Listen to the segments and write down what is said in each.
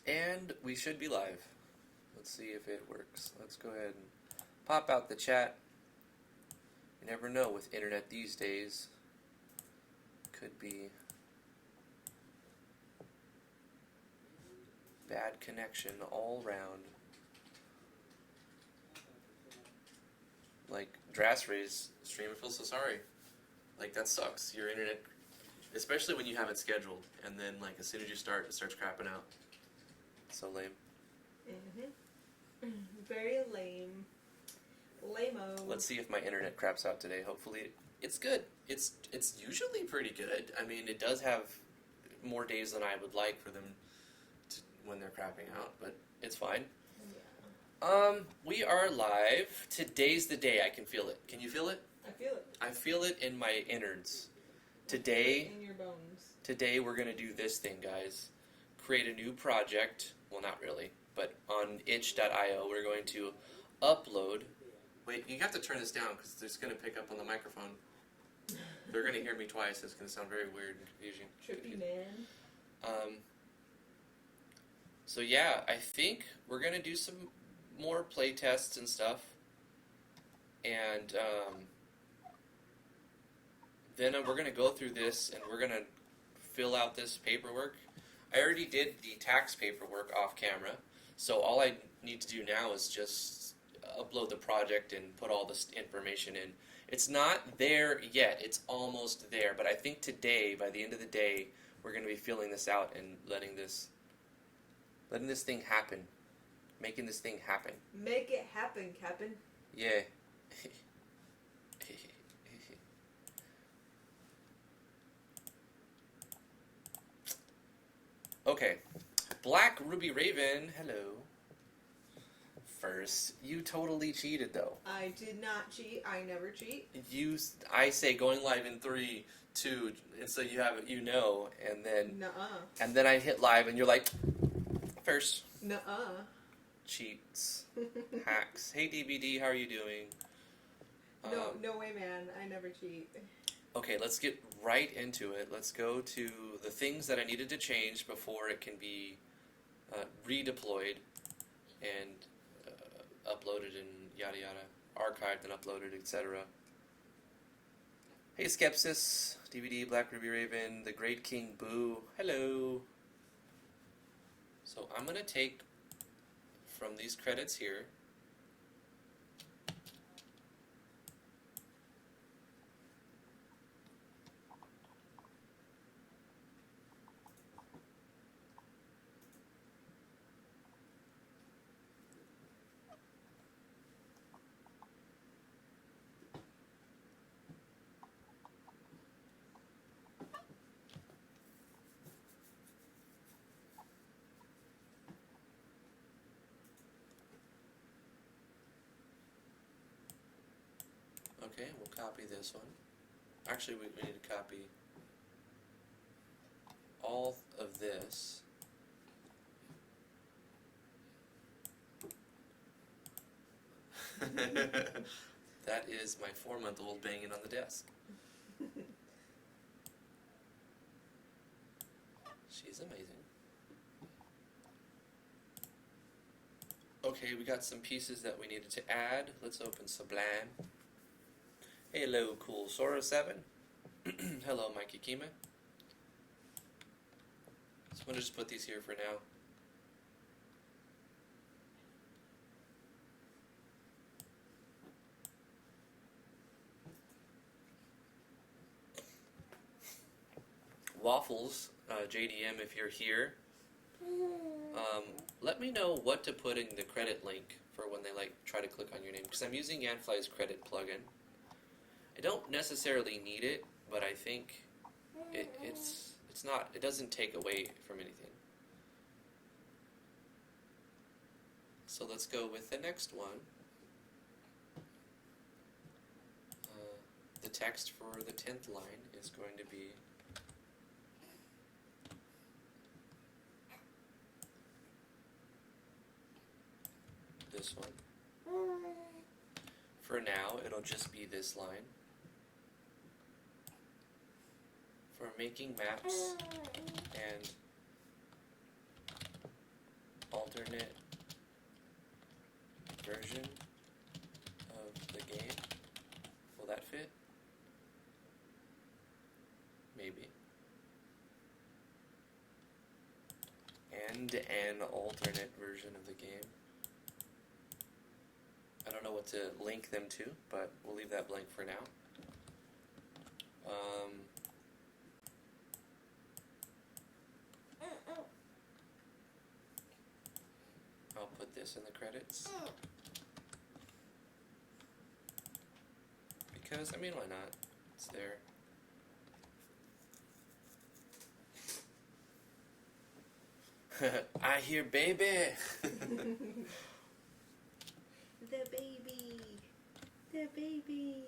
And we should be live. Let's see if it works. Let's go ahead and pop out the chat. You never know with internet these days. Could be bad connection all round. Like Drasray's stream, I feel so sorry. Like that sucks. Your internet, especially when you have it scheduled, and then like as soon as you start, it starts crapping out. So lame. Very lame. Lame-o. Let's see if my internet craps out today. Hopefully it's good. It's usually pretty good. I mean, it does have more days than I would like for them to, when they're crapping out, but it's fine. Yeah. We are live. Today's the day. I can feel it. Can you feel it? I feel it. I feel it in my innards. Today, in your bones. Today we're going to do this thing, guys. Create a new project. Well, not really, but on itch.io we're going to upload. Wait, you have to turn this down because it's going to pick up on the microphone. They're going to hear me twice. It's going to sound very weird and confusing. Trippy man. So yeah, I think we're going to do some more play tests and stuff. And then we're going to go through this and we're going to fill out this paperwork. I already did the tax paperwork off camera, so all I need to do now is just upload the project and put all this information in. It's not there yet, it's almost there, but I think today, by the end of the day, we're going to be filling this out and letting this thing happen. Making this thing happen. Make it happen, Captain. Yeah. Okay. Black Ruby Raven, hello. First, you totally cheated though. I did not cheat. I never cheat. I say going live in 3, 2, and so you have it, and then Nuh-uh. And then I hit live, and you're like, first. Nuh-uh. Cheats, hacks. Hey DBD, how are you doing? No way, man. I never cheat. Okay, let's get right into it. Let's go to the things that I needed to change before it can be redeployed and uploaded and yada yada, archived and uploaded, etc. Hey Skepsis, DVD, Black Ruby Raven, the Great King Boo, hello. So I'm going to take from these credits here. Okay, we'll copy this one. Actually, we need to copy all of this. That is my 4-month-old banging on the desk. She's amazing. Okay, we got some pieces that we needed to add. Let's open Sublime. Hello, cool Sora 7. Hello, Mikey Kima. So I'm going to just put these here for now. Waffles, JDM, if you're here, let me know what to put in the credit link for when they try to click on your name, because I'm using Yanfly's credit plugin. I don't necessarily need it, but I think it doesn't take away from anything. So let's go with the next one. The text for the 10th line is going to be this one. For now, it'll just be this line. For making maps and alternate version of the game. Will that fit? Maybe. And an alternate version of the game. I don't know what to link them to, but we'll leave that blank for now. I'll put this in the credits. Because, I mean, why not? It's there. I hear baby! The baby! The baby!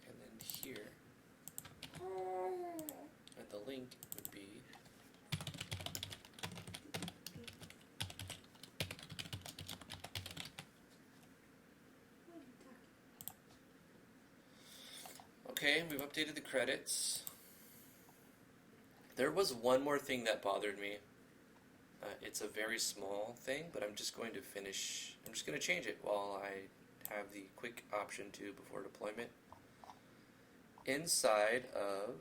And then here, and the link would be okay, we've updated the credits. There was one more thing that bothered me. It's a very small thing, but I'm just going to change it while I have the quick option to before deployment. Inside of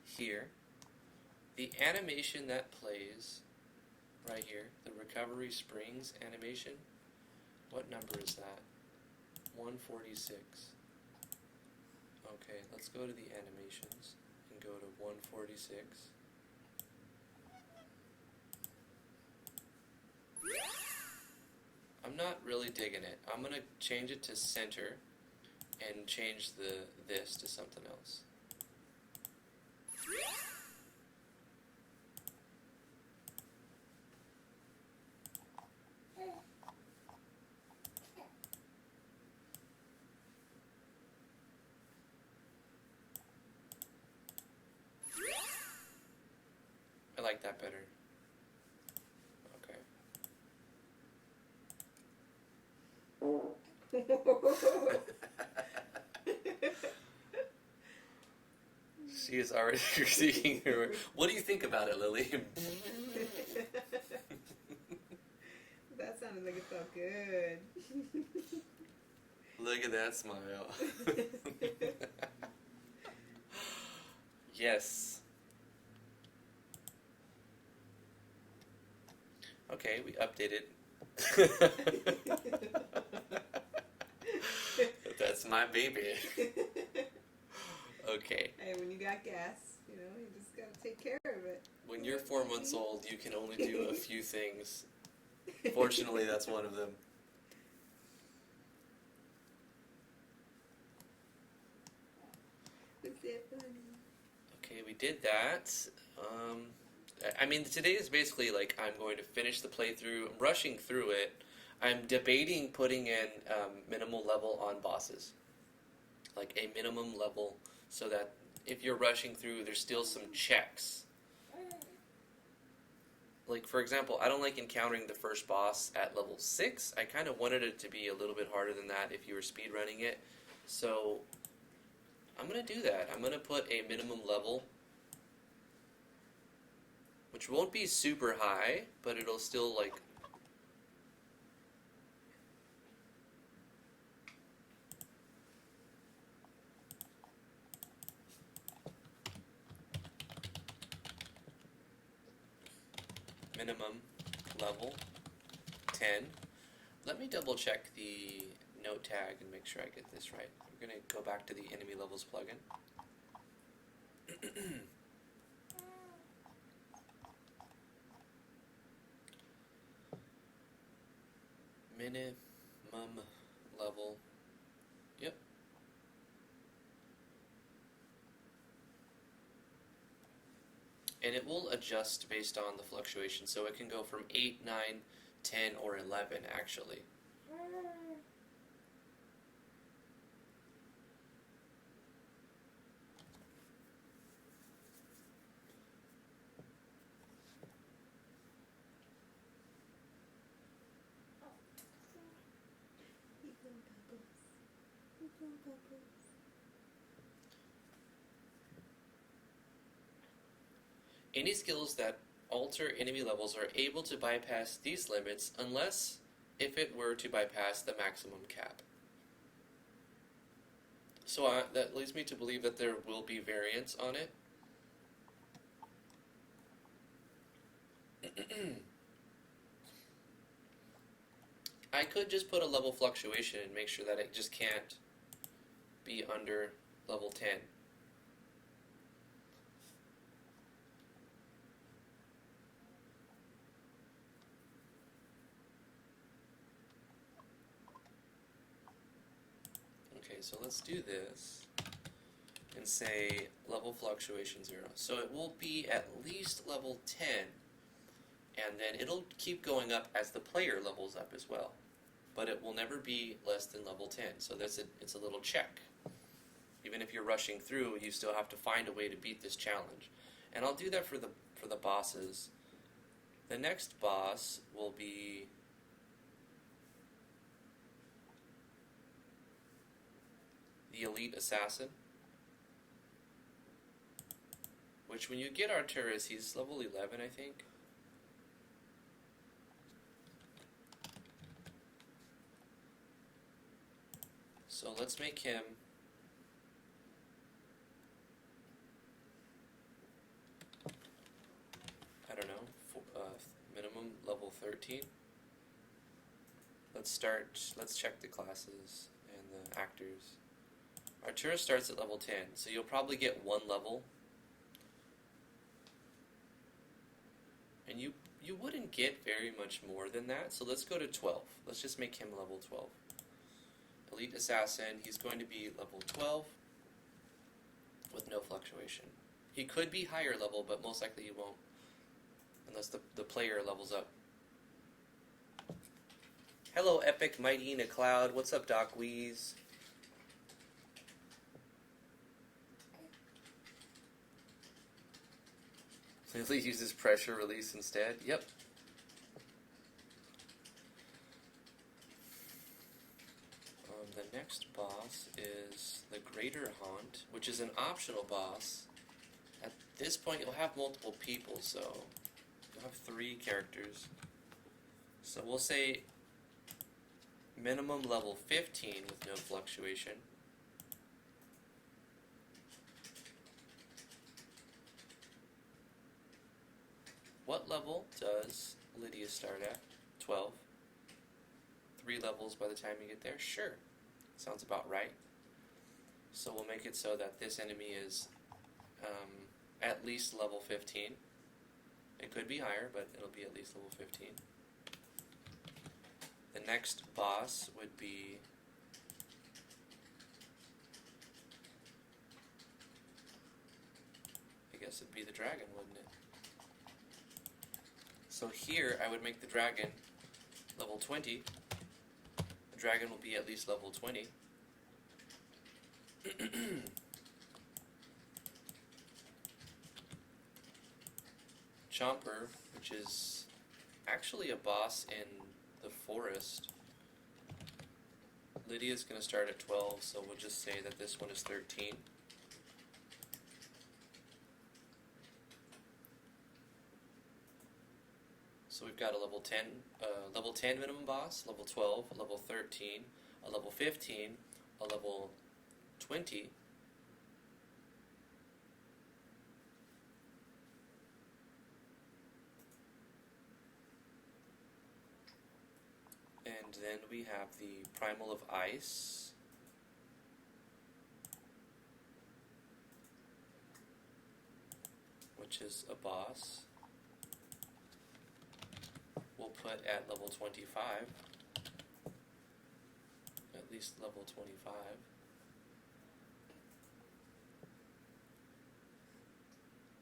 here, the animation that plays right here, the recovery springs animation, what number is that? 146. Okay, let's go to the animations and go to 146. I'm not really digging it. I'm gonna change it to center and change this to something else. I like that better. Okay. She is already critiquing her. What do you think about it, Lily? That sounded like it felt good. Look at that smile. Yes. Okay, we updated. That's my baby. Okay. Hey, when you got gas, you just gotta take care of it. When you're 4 months old, you can only do a few things. Fortunately, that's one of them. Okay, we did that. I mean, today is basically like I'm going to finish the playthrough. I'm rushing through it. I'm debating putting in minimal level on bosses. Like a minimum level so that if you're rushing through, there's still some checks. Like, for example, I don't like encountering the first boss at level 6. I kind of wanted it to be a little bit harder than that if you were speedrunning it. So, I'm going to do that. I'm going to put a minimum level, which won't be super high, but it'll still, like... minimum level 10. Let me double check the note tag and make sure I get this right. We're going to go back to the enemy levels plugin. Minimum level. Yep. And it will adjust based on the fluctuation, so it can go from 8, 9, 10, or 11 actually. Any skills that alter enemy levels are able to bypass these limits unless if it were to bypass the maximum cap. So that leads me to believe that there will be variance on it. I could just put a level fluctuation and make sure that it just can't be under level 10. Okay, so let's do this and say level fluctuation 0. So it will be at least level 10, and then it'll keep going up as the player levels up as well. But it will never be less than level 10, so it's a little check. Even if you're rushing through, you still have to find a way to beat this challenge. And I'll do that for the bosses. The next boss will be the Elite Assassin, which when you get Arturus, he's level 11, I think. So let's make him I don't know, minimum level 13. Let's check the classes and the actors. Arturus starts at level 10, so you'll probably get one level. And you wouldn't get very much more than that, so let's go to 12. Let's just make him level 12. Elite Assassin, he's going to be level 12 with no fluctuation. He could be higher level, but most likely he won't, unless the player levels up. Hello, Epic Mighty in a Cloud. What's up, Doc Wheeze? Lily uses pressure release instead. Yep. The next boss is the Greater Haunt, which is an optional boss. At this point, you'll have multiple people, so you'll have 3 characters. So we'll say minimum level 15 with no fluctuation. What level does Lydia start at? 12. 3 levels by the time you get there? Sure. Sounds about right. So we'll make it so that this enemy is at least level 15. It could be higher, but it'll be at least level 15. The next boss would be I guess it'd be the dragon, wouldn't it? So here I would make the dragon level 20. The dragon will be at least level 20. Chomper, which is actually a boss in the forest. Lydia's going to start at 12, so we'll just say that this one is 13. So we've got a level 10 minimum boss, level 12, a level 13, a level 15, a level 20, and then we have the Primal of Ice, which is a boss. We'll put at level 25, at least level 25.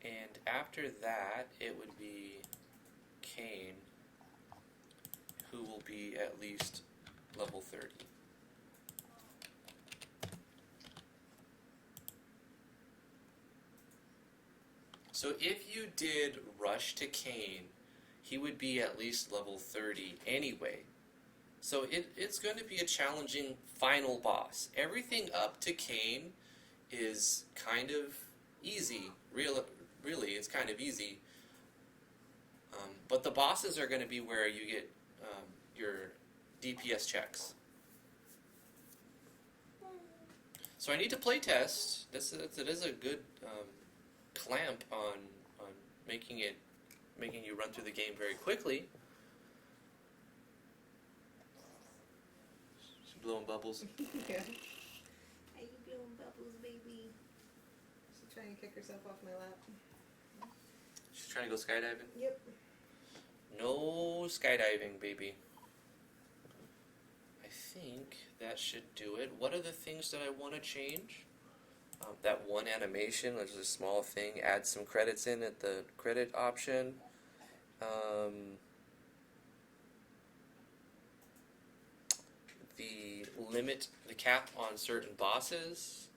And after that, it would be Kane, who will be at least level 30. So if you did rush to Kane, he would be at least level 30 anyway. So it's going to be a challenging final boss. Everything up to Cain is kind of easy. Really, it's kind of easy. But the bosses are going to be where you get your DPS checks. So I need to play test. It is a good clamp on making you run through the game very quickly. She's blowing bubbles. Yeah. How you blowing bubbles, baby? She's trying to kick herself off my lap. She's trying to go skydiving? Yep. No skydiving, baby. I think that should do it. What are the things that I want to change? That one animation, which is a small thing, add some credits in at the credit option. The cap on certain bosses.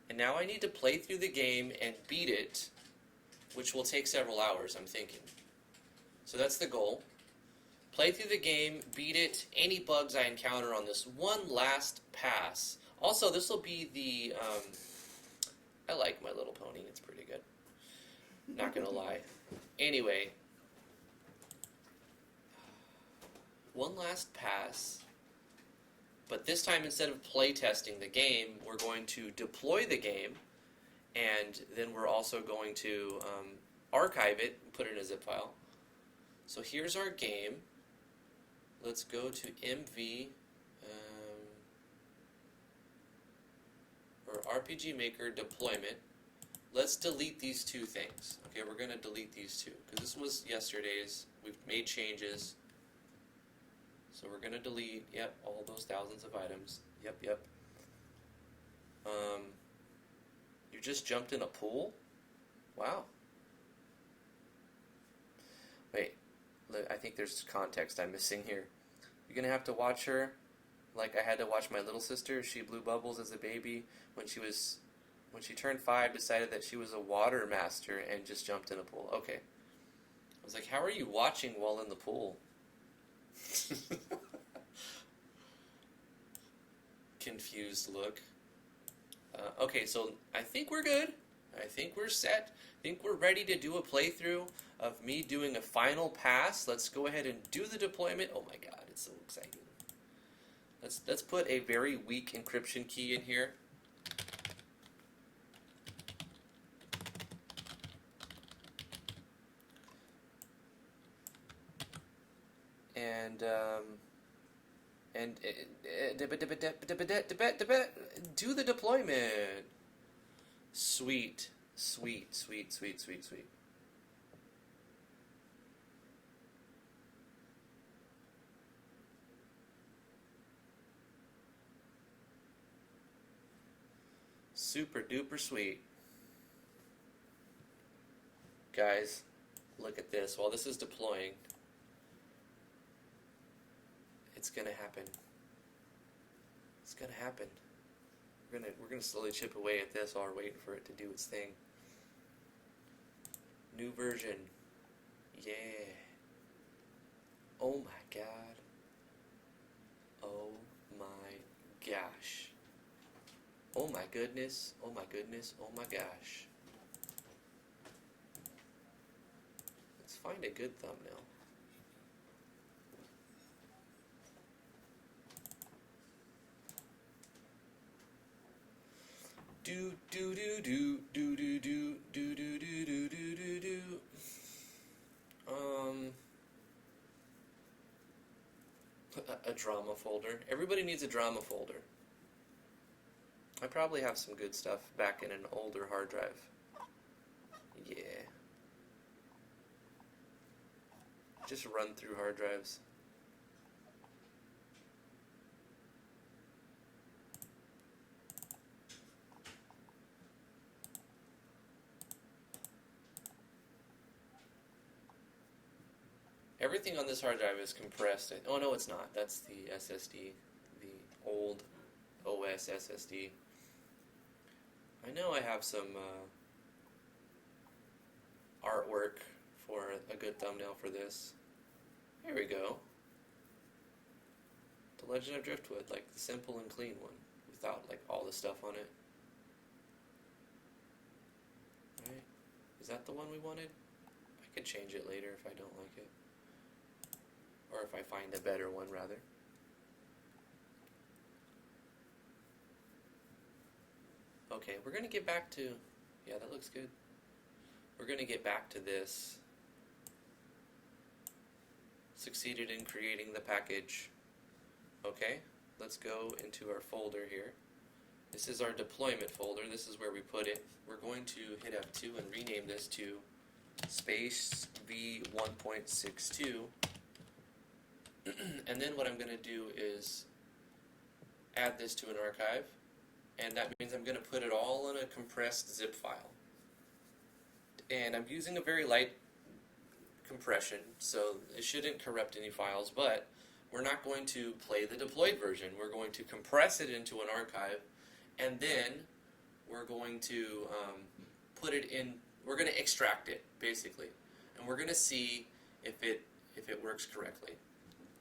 And now I need to play through the game and beat it, which will take several hours, I'm thinking. So that's the goal. Play through the game, beat it, any bugs I encounter on this one last pass. Also, this will be the, I like My Little Pony, it's pretty good. Not gonna lie. Anyway, one last pass, but this time instead of play testing the game, we're going to deploy the game, and then we're also going to archive it and put it in a zip file. So here's our game. Let's go to MV, or RPG Maker deployment. Let's delete these two things. Okay, we're going to delete these two, because this was yesterday's. We've made changes. So we're going to delete, yep, all those thousands of items. Yep. You just jumped in a pool? Wow. Wait, I think there's context I'm missing here. You're going to have to watch her like I had to watch my little sister. She blew bubbles as a baby. When she turned 5, decided that she was a water master and just jumped in a pool. Okay. I was like, how are you watching while in the pool? Confused look. Okay, so I think we're good. I think we're set. I think we're ready to do a playthrough of me doing a final pass. Let's go ahead and do the deployment. Oh my god, it's so exciting. Let's put a very weak encryption key in here. And do the deployment. Sweet. Super duper sweet. Guys, look at this. While this is deploying, it's gonna happen. It's gonna happen. We're gonna slowly chip away at this while we're waiting for it to do its thing. New version. Yeah. Oh my god. Oh my gosh. Oh my goodness. Oh my goodness. Oh my gosh. Let's find a good thumbnail. A drama folder. Everybody needs a drama folder. I probably have some good stuff back in an older hard drive. Yeah. Just run through hard drives. Everything on this hard drive is compressed. Oh no, it's not. That's the SSD, the old OS SSD. I know I have some artwork for a good thumbnail for this. Here we go. The Legend of Driftwood, like the simple and clean one, without like all the stuff on it. Right? Is that the one we wanted? I could change it later if I don't like it. Or if I find a better one, rather. Okay, we're going to get back to... Yeah, that looks good. We're going to get back to this. Succeeded in creating the package. Okay, let's go into our folder here. This is our deployment folder. This is where we put it. We're going to hit F2 and rename this to space V1.62. And then what I'm going to do is add this to an archive. And that means I'm going to put it all in a compressed zip file. And I'm using a very light compression, so it shouldn't corrupt any files, but we're not going to play the deployed version. We're going to compress it into an archive, and then we're going to put it in, we're going to extract it, basically. And we're going to see if it works correctly.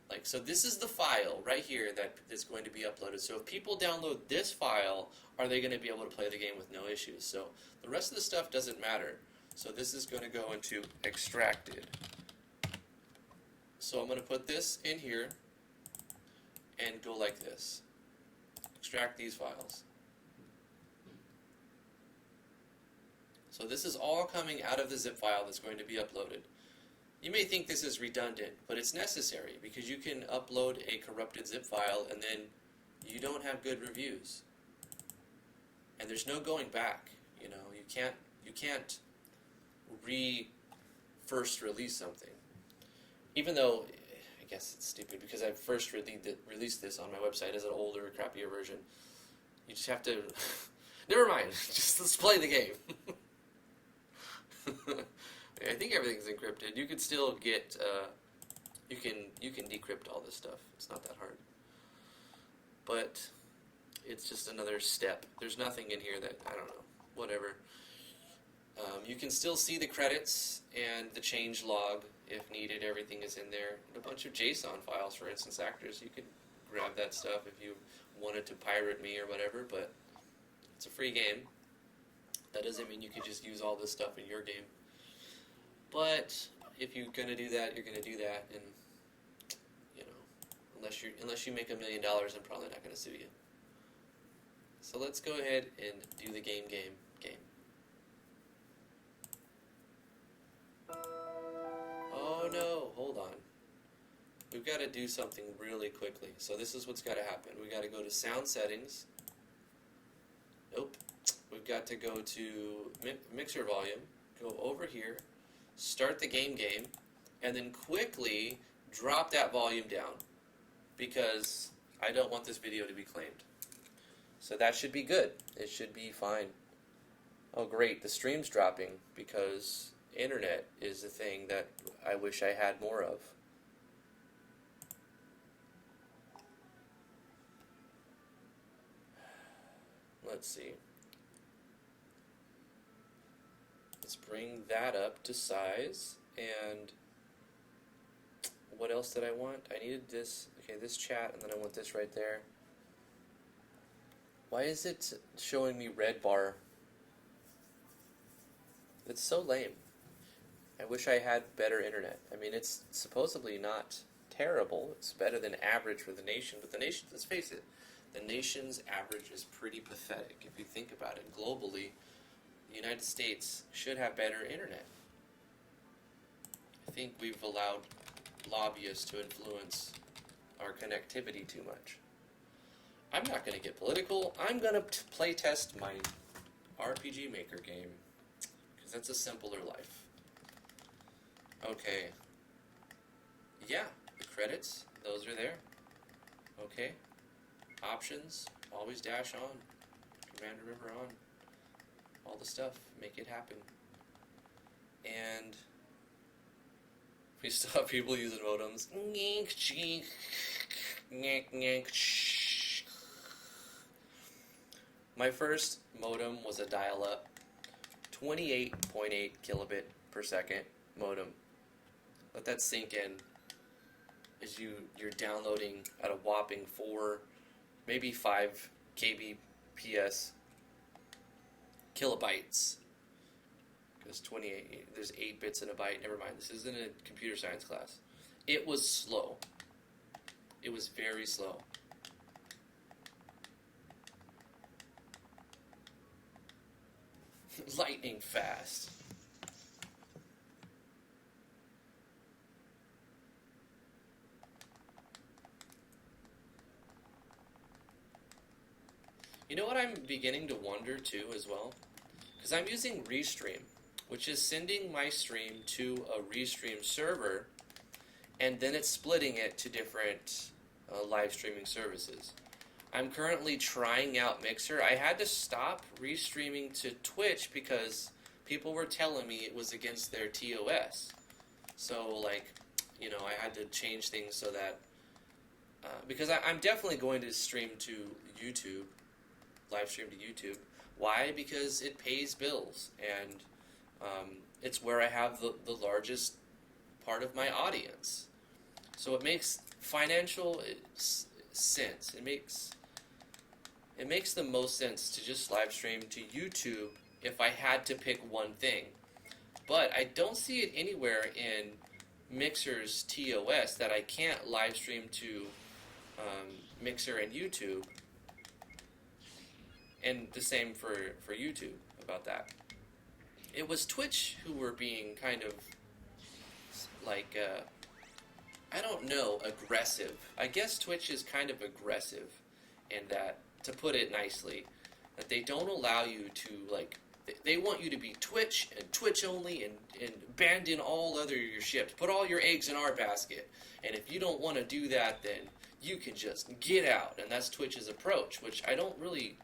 Like, so this is the file right here that is going to be uploaded. So if people download this file, are they going to be able to play the game with no issues? So the rest of the stuff doesn't matter. So this is going to go into extracted. So I'm going to put this in here and go like this. Extract these files. So this is all coming out of the zip file that's going to be uploaded. You may think this is redundant, but it's necessary because you can upload a corrupted zip file and then you don't have good reviews. And there's no going back. You know, you can't first release something. Even though, I guess it's stupid because I first released this on my website as an older, crappier version. You just have to, never mind, just let's play the game. I think everything's encrypted. You can still get, you can decrypt all this stuff. It's not that hard. But it's just another step. There's nothing in here that, I don't know, whatever. You can still see the credits and the change log if needed. Everything is in there. And a bunch of JSON files for instance actors. You could grab that stuff if you wanted to pirate me or whatever, but it's a free game. That doesn't mean you can just use all this stuff in your game. But if you're gonna do that, you're gonna do that, and you know, unless you make $1 million, I'm probably not gonna sue you. So let's go ahead and do the game. Oh no, hold on. We've got to do something really quickly. So this is what's got to happen. We've got to go to sound settings. Nope. We've got to go to mixer volume, go over here, start the game, and then quickly drop that volume down because I don't want this video to be claimed. So that should be good. It should be fine. Oh great, the stream's dropping because internet is the thing that I wish I had more of. Let's see. Let's bring that up to size. And what else did I want? I needed this. Okay, this chat, and then I want this right there. Why is it showing me red bar? It's so lame. I wish I had better internet. I mean, it's supposedly not terrible. It's better than average for the nation. But the nation, let's face it, the nation's average is pretty pathetic if you think about it. Globally, the United States should have better internet. I think we've allowed lobbyists to influence our connectivity too much. I'm not going to get political. I'm going to play test my RPG Maker game because that's a simpler life. Okay. Yeah, the credits, those are there. Okay. Options, always dash on. Command remember on. All the stuff, make it happen. And we still have people using modems. My first modem was a dial-up 28.8 kilobit per second modem. Let that sink in. is you're downloading at a whopping 4, maybe 5 kbps kilobytes. Because 28, there's 8 bits in a byte. Never mind, this isn't a computer science class. It was slow. It was very slow. Lightning fast. You know what I'm beginning to wonder too as well? Because I'm using Restream, which is sending my stream to a Restream server, and then it's splitting it to different live streaming services. I'm currently trying out Mixer. I had to stop restreaming to Twitch because people were telling me it was against their TOS. So, like, you know, I had to change things so that... because I'm definitely going to stream to YouTube, live stream to YouTube. Why? Because it pays bills, and it's where I have the largest part of my audience. So it makes financial sense. It makes the most sense to just live stream to YouTube if I had to pick one thing. But I don't see it anywhere in Mixer's TOS that I can't live stream to Mixer and YouTube. And the same for YouTube about that. It was Twitch who were being kind of like, I don't know, aggressive. I guess Twitch is kind of aggressive in that, to put it nicely, that they don't allow you to, like, they want you to be Twitch and Twitch only and abandon all other your ships. Put all your eggs in our basket. And if you don't want to do that, then you can just get out. And that's Twitch's approach, which I don't really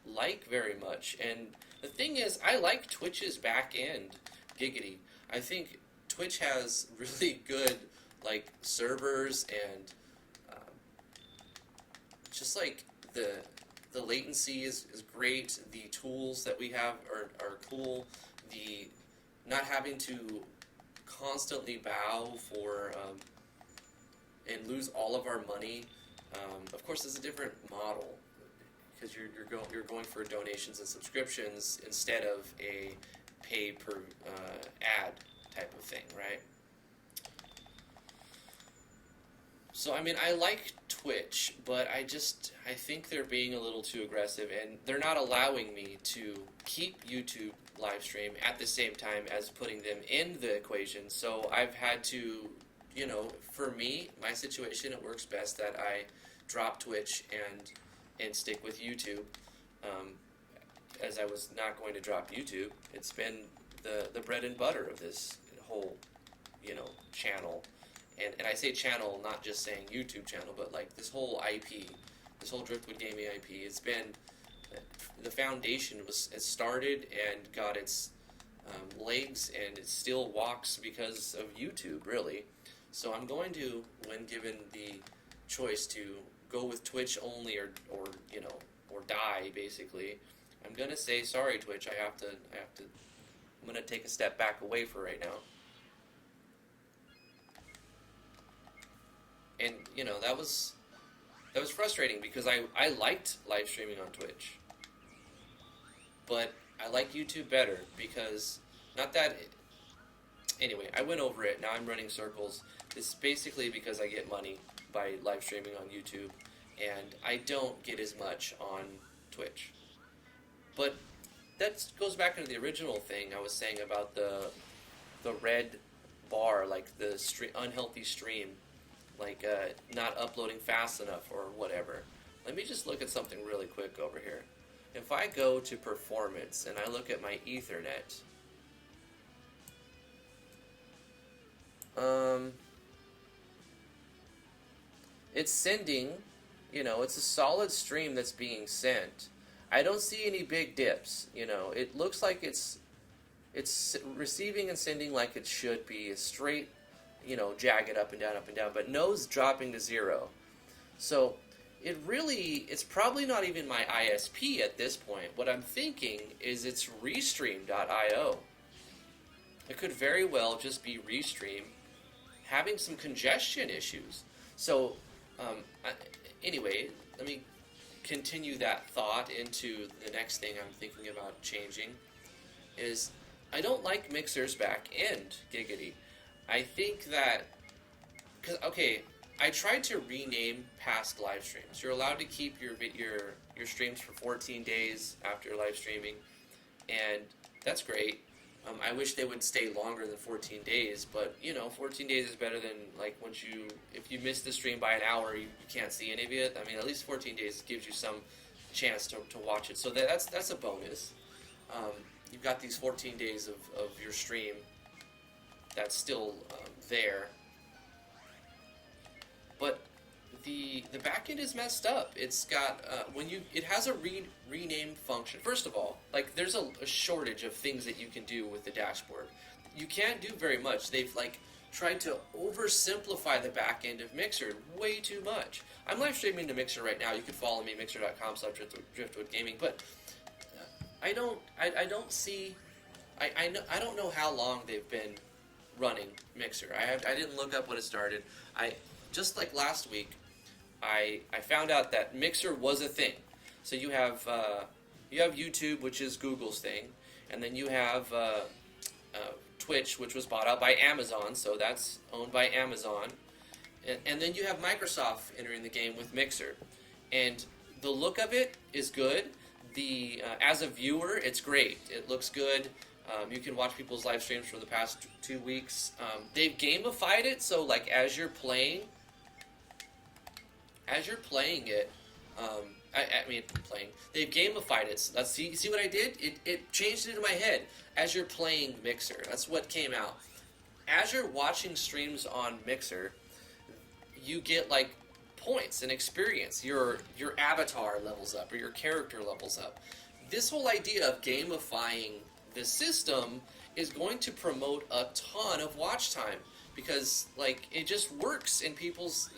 like very much. And the thing is, I like Twitch's back end, giggity. I think Twitch has really good, like, servers, and just like the latency is great. The tools that we have are cool. The not having to constantly bow for and lose all of our money. Of course, it's a different model because you're going for donations and subscriptions instead of a pay per ad type of thing, right? So, I mean, I like Twitch, but I think they're being a little too aggressive, and they're not allowing me to keep YouTube live stream at the same time as putting them in the equation. So I've had to, you know, for me, my situation, it works best that I drop Twitch and stick with YouTube, as I was not going to drop YouTube. It's been the bread and butter of this whole, you know, channel. And I say channel, not just saying YouTube channel, but like this whole IP, this whole Driftwood Gaming IP, it's been, the foundation it started and got its legs, and it still walks because of YouTube, really. So I'm going to, when given the choice to go with Twitch only or you know, or die, basically, I'm going to say, sorry, Twitch, I'm going to take a step back away for right now. And, you know, that was frustrating because I liked live streaming on Twitch. But I like YouTube better because, not that, anyway, I went over it, now I'm running circles. It's basically because I get money by live streaming on YouTube, and I don't get as much on Twitch. But that goes back into the original thing I was saying about the red bar, like the unhealthy stream. Like not uploading fast enough or whatever. Let me just look at something really quick over here. If I go to performance and I look at my Ethernet, it's sending, you know, it's a solid stream that's being sent. I don't see any big dips, you know. It looks like it's receiving and sending like it should be, a straight, you know, jagged up and down, but no's dropping to 0. So it's probably not even my ISP at this point. What I'm thinking is it's Restream.io. It could very well just be Restream having some congestion issues. So, anyway, let me continue that thought into the next thing I'm thinking about changing. Is I don't like Mixer's back end, giggity. I think that, cause okay, I tried to rename past live streams. You're allowed to keep your streams for 14 days after live streaming, and that's great. I wish they would stay longer than 14 days, but 14 days is better than if you miss the stream by an hour, you can't see any of it. I mean, at least 14 days gives you some chance to watch it. So that's a bonus. You've got these 14 days of your stream that's still there. But the back end is messed up. It's got it has a rename function. First of all, like there's a shortage of things that you can do with the dashboard. You can't do very much. They've tried to oversimplify the back end of Mixer way too much. I'm live streaming to Mixer right now. You can follow me mixer.com/driftwoodgaming. But I don't know how long they've been running Mixer. I didn't look up when it started. Just like last week, I found out that Mixer was a thing. So you have YouTube, which is Google's thing, and then you have Twitch, which was bought out by Amazon, so that's owned by Amazon, and then you have Microsoft entering the game with Mixer, and the look of it is good. As a viewer, it's great. It looks good. You can watch people's live streams from the past 2 weeks. They've gamified it, so as you're playing it, they've gamified it. So see what I did? It changed it in my head. As you're playing Mixer, that's what came out. As you're watching streams on Mixer, you get points and experience. Your avatar levels up, or your character levels up. This whole idea of gamifying the system is going to promote a ton of watch time, because it just works in people's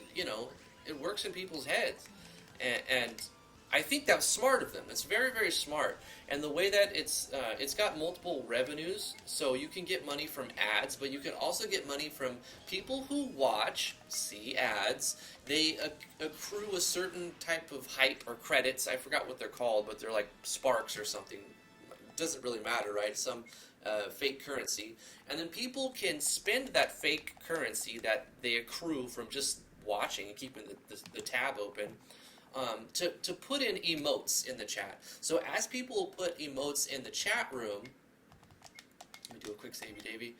heads, and I think that's smart of them. It's very, very smart. And the way that it's got multiple revenues, so you can get money from ads, but you can also get money from people who see ads. They accrue a certain type of hype or credits. I forgot what they're called, but they're like sparks or something. It doesn't really matter, right? Some fake currency. And then people can spend that fake currency that they accrue from just watching and keeping the tab open, to put in emotes in the chat. So as people put emotes in the chat room, let me do a quick savey davy.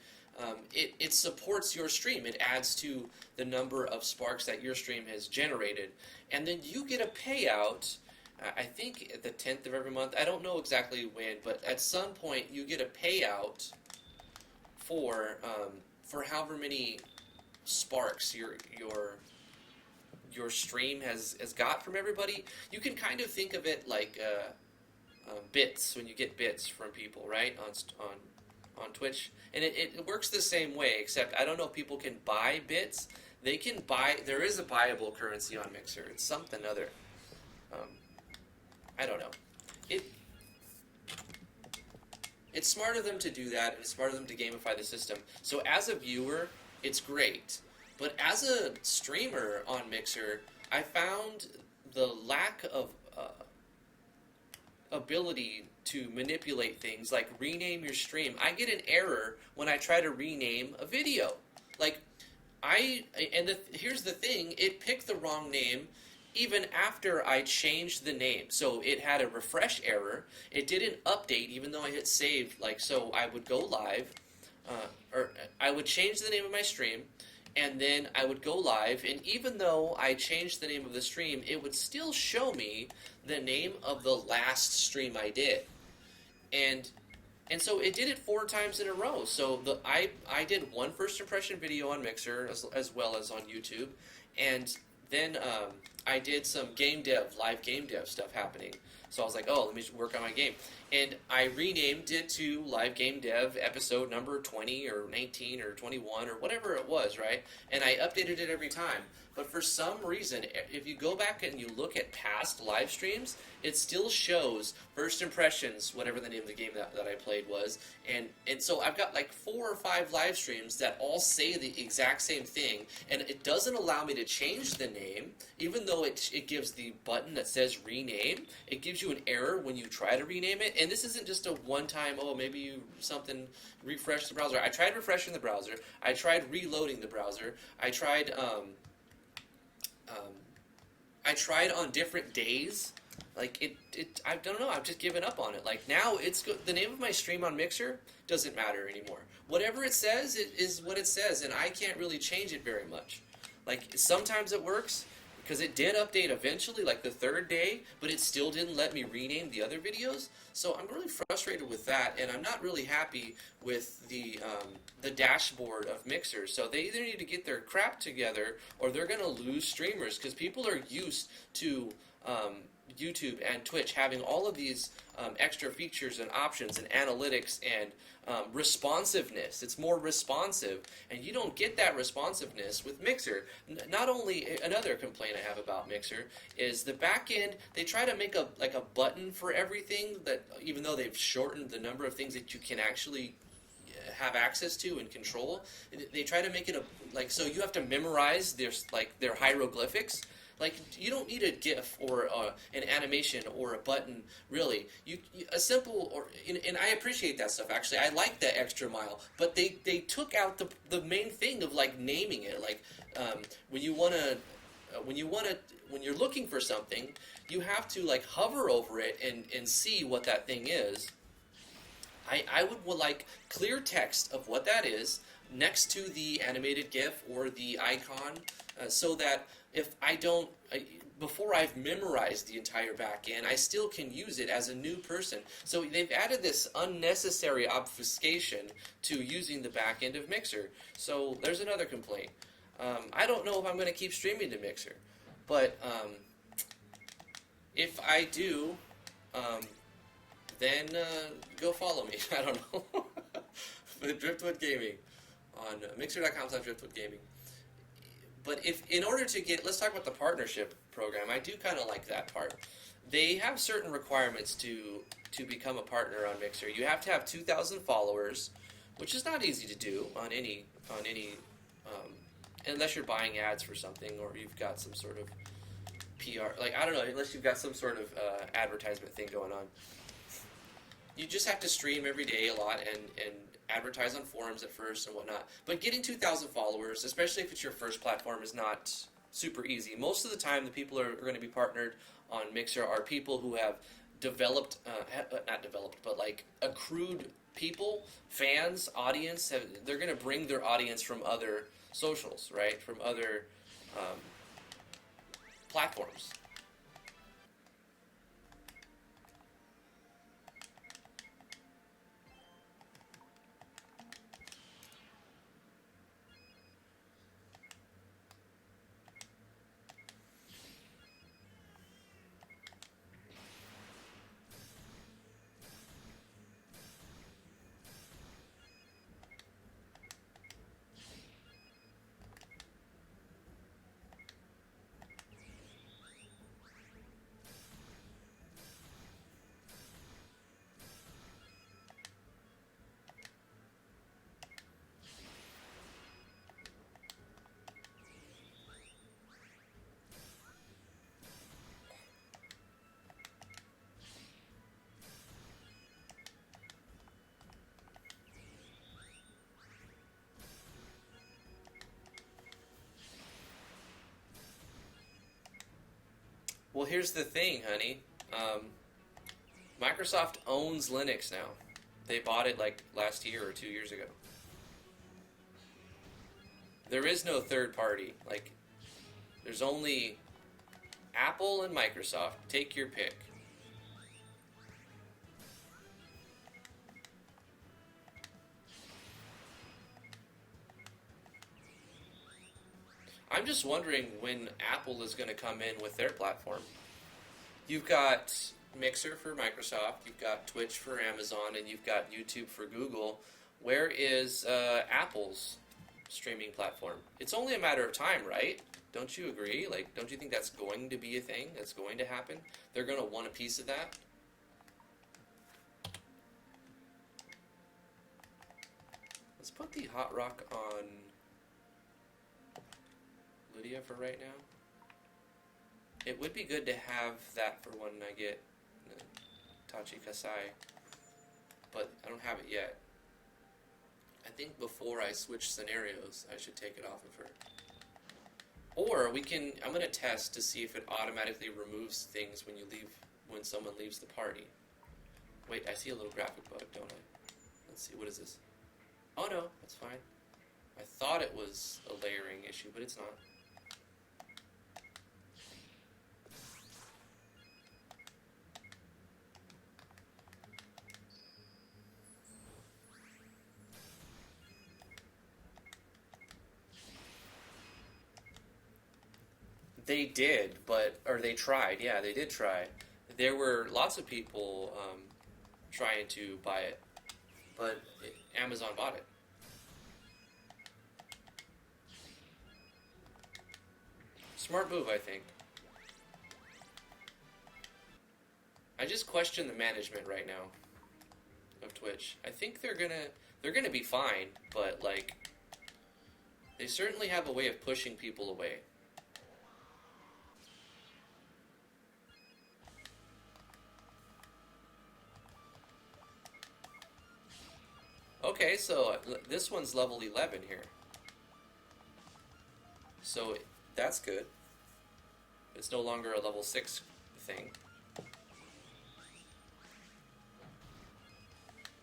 It supports your stream. It adds to the number of sparks that your stream has generated, and then you get a payout. I think at the 10th of every month. I don't know exactly when, but at some point you get a payout for however many sparks your stream has got from everybody. You can kind of think of it like bits, when you get bits from people, right, on Twitch. And it works the same way, except I don't know if people can buy bits. They can buy, there is a buyable currency on Mixer. It's something other. I don't know. It's smart of them to do that, and it's smart of them to gamify the system. So as a viewer, it's great. But as a streamer on Mixer, I found the lack of ability to manipulate things, like rename your stream. I get an error when I try to rename a video. Here's the thing, it picked the wrong name even after I changed the name. So it had a refresh error. It didn't update even though I hit save. So I would go live, or I would change the name of my stream, and then I would go live, and even though I changed the name of the stream, it would still show me the name of the last stream I did. And so it did it 4 times in a row. So I did one first impression video on Mixer as well as on YouTube, and then I did some live game dev stuff happening. So I was like, oh, let me work on my game. and I renamed it to Live Game Dev episode number 20 or 19 or 21 or whatever it was, right? And I updated it every time. But for some reason, if you go back and you look at past live streams, it still shows first impressions, whatever the name of the game that I played was. And so I've got like 4 or 5 live streams that all say the exact same thing, and it doesn't allow me to change the name, even though it gives the button that says rename. It gives you an error when you try to rename it. And this isn't just a one-time, oh, maybe you refresh the browser. I tried refreshing the browser. I tried reloading the browser. I tried on different days. Like I don't know. I've just given up on it. Like now, the name of my stream on Mixer doesn't matter anymore. Whatever it says, it is what it says, and I can't really change it very much. Like sometimes it works because it did update eventually, like the 3rd day, but it still didn't let me rename the other videos. So I'm really frustrated with that, and I'm not really happy with the dashboard of Mixer. So they either need to get their crap together, or they're going to lose streamers, because people are used to YouTube and Twitch having all of these extra features and options and analytics and responsiveness. It's more responsive, and you don't get that responsiveness with Mixer. Not only, another complaint I have about Mixer is the back end. They try to make a button for everything, that even though they've shortened the number of things that you can actually have access to and control, they try to make it so you have to memorize their hieroglyphics. Like, you don't need a GIF or an animation or a button, really. A simple, and I appreciate that stuff, actually. I like that extra mile. But they took out the main thing of, like, naming it. Like, when you're looking for something, you have to, like, hover over it and see what that thing is. I would like clear text of what that is next to the animated GIF or the icon, so that if I don't, before I've memorized the entire back end, I still can use it as a new person. So they've added this unnecessary obfuscation to using the back end of Mixer. So there's another complaint. I don't know if I'm going to keep streaming to Mixer, but if I do, then go follow me. I don't know. Driftwood Gaming on mixer.com/driftwoodgaming. But in order to get, let's talk about the partnership program. I do kind of like that part. They have certain requirements to become a partner on Mixer. You have to have 2,000 followers, which is not easy to do on any unless you're buying ads for something, or you've got some sort of PR. Like, I don't know, unless you've got some sort of advertisement thing going on. You just have to stream every day a lot and advertise on forums at first and whatnot. But getting 2,000 followers, especially if it's your first platform, is not super easy. Most of the time, the people are going to be partnered on Mixer are people who have developed, not developed, but like accrued people, fans, audience. They're going to bring their audience from other socials, right? From other platforms. Well, here's the thing, honey. Microsoft owns Linux now. They bought it like last year or 2 years ago. There is no third party. Like, there's only Apple and Microsoft. Take your pick. I'm just wondering when Apple is going to come in with their platform. You've got Mixer for Microsoft, you've got Twitch for Amazon, and you've got YouTube for Google. Where is Apple's streaming platform? It's only a matter of time, right? Don't you agree? Like, don't you think that's going to be a thing? That's going to happen? They're going to want a piece of that? Let's put the Hot Rock on Lydia for right now. It would be good to have that for when I get Tachi Kasai, but I don't have it yet. I think before I switch scenarios, I should take it off of her. Or we can, I'm going to test to see if it automatically removes things when you leave, when someone leaves the party. Wait, I see a little graphic bug, don't I? Let's see, what is this? Oh no, that's fine. I thought it was a layering issue, but it's not. They did, or they tried. Yeah, they did try. There were lots of people trying to buy it, but Amazon bought it. Smart move, I think. I just question the management right now of Twitch. I think they're gonna be fine, but like they certainly have a way of pushing people away. Okay, so this one's level 11 here. So that's good. It's no longer a level 6 thing.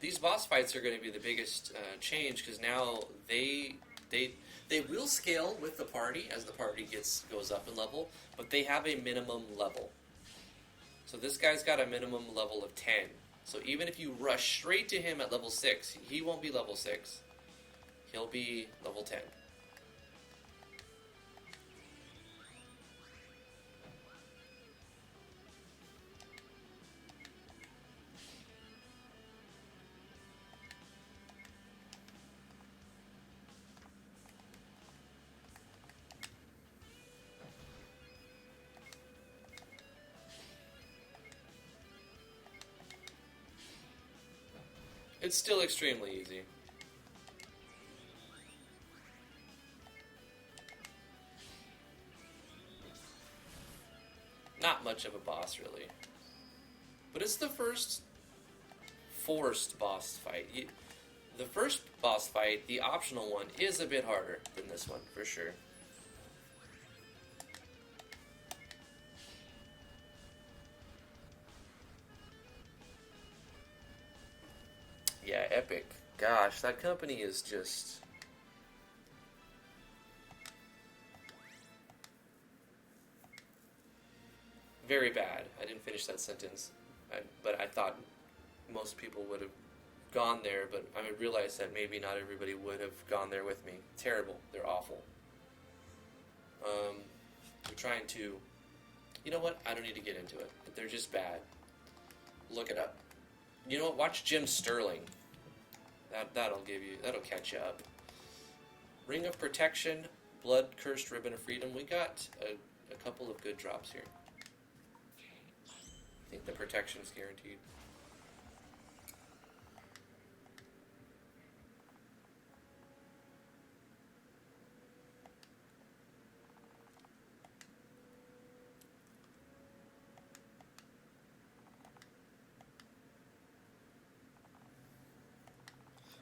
These boss fights are going to be the biggest change because now they will scale with the party as the party goes up in level, but they have a minimum level. So this guy's got a minimum level of 10. So even if you rush straight to him at level 6, he won't be level 6. He'll be level 10. It's still extremely easy. Not much of a boss, really. But it's the first forced boss fight. The first boss fight, the optional one, is a bit harder than this one, for sure. Yeah, Epic. Gosh, that company is just... very bad. I didn't finish that sentence. But I thought most people would have gone there, but I realized that maybe not everybody would have gone there with me. Terrible. They're awful. They're trying to... You know what? I don't need to get into it. They're just bad. Look it up. You know what? Watch Jim Sterling. That'll catch you up. Ring of Protection, Blood Cursed Ribbon of Freedom. We got a couple of good drops here. I think the protection's guaranteed.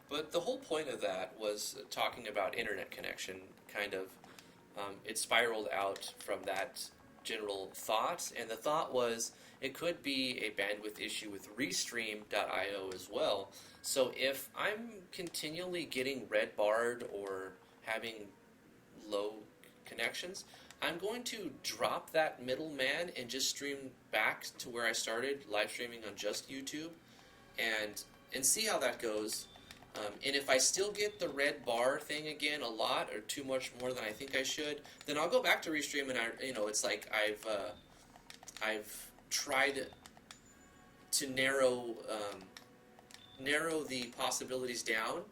But the whole point of that was talking about internet connection, kind of. It spiraled out from that general thought, and the thought was it could be a bandwidth issue with Restream.io as well. So if I'm continually getting red barred or having low connections, I'm going to drop that middleman and just stream back to where I started, live streaming on just YouTube, and see how that goes. And if I still get the red bar thing again a lot, or too much more than I think I should, then I'll go back to Restream, and it's like I've tried to narrow the possibilities down.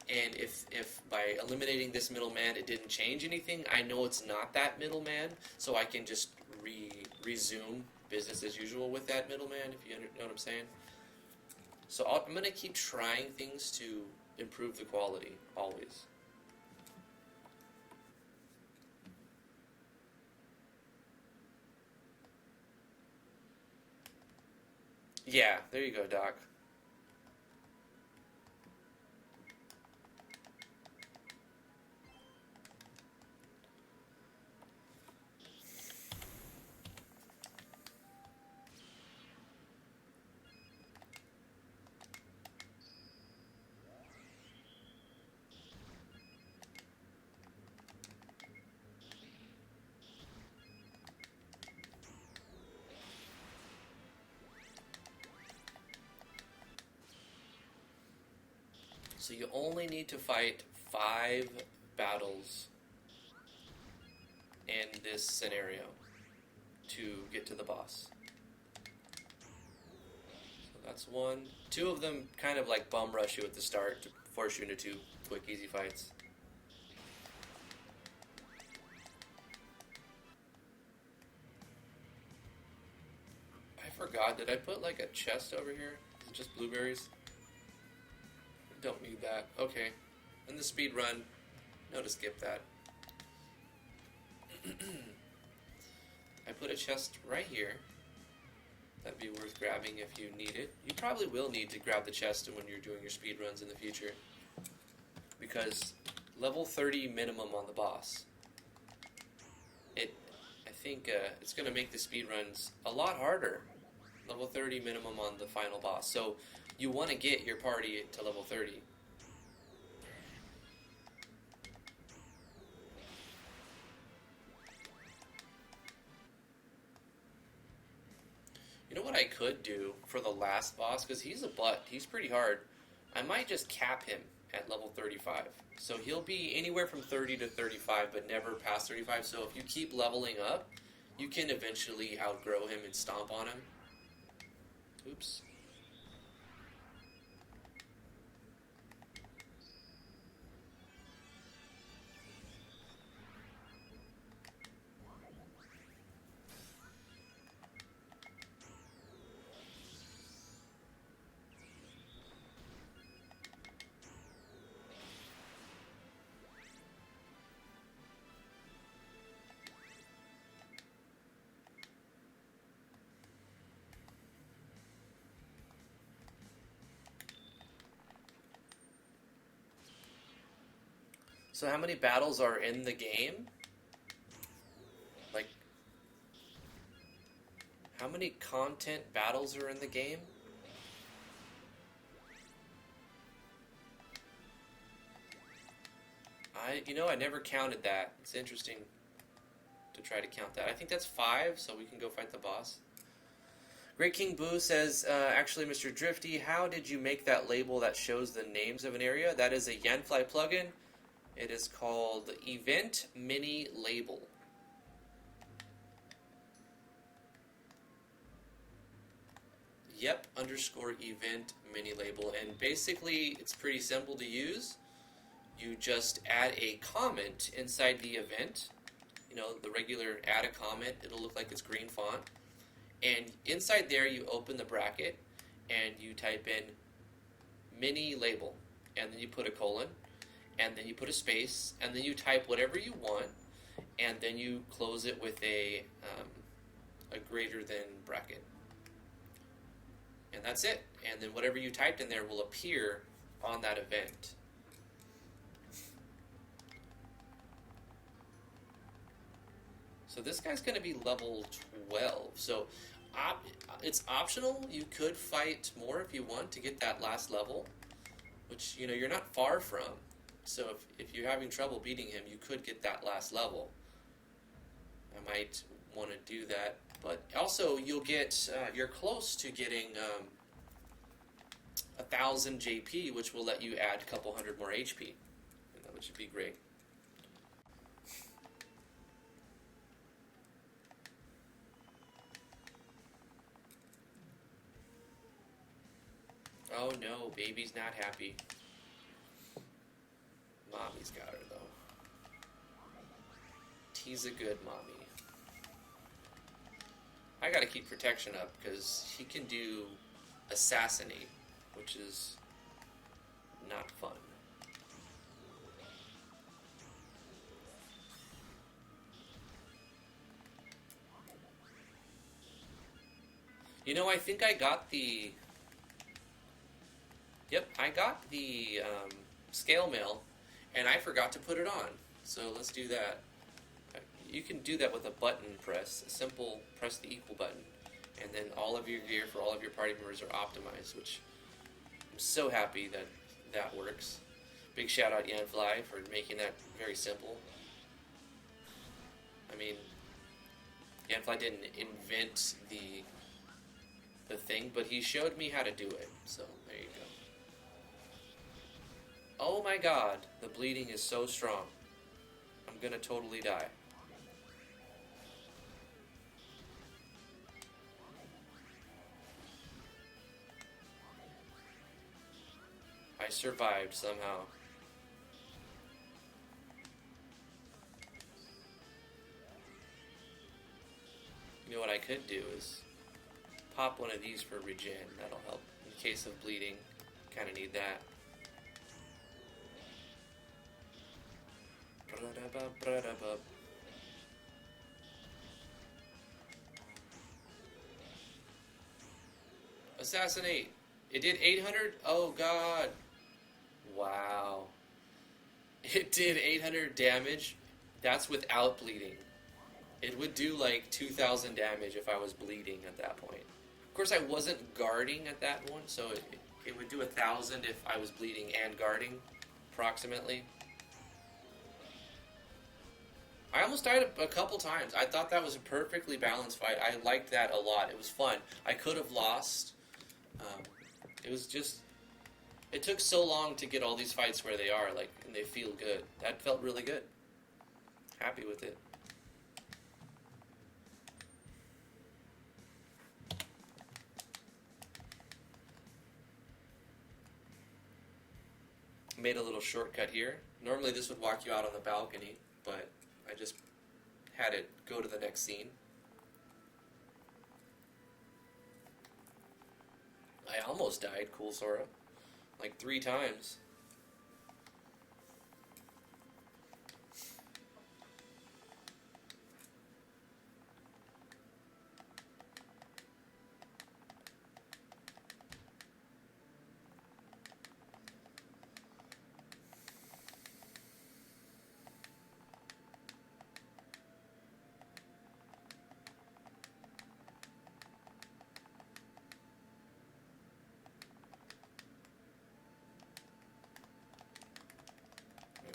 And if by eliminating this middleman it didn't change anything, I know it's not that middleman, so I can just resume business as usual with that middleman, if you know what I'm saying. So I'm going to keep trying things to improve the quality, always. Yeah, there you go, Doc. So you only need to fight 5 battles in this scenario to get to the boss. So that's 1. 2 of them kind of like bum rush you at the start to force you into 2 quick, easy fights. I forgot, did I put like a chest over here? Is it just blueberries? Don't need that. Okay. In the speed run, no to skip that. I put a chest right here. That'd be worth grabbing if you need it. You probably will need to grab the chest when you're doing your speed runs in the future, because level 30 minimum on the boss. I think it's going to make the speed runs a lot harder. Level 30 minimum on the final boss. So you want to get your party to level 30. You know what I could do for the last boss, because he's a butt, he's pretty hard. I might just cap him at level 35. So he'll be anywhere from 30 to 35, but never past 35. So if you keep leveling up, you can eventually outgrow him and stomp on him. Oops. So how many battles are in the game? Like, how many content battles are in the game? I never counted that. It's interesting to try to count that. I think that's 5, so we can go fight the boss. Great King Boo says, actually, Mr. Drifty, how did you make that label that shows the names of an area? That is a Yanfly plugin. It is called Event Mini Label. Yep, _event mini label. And basically, it's pretty simple to use. You just add a comment inside the event. You know, the regular add a comment. It'll look like it's green font. And inside there, you open the bracket and you type in mini label. And then you put a colon. And then you put a space, and then you type whatever you want, and then you close it with a greater than bracket. And that's it. And then whatever you typed in there will appear on that event. So this guy's going to be level 12. So it's optional. You could fight more if you want to get that last level, which, you're not far from. So if you're having trouble beating him, you could get that last level. I might want to do that. But also, you'll get, you're close to getting 1,000 JP, which will let you add a couple hundred more HP. And that would be great. Oh no, baby's not happy. Mommy's got her though. He's a good mommy. I gotta keep protection up because he can do assassinate, which is not fun. You know, I think I got the... Yep, I got the scale mail, and I forgot to put it on. So let's do that. You can do that with a button press, a simple press the equal button, and then all of your gear for all of your party members are optimized, which I'm so happy that that works. Big shout out Yanfly for making that very simple. I mean, Yanfly didn't invent the thing, but he showed me how to do it, so there you go. Oh my god, the bleeding is so strong. I'm gonna totally die. I survived somehow. You know what I could do is pop one of these for regen. That'll help in case of bleeding. Kind of need that. Assassinate! It did 800? Oh god. Wow. It did 800 damage. That's without bleeding. It would do like 2,000 damage if I was bleeding at that point. Of course, I wasn't guarding at that one, so it would do 1,000 if I was bleeding and guarding, approximately. I almost died a couple times. I thought that was a perfectly balanced fight. I liked that a lot. It was fun. I could have lost. It was just... It took so long to get all these fights where they are, like, and they feel good. That felt really good. Happy with it. Made a little shortcut here. Normally this would walk you out on the balcony, but I just had it go to the next scene. I almost died, cool Sora. Like 3 times.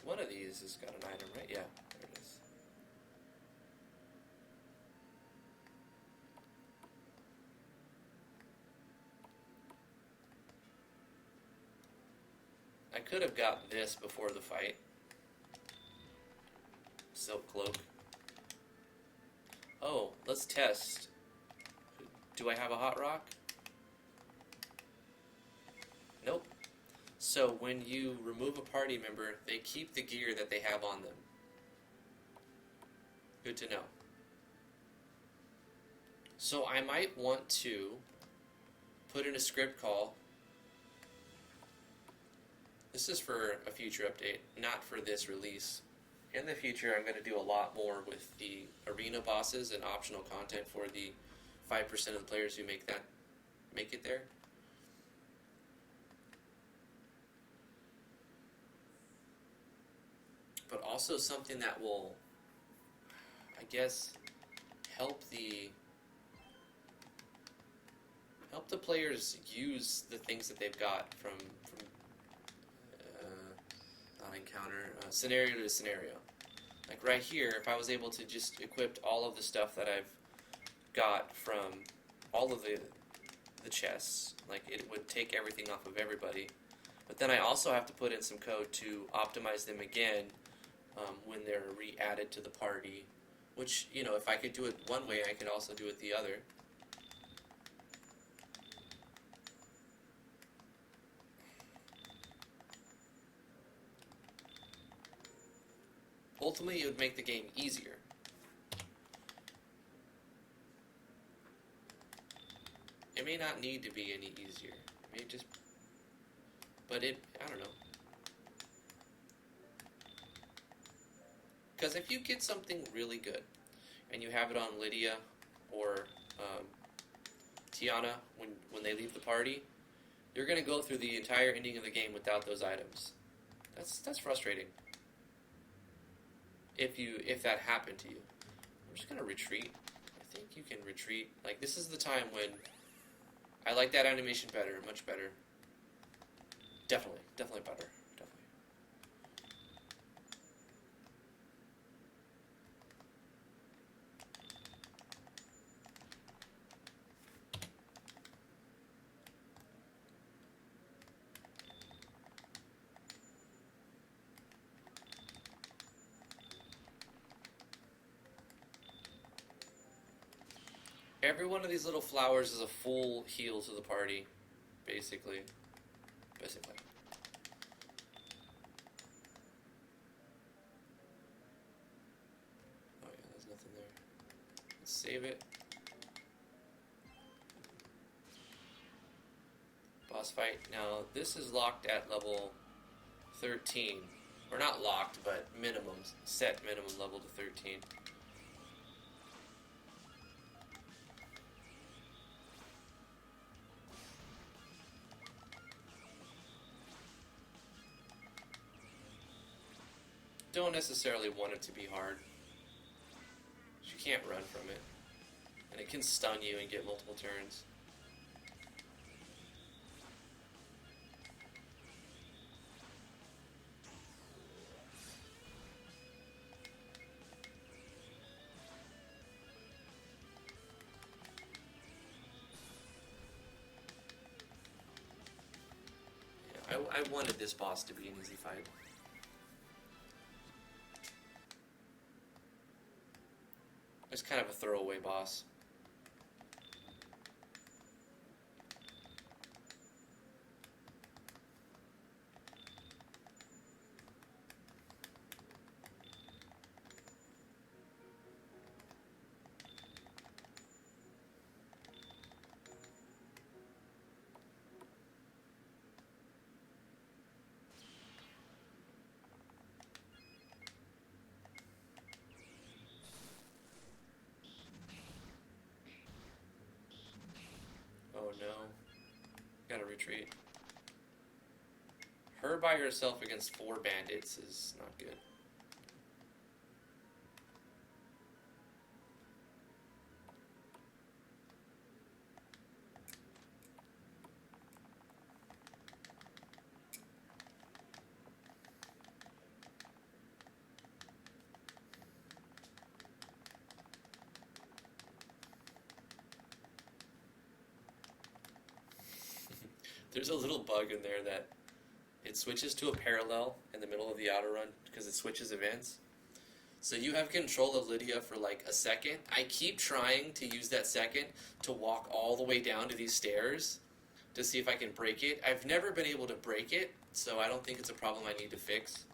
One of these has got an item, right? Yeah, there it is. I could have got this before the fight. Silk cloak. Oh, let's test. Do I have a hot rock? Nope. So when you remove a party member, they keep the gear that they have on them. Good to know. So I might want to put in a script call. This is for a future update, not for this release. In the future, I'm going to do a lot more with the arena bosses and optional content for the 5% of the players who make it there. But also something that will, I guess, help the players use the things that they've got from not encounter, scenario to scenario. Like right here, if I was able to just equip all of the stuff that I've got from all of the chests, like it would take everything off of everybody. But then I also have to put in some code to optimize them again when they're re-added to the party. Which, you know, if I could do it one way, I could also do it the other. Ultimately, it would make the game easier. It may not need to be any easier. It may just... But I don't know. Because if you get something really good, and you have it on Lydia or Tiana when they leave the party, you're going to go through the entire ending of the game without those items. That's frustrating. If that happened to you. I'm just going to retreat. I think you can retreat. Like, this is the time when I like that animation better, much better. Definitely better. Definitely. Every one of these little flowers is a full heal to the party, basically. Oh yeah, there's nothing there. Let's save it. Boss fight. Now, this is locked at level 13. Or not locked, but minimum. Set minimum level to 13. Don't necessarily want it to be hard. You can't run from it. And it can stun you and get multiple turns. Yeah, I wanted this boss to be an easy fight. It's kind of a throwaway boss. Oh no. Gotta retreat. Her by herself against 4 bandits is not good. There's a little bug in there that it switches to a parallel in the middle of the auto run because it switches events. So you have control of Lydia for like a second. I keep trying to use that second to walk all the way down to these stairs to see if I can break it. I've never been able to break it, so I don't think it's a problem I need to fix.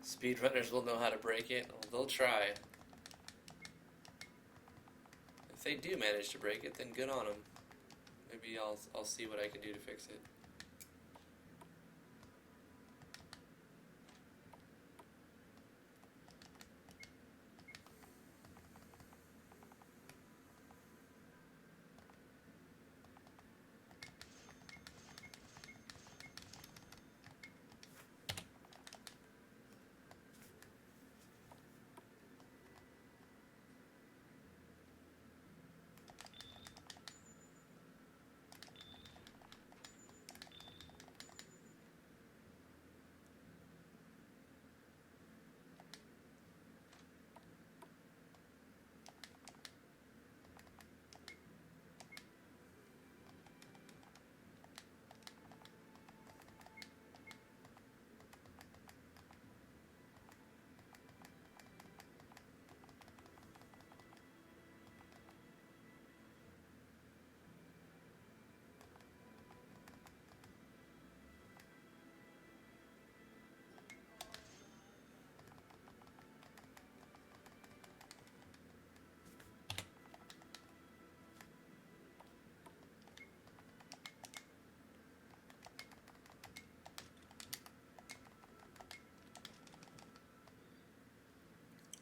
Speedrunners will know how to break it. Well, they'll try. If they do manage to break it, then good on them. Maybe I'll see what I can do to fix it.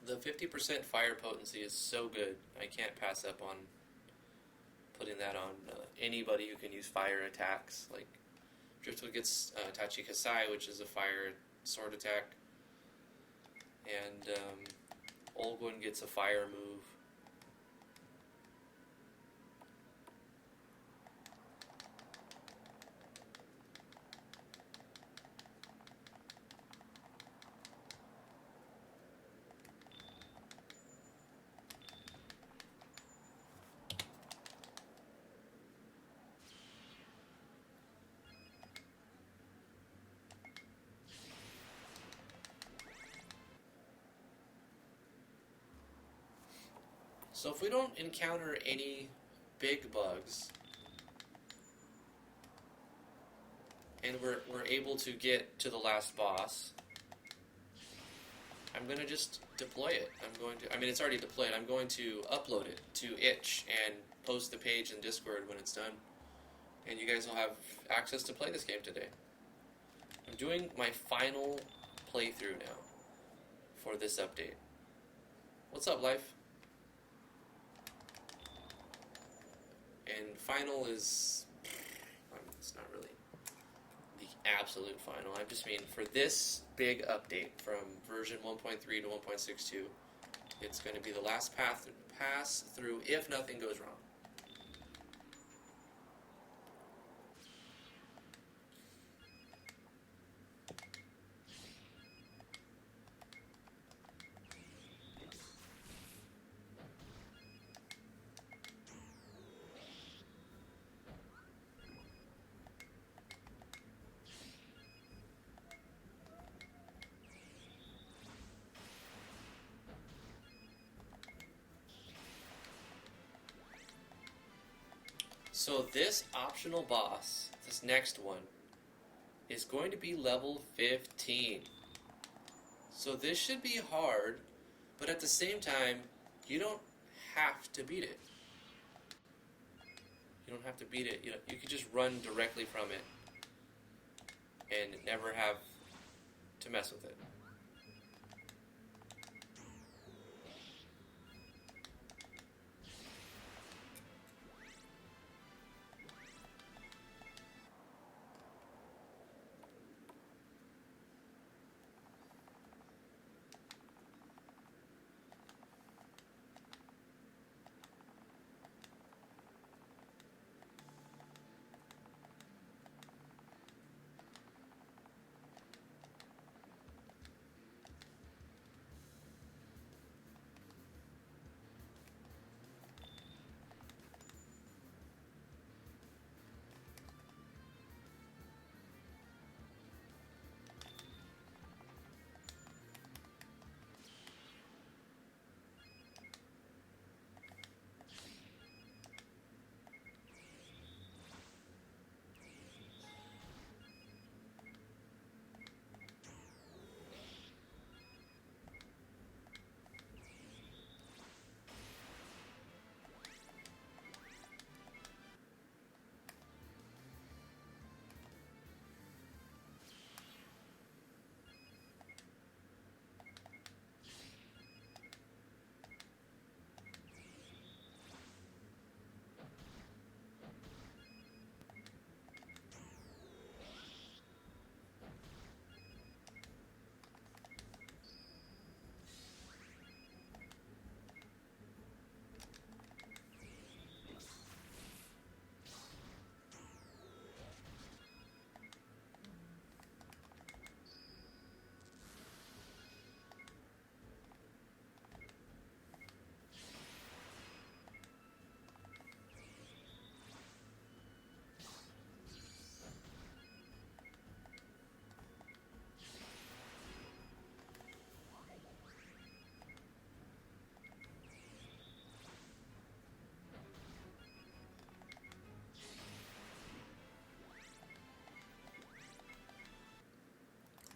The 50% fire potency is so good. I can't pass up on putting that on anybody who can use fire attacks. Like Driftwood gets Tachi Kasai, which is a fire sword attack, and Olgwin gets a fire move. So if we don't encounter any big bugs, and we're able to get to the last boss, I'm going to just deploy it. I mean, it's already deployed. I'm going to upload it to itch and post the page in Discord when it's done. And you guys will have access to play this game today. I'm doing my final playthrough now for this update. What's up, Life? And final is, it's not really the absolute final. I just mean for this big update from version 1.3 to 1.62, it's going to be the last pass through if nothing goes wrong. So this optional boss, this next one, is going to be level 15. So this should be hard, but at the same time, you don't have to beat it. You don't have to beat it. You can just run directly from it and never have to mess with it.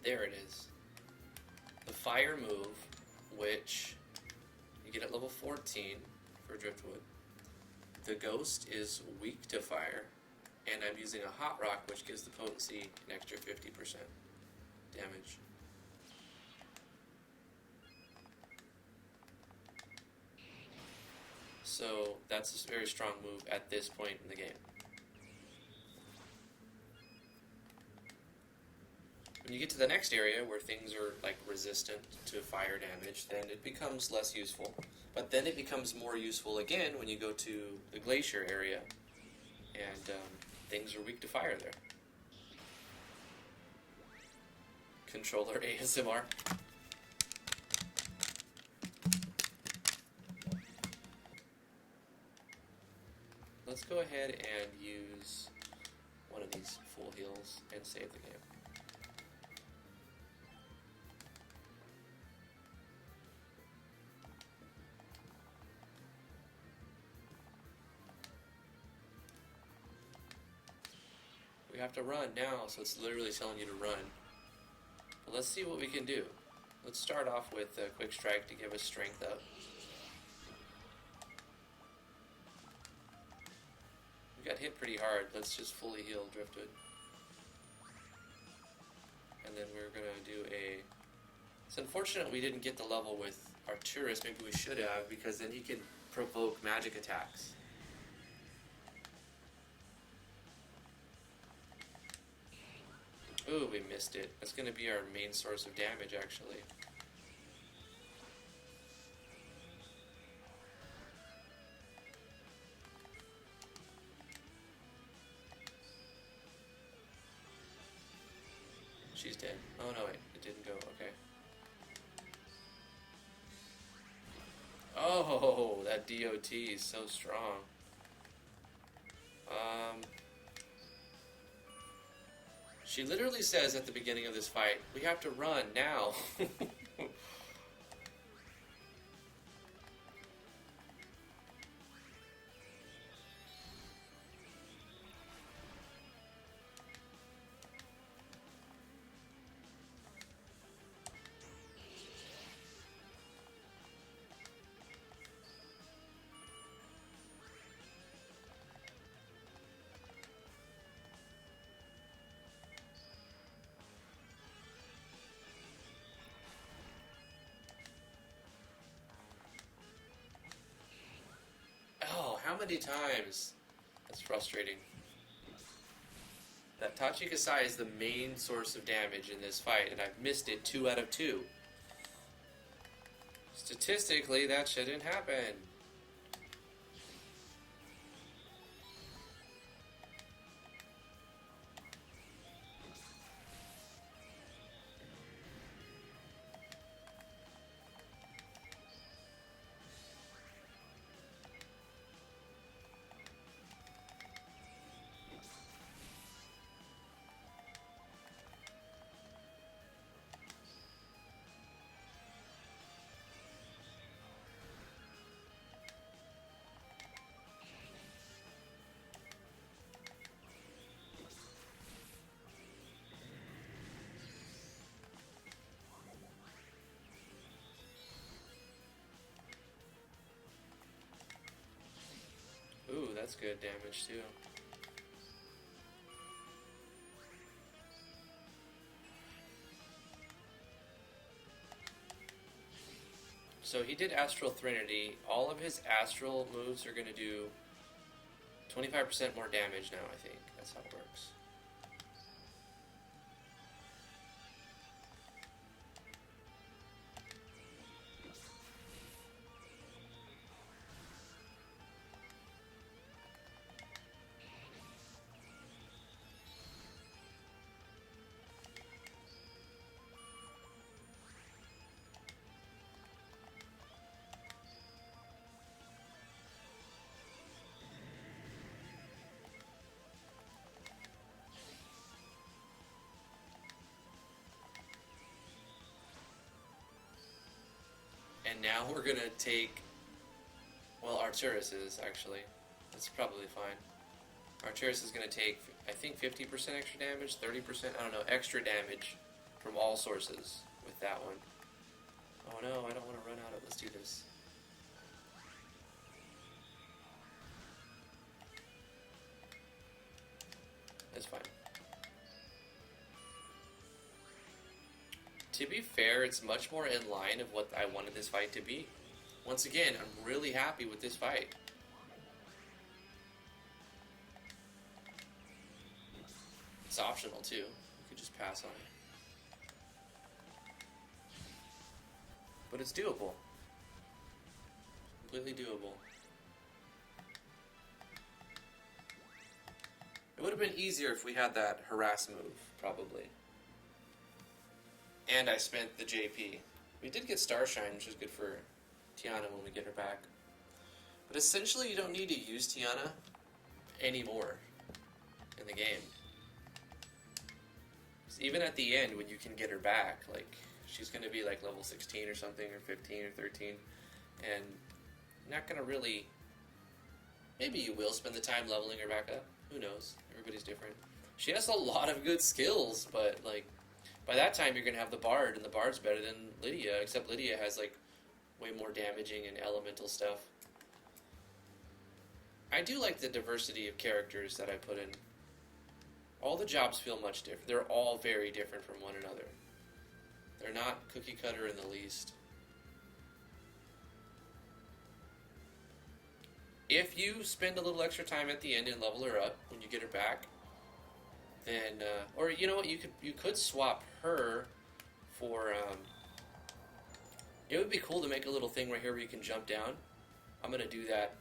There it is. The fire move, which you get at level 14 for Driftwood. The ghost is weak to fire, and I'm using a hot rock, which gives the potency an extra 50% damage. So that's a very strong move at this point in the game. When you get to the next area where things are like resistant to fire damage, then it becomes less useful. But then it becomes more useful again when you go to the glacier area, and things are weak to fire there. Controller ASMR. Let's go ahead and use one of these full heals and save the game. We have to run now, so it's literally telling you to run. But let's see what we can do. Let's start off with a quick strike to give us strength up. We got hit pretty hard. Let's just fully heal Driftwood. And then we're going to do a... It's unfortunate we didn't get the level with Arcturus. Maybe we should have, because then he can provoke magic attacks. Ooh, we missed it. That's going to be our main source of damage, actually. She's dead. Oh, no, wait. It didn't go. Okay. Oh, that DOT is so strong. She literally says at the beginning of this fight, we have to run now. How many times? That's frustrating. That Tachikasai is the main source of damage in this fight, and I've missed it 2 out of 2. Statistically, that shouldn't happen. Ooh, that's good damage too. So he did Astral Threnody. All of his astral moves are going to do 25% more damage now, I think. That's how it works. And now we're gonna take, well, Arcturus is actually, that's probably fine. Arcturus is gonna take, I think 50% extra damage, 30%, I don't know, extra damage from all sources with that one. Oh no, I don't want to run out of, let's do this. That's fine. To be fair, it's much more in line of what I wanted this fight to be. Once again, I'm really happy with this fight. It's optional too. You could just pass on it. But it's doable. Completely doable. It would have been easier if we had that harass move, probably. And I spent the JP. We did get Starshine, which is good for Tiana when we get her back. But essentially, you don't need to use Tiana anymore in the game. Even at the end, when you can get her back, like, she's going to be like level 16 or something, or 15 or 13, and you're not going to really... Maybe you will spend the time leveling her back up. Who knows? Everybody's different. She has a lot of good skills, but, like, by that time you're going to have the Bard, and the Bard's better than Lydia, except Lydia has, like, way more damaging and elemental stuff. I do like the diversity of characters that I put in. All the jobs feel much different. They're all very different from one another. They're not cookie cutter in the least. If you spend a little extra time at the end and level her up when you get her back, then, or you know what, you could swap her for, it would be cool to make a little thing right here where you can jump down. I'm going to do that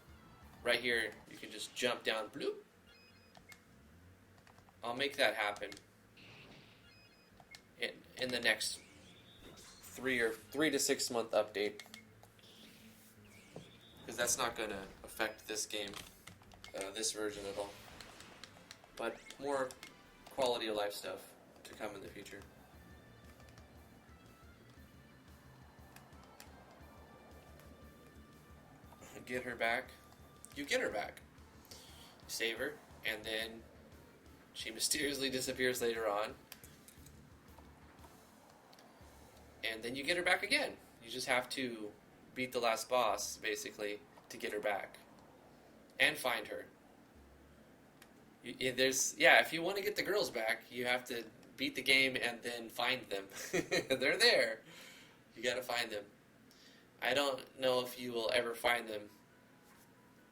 right here. You can just jump down, bloop. I'll make that happen in the next 3 to 6 month update, because that's not going to affect this game, this version at all. But more quality of life stuff to come in the future. Get her back. You get her back. Save her, and then she mysteriously disappears later on. And then you get her back again. You just have to beat the last boss, basically, to get her back. And find her. If you want to get the girls back, you have to beat the game and then find them. They're there. You gotta find them. I don't know if you will ever find them.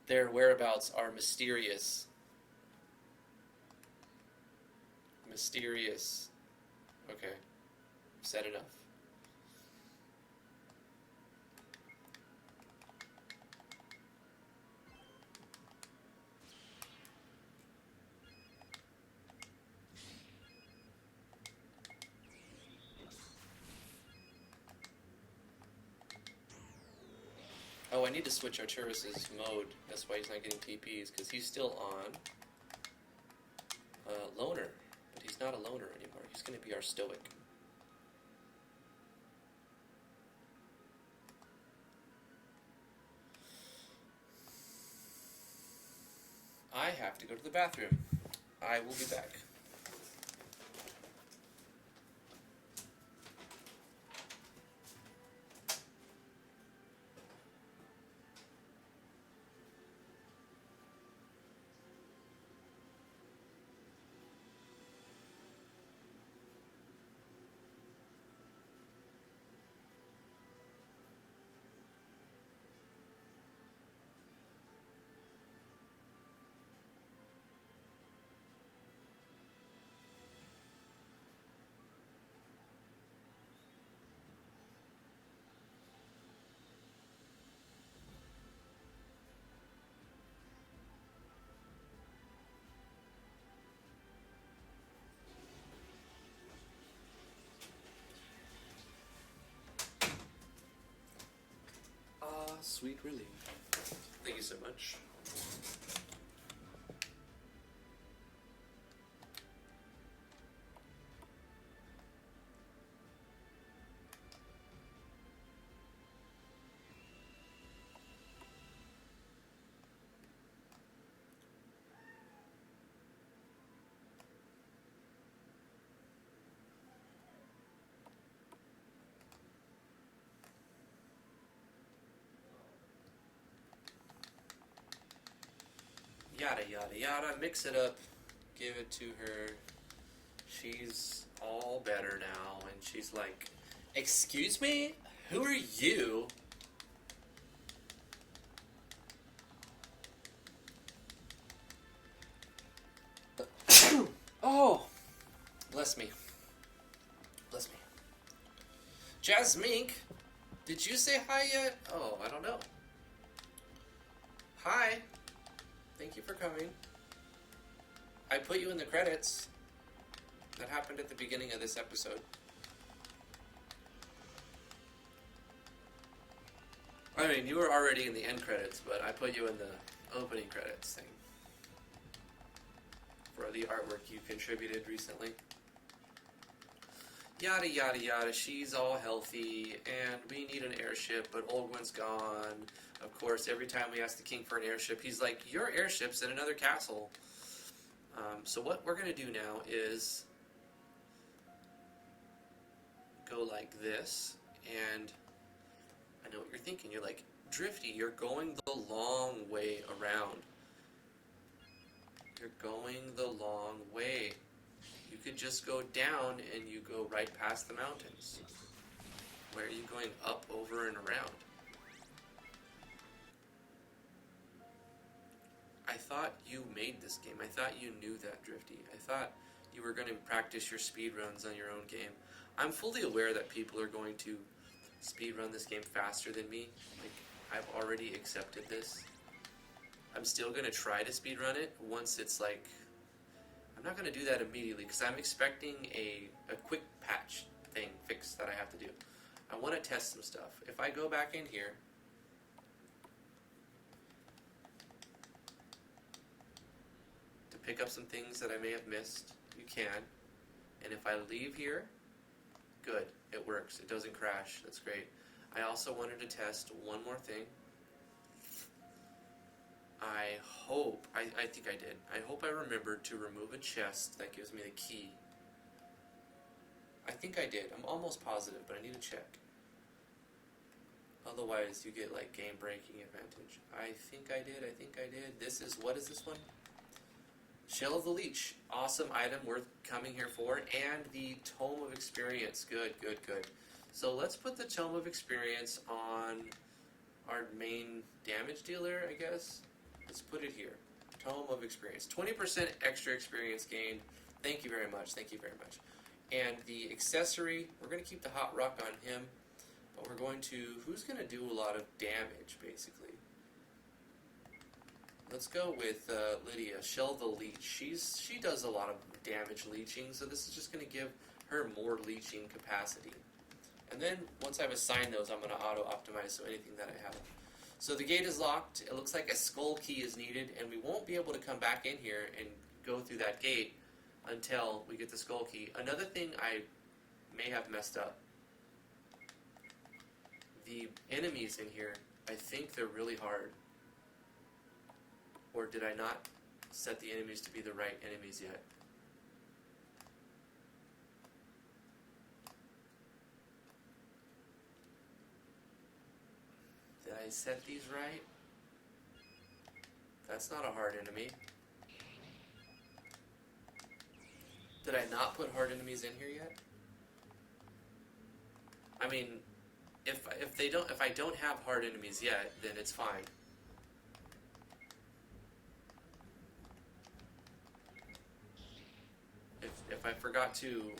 Their whereabouts are mysterious. Mysterious. Okay. I've said enough. Oh, I need to switch Arturus' mode. That's why he's not getting TPs, because he's still on Loner. But he's not a Loner anymore. He's going to be our Stoic. I have to go to the bathroom. I will be back. Sweet relief. Thank you so much. Yada yada yada, mix it up, give it to her. She's all better now, and she's like, "Excuse me? Who are you?" Oh, Bless me. Bless me. Jasmink, did you say hi yet? Oh, I don't know. Hi. Thank you for coming. I put you in the credits. That happened at the beginning of this episode. I mean, you were already in the end credits, but I put you in the opening credits thing. For the artwork you contributed recently. Yada yada yada, she's all healthy, and we need an airship, but Olgwin's gone. Of course, every time we ask the king for an airship, he's like, your airship's in another castle. So what we're going to do now is go like this, and I know what you're thinking. You're like, Drifty, you're going the long way around. You're going the long way. You could just go down and you go right past the mountains. Where are you going? Up, over, and around? I thought you made this game. I thought you knew that, Drifty. I thought you were going to practice your speed runs on your own game. I'm fully aware that people are going to speed run this game faster than me. Like, I've already accepted this. I'm still going to try to speed run it once it's like... I'm not going to do that immediately because I'm expecting a quick patch thing fix that I have to do. I want to test some stuff. If I go back in here, to pick up some things that I may have missed, you can. And if I leave here, good, it works. It doesn't crash. That's great. I also wanted to test one more thing. I think I did. I hope I remembered to remove a chest that gives me the key. I think I did. I'm almost positive, but I need to check. Otherwise, you get like game breaking advantage. I think I did. This is, what is this one? Shell of the Leech. Awesome item worth coming here for. And the Tome of Experience. Good. So let's put the Tome of Experience on our main damage dealer, I guess. Let's put it here. Tome of Experience. 20% extra experience gained. Thank you very much. And the accessory, we're going to keep the Hot Rock on him. But we're going to... Who's going to do a lot of damage, basically? Let's go with Lydia. Shell the Leech. She does a lot of damage leeching, so this is just going to give her more leeching capacity. And then, once I've assigned those, I'm going to auto-optimize so anything that I have. So the gate is locked. It looks like a skull key is needed, and we won't be able to come back in here and go through that gate until we get the skull key. Another thing I may have messed up. The enemies in here, I think they're really hard. Or did I not set the enemies to be the right enemies yet? Did I set these right? That's not a hard enemy. Did I not put hard enemies in here yet? I mean, if I don't have hard enemies yet, then it's fine. If I forgot to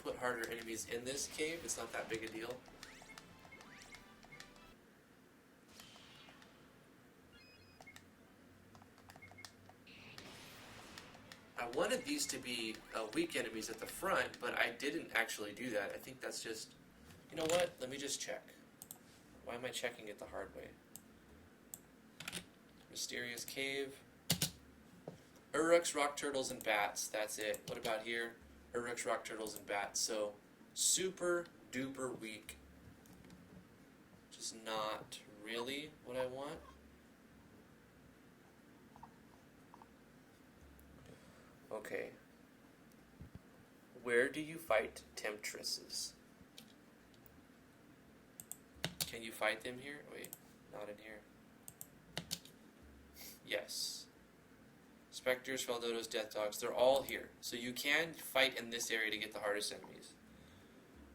put harder enemies in this cave, it's not that big a deal. I wanted these to be weak enemies at the front, but I didn't actually do that. I think that's just... You know what? Let me just check. Why am I checking it the hard way? Mysterious cave. Uruks, rock turtles, and bats. That's it. What about here? Uruks, rock turtles, and bats. So, super duper weak. Just not really what I want. Okay. Where do you fight temptresses? Can you fight them here? Wait, not in here. Yes. Spectres, Feldodos, Death Dogs, they're all here. So you can fight in this area to get the hardest enemies.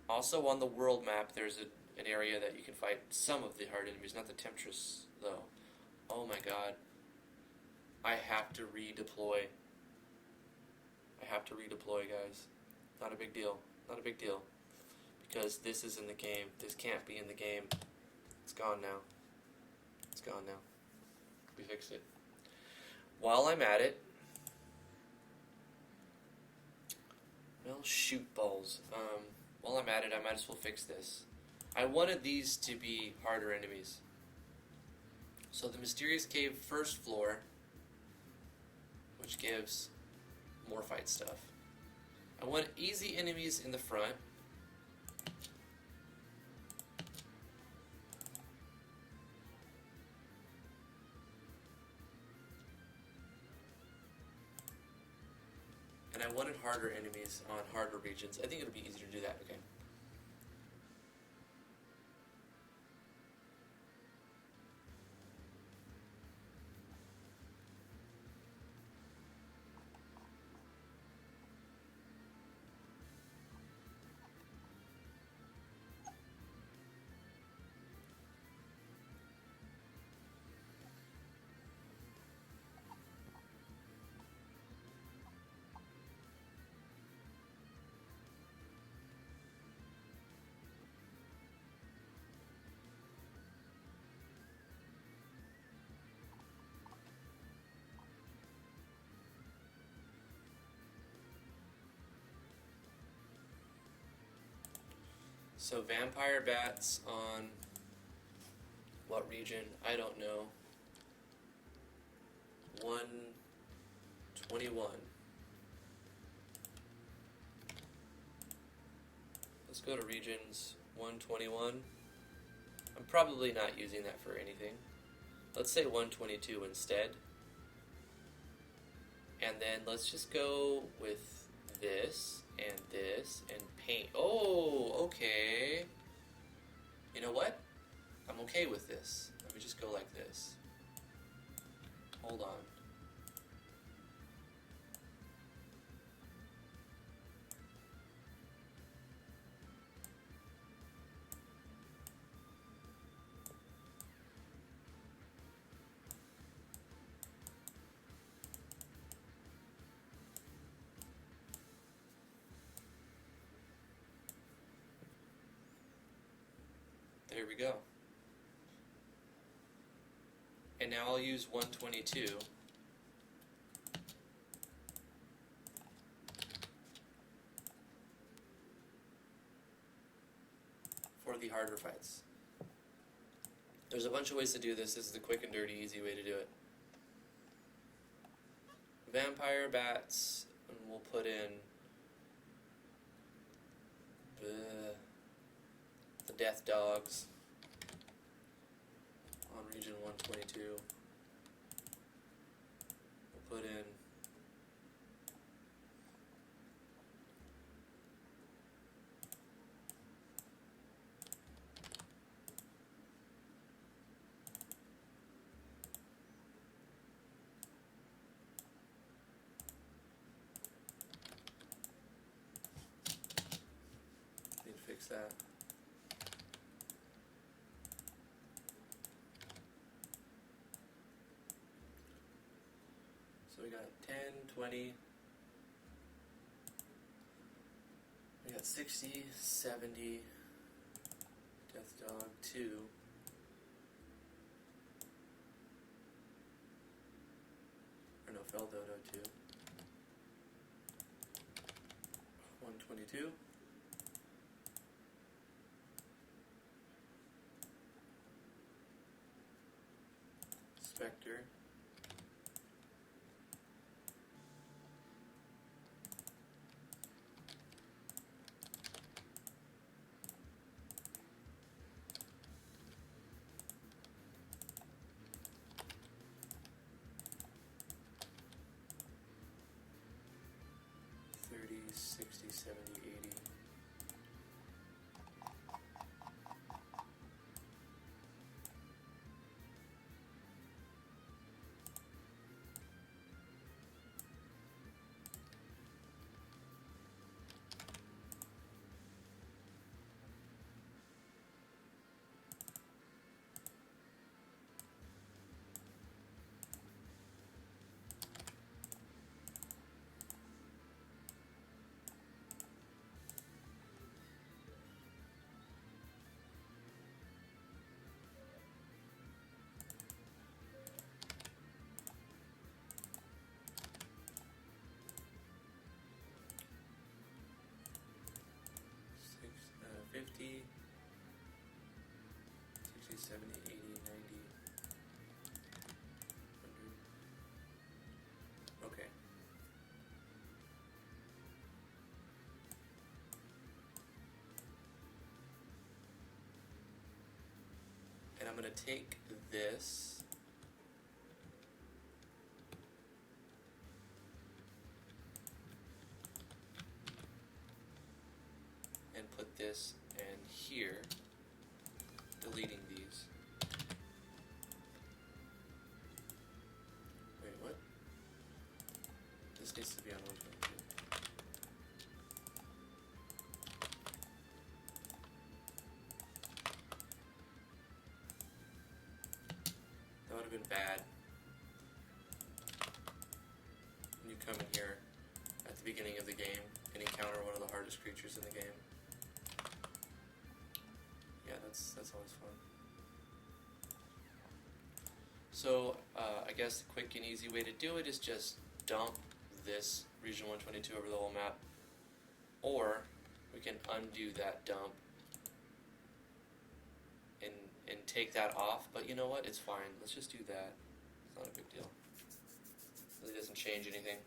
Also on the world map, there's an area that you can fight some of the hard enemies, not the temptress, though. Oh my god. I have to redeploy. Guys. Not a big deal. Not a big deal. Because this is in the game. This can't be in the game. It's gone now. It's gone now. We fixed it. While I'm at it, well, shoot balls. While I'm at it, I might as well fix this. I wanted these to be harder enemies. So the Mysterious Cave first floor, which gives more fight stuff. I want easy enemies in the front. And I wanted harder enemies on harder regions. I think it'll be easier to do that, okay? So vampire bats on what region? I don't know. 121. Let's go to regions 121. I'm probably not using that for anything. Let's say 122 instead. And then let's just go with this and paint. Oh, okay. You know what? I'm okay with this. Let me just go like this. Hold on. There we go. And now I'll use 122 for the harder fights. There's a bunch of ways to do this. This is the quick and dirty, easy way to do it. Vampire bats, and we'll put in the death dogs on region 122. We'll put in need to fix that. So we got 10, 20, we got 60, 70, Death Dog 2, or no, Fell Dodo 2, 122, Spectre, $30, $60, $70, $80. I'm going to take this and put this in here, deleting these. Wait, what? This needs to be on 122. That would have been bad. When you come in here at the beginning of the game and encounter one of the hardest creatures in the game. Yeah, that's always fun. So, I guess the quick and easy way to do it is just dump this Region 122 over the whole map. Or, we can undo that dump and take that off, but you know what? It's fine. Let's just do that. It's not a big deal. It really doesn't change anything.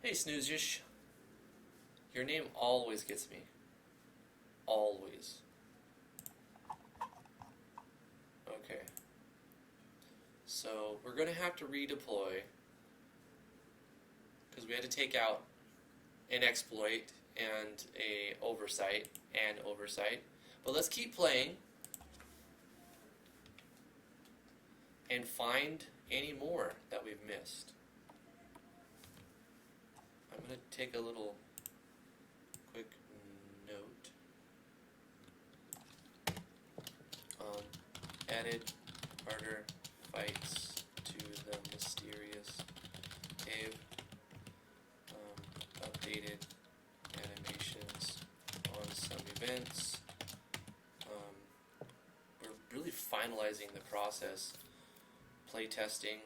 Hey, Snoozish. Your name always gets me. Always. Okay. So, we're going to have to redeploy because we had to take out an exploit and a oversight and oversight. But let's keep playing and find any more that we've missed. I'm going to take a little quick note. Added harder fights to the mysterious cave. Updated animations on some events. We're really finalizing the process. Playtesting.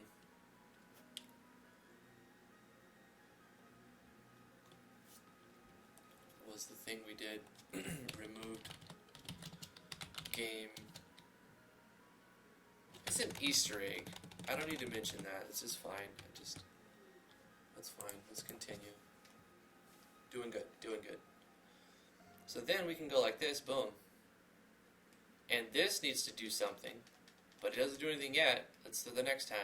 Was the thing we did. Removed game. It's an Easter egg. I don't need to mention that. This is fine. That's fine. Let's continue. Doing good. Doing good. So then we can go like this. Boom. And this needs to do something. But it doesn't do anything yet. Let's do the next time.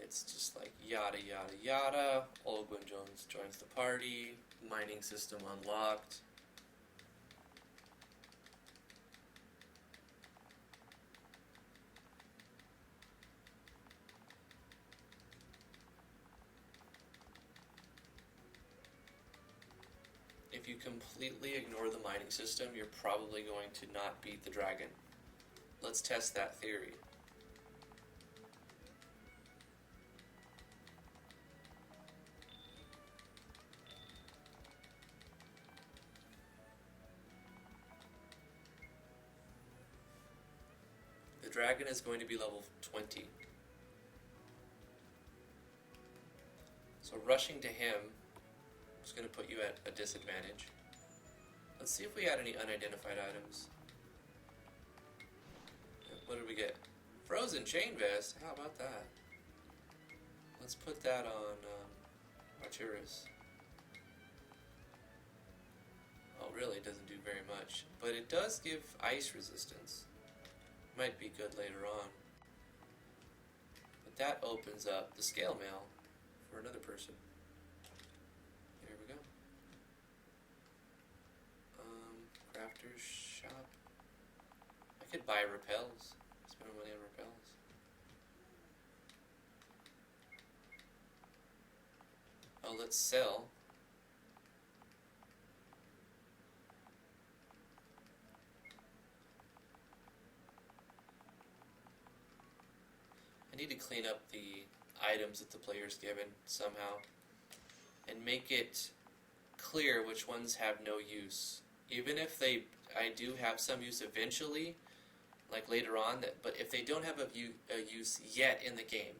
It's just like yada yada yada. Olgwin Jones joins the party. Mining system unlocked. If you completely ignore the mining system, you're probably going to not beat the dragon. Let's test that theory. The dragon is going to be level 20. So rushing to him is going to put you at a disadvantage. Let's see if we had any unidentified items. What did we get? Frozen chain vest. How about that? Let's put that on Arturus. Oh, really? It doesn't do very much. But it does give ice resistance. Might be good later on. But that opens up the scale mail for another person. Here we go. Crafter's shop. I could buy repels. Spend money on repels. Oh, let's sell. I need to clean up the items that the player's given somehow and make it clear which ones have no use. Even if I do have some use eventually, like later on, but if they don't have a use yet in the game,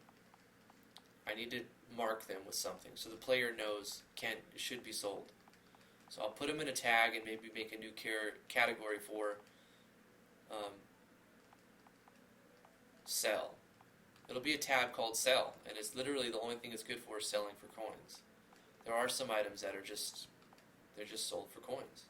I need to mark them with something so the player knows should be sold. So I'll put them in a tag and maybe make a new category for sell. It'll be a tab called sell, and it's literally the only thing it's good for is selling for coins. There are some items that are just sold for coins.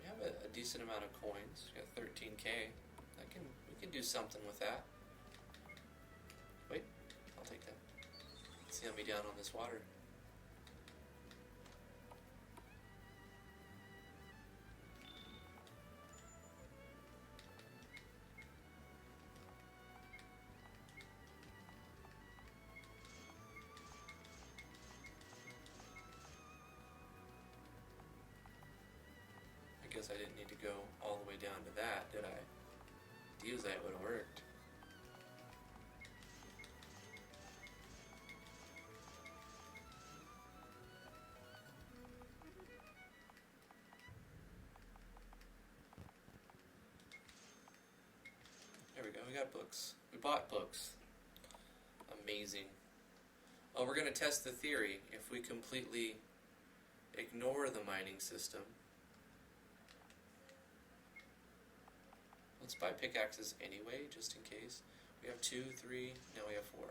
We have a decent amount of coins. We got 13K. We can do something with that. Wait, I'll take that. See me down on this water. I guess I didn't need to go all the way down to that, did I? Deozite would have worked. There we go, we got books. We bought books. Amazing. Oh, we're going to test the theory. If we completely ignore the mining system, let's buy pickaxes anyway, just in case. We have 2, 3, now we have 4.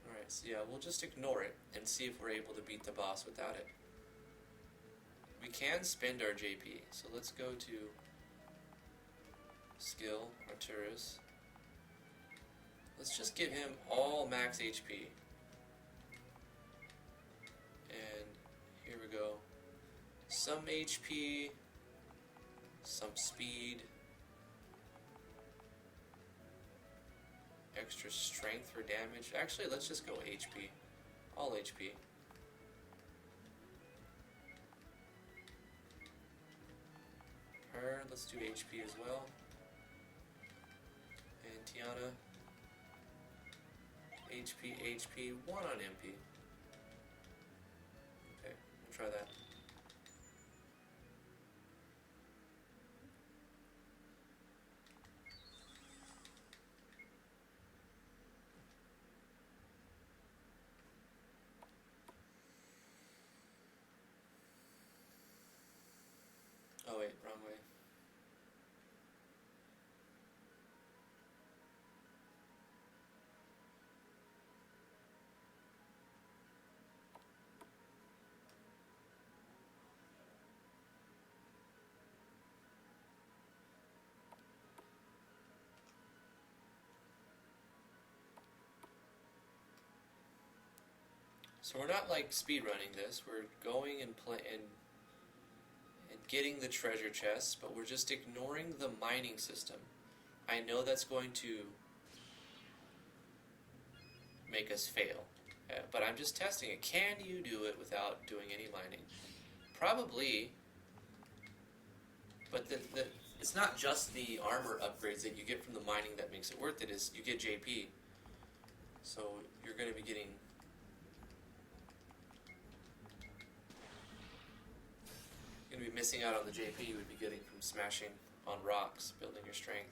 Alright, so yeah, we'll just ignore it and see if we're able to beat the boss without it. We can spend our JP, so let's go to Skill, Arturus. Let's just give him all max HP. And here we go. Some HP, some speed, extra strength for damage. Actually, let's just go HP. All HP. Her, let's do HP as well. And Tiana, HP, HP, 1 on MP. Okay, we'll try that. Oh wait, wrong way. So we're not like speedrunning this. We're going and getting the treasure chests, but we're just ignoring the mining system. I know that's going to make us fail, but I'm just testing it. Can you do it without doing any mining? Probably, but it's not just the armor upgrades that you get from the mining that makes it worth it. Is you get JP, so you're going to be getting. You're going to be missing out on the JP you would be getting from smashing on rocks, building your strength.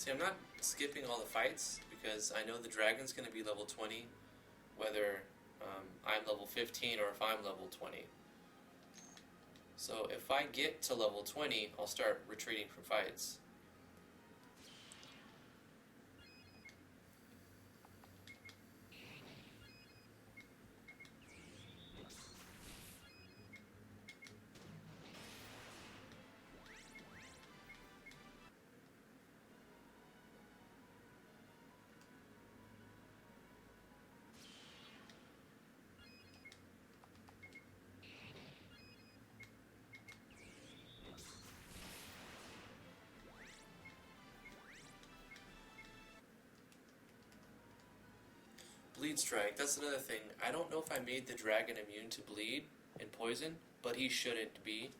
See, I'm not skipping all the fights because I know the dragon's going to be level 20, whether I'm level 15 or if I'm level 20. So if I get to level 20, I'll start retreating from fights. Bleed strike, that's another thing. I don't know if I made the dragon immune to bleed and poison, but he shouldn't be.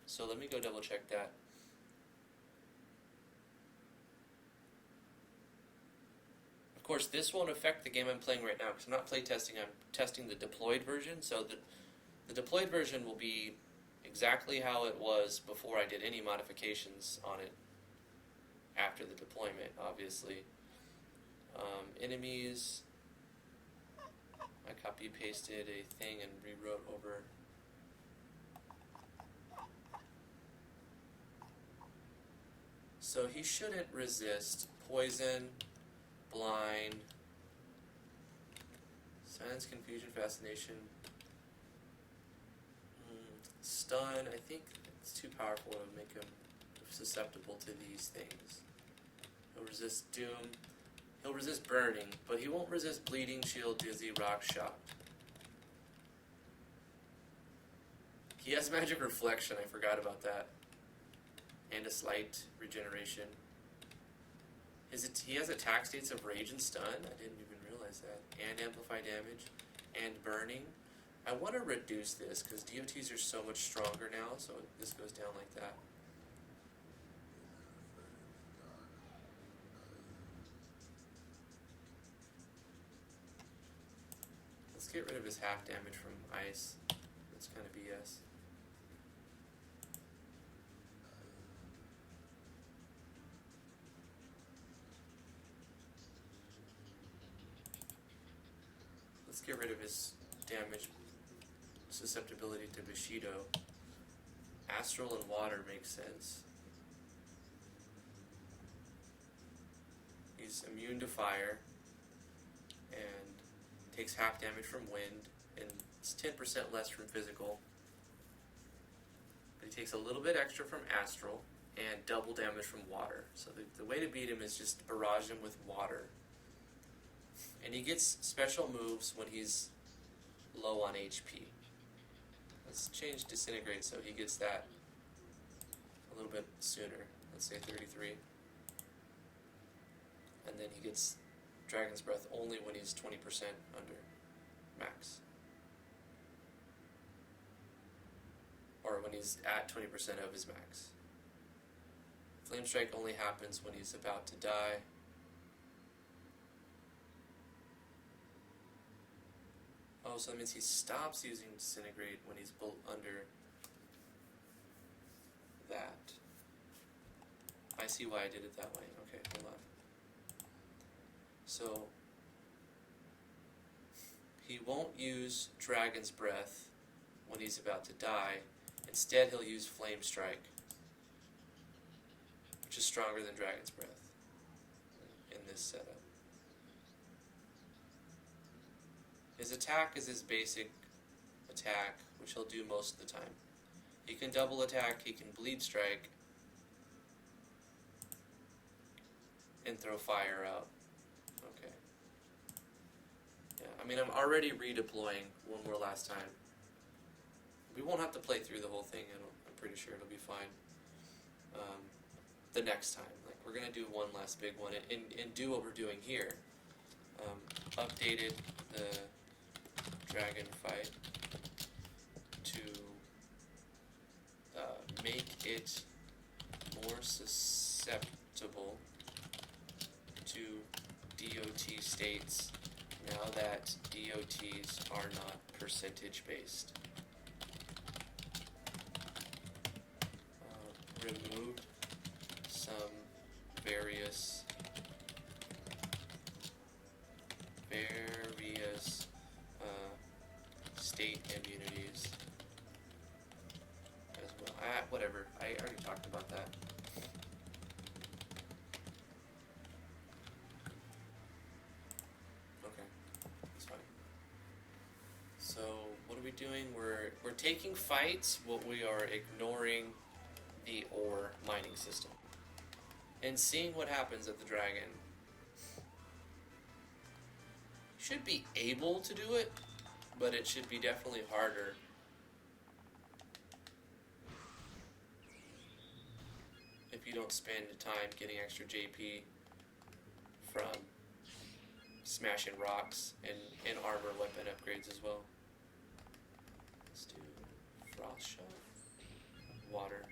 So let me go double check that. Of course, this won't affect the game I'm playing right now because I'm not play testing, I'm testing the deployed version. So the deployed version will be exactly how it was before I did any modifications on it after the deployment, obviously. Enemies, I copy pasted a thing and rewrote over. So he shouldn't resist poison, blind, silence, confusion, fascination, stun. I think it's too powerful to make him susceptible to these things. He'll resist doom. He'll resist burning, but he won't resist bleeding, shield, dizzy, rock, shock. He has magic reflection, I forgot about that. And a slight regeneration. He has attack states of rage and stun, I didn't even realize that. And amplify damage, and burning. I want to reduce this, because DOTs are so much stronger now, so this goes down like that. Let's get rid of his half damage from ice. That's kind of BS. Let's get rid of his damage susceptibility to Bushido. Astral and water makes sense. He's immune to fire and takes half damage from wind, and it's 10% less from physical. But he takes a little bit extra from astral and double damage from water. So the way to beat him is just barrage him with water. And he gets special moves when he's low on HP. Let's change Disintegrate so he gets that a little bit sooner. Let's say 33. And then he gets Dragon's Breath only when he's 20% under max. Or when he's at 20% of his max. Flame Strike only happens when he's about to die. Oh, so that means he stops using Disintegrate when he's under that. I see why I did it that way. Okay, hold on. So, he won't use Dragon's Breath when he's about to die. Instead, he'll use Flame Strike, which is stronger than Dragon's Breath in this setup. His attack is his basic attack, which he'll do most of the time. He can double attack, he can bleed strike, and throw fire out. Okay. Yeah, I mean, I'm already redeploying one more last time. We won't have to play through the whole thing, I'm pretty sure it'll be fine. The next time. Like, we're going to do one last big one and do what we're doing here. Updated the dragon fight to make it more susceptible to DOT states now that DOTs are not percentage based. Removed some various state immunities as well. Whatever. I already talked about that. Okay, that's fine. So what are we doing? We're taking fights, but we are ignoring the ore mining system and seeing what happens at the dragon. Should be able to do it, but it should be definitely harder. If you don't spend time getting extra JP from smashing rocks and armor weapon upgrades as well. Let's do frost shot, water.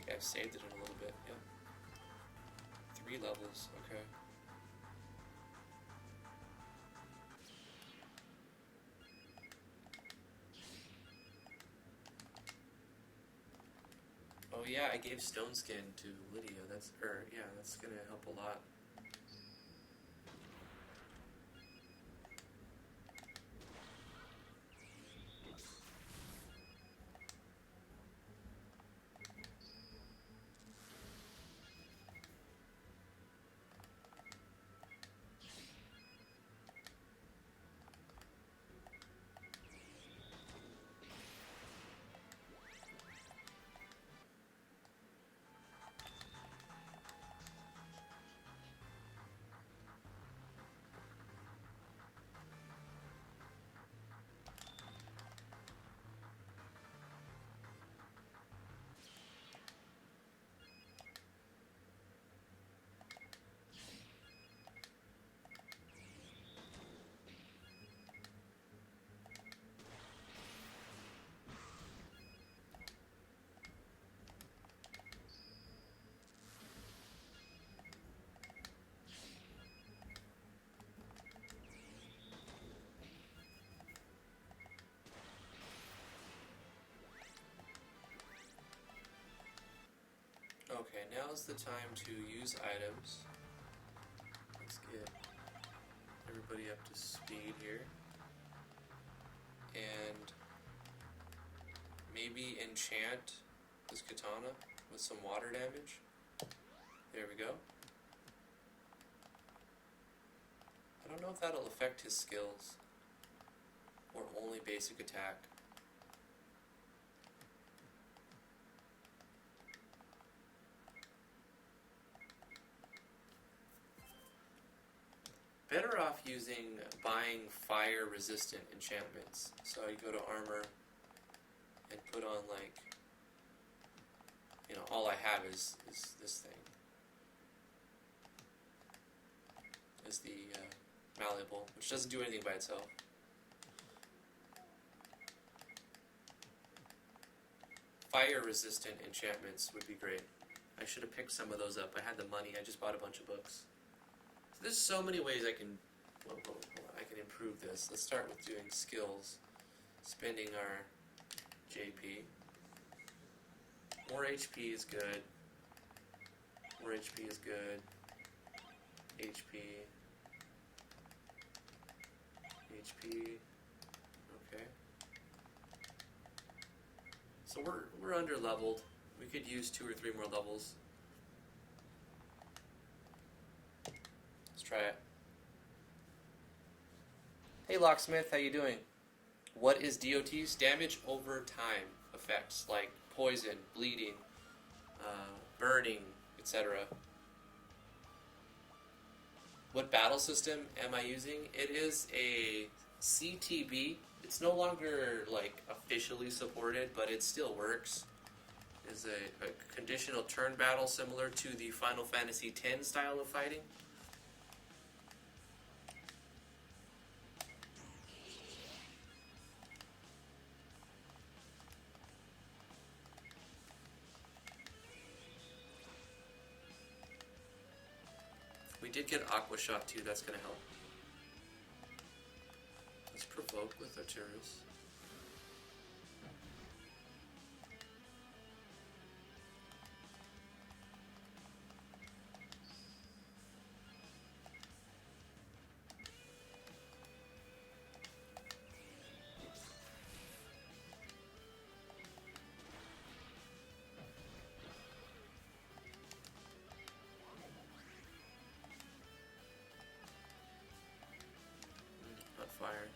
I've saved it in a little bit, yeah. 3 levels, okay. Oh yeah, I gave Stone Skin to Lydia. That's gonna help a lot. Okay, now's the time to use items. Let's get everybody up to speed here. And maybe enchant this katana with some water damage. There we go. I don't know if that'll affect his skills or only basic attack. Better off buying fire resistant enchantments. So you go to armor and put on all I have is this thing. Is the malleable, which doesn't do anything by itself. Fire resistant enchantments would be great. I should have picked some of those up. I had the money. I just bought a bunch of books. There's so many ways I can improve this. Let's start with doing skills. Spending our JP. More HP is good. More HP is good. HP. HP. Okay. So we're under leveled. We could use 2 or 3 more levels. Try it. Hey Locksmith, how you doing? What is DOT's? Damage over time effects like poison, bleeding, burning, etc. What battle system am I using? It is a CTB. It's no longer officially supported, but it still works. It's a conditional turn battle similar to the Final Fantasy X style of fighting. did get Aqua Shot too, that's going to help. Let's provoke with Arcturus. Not fire.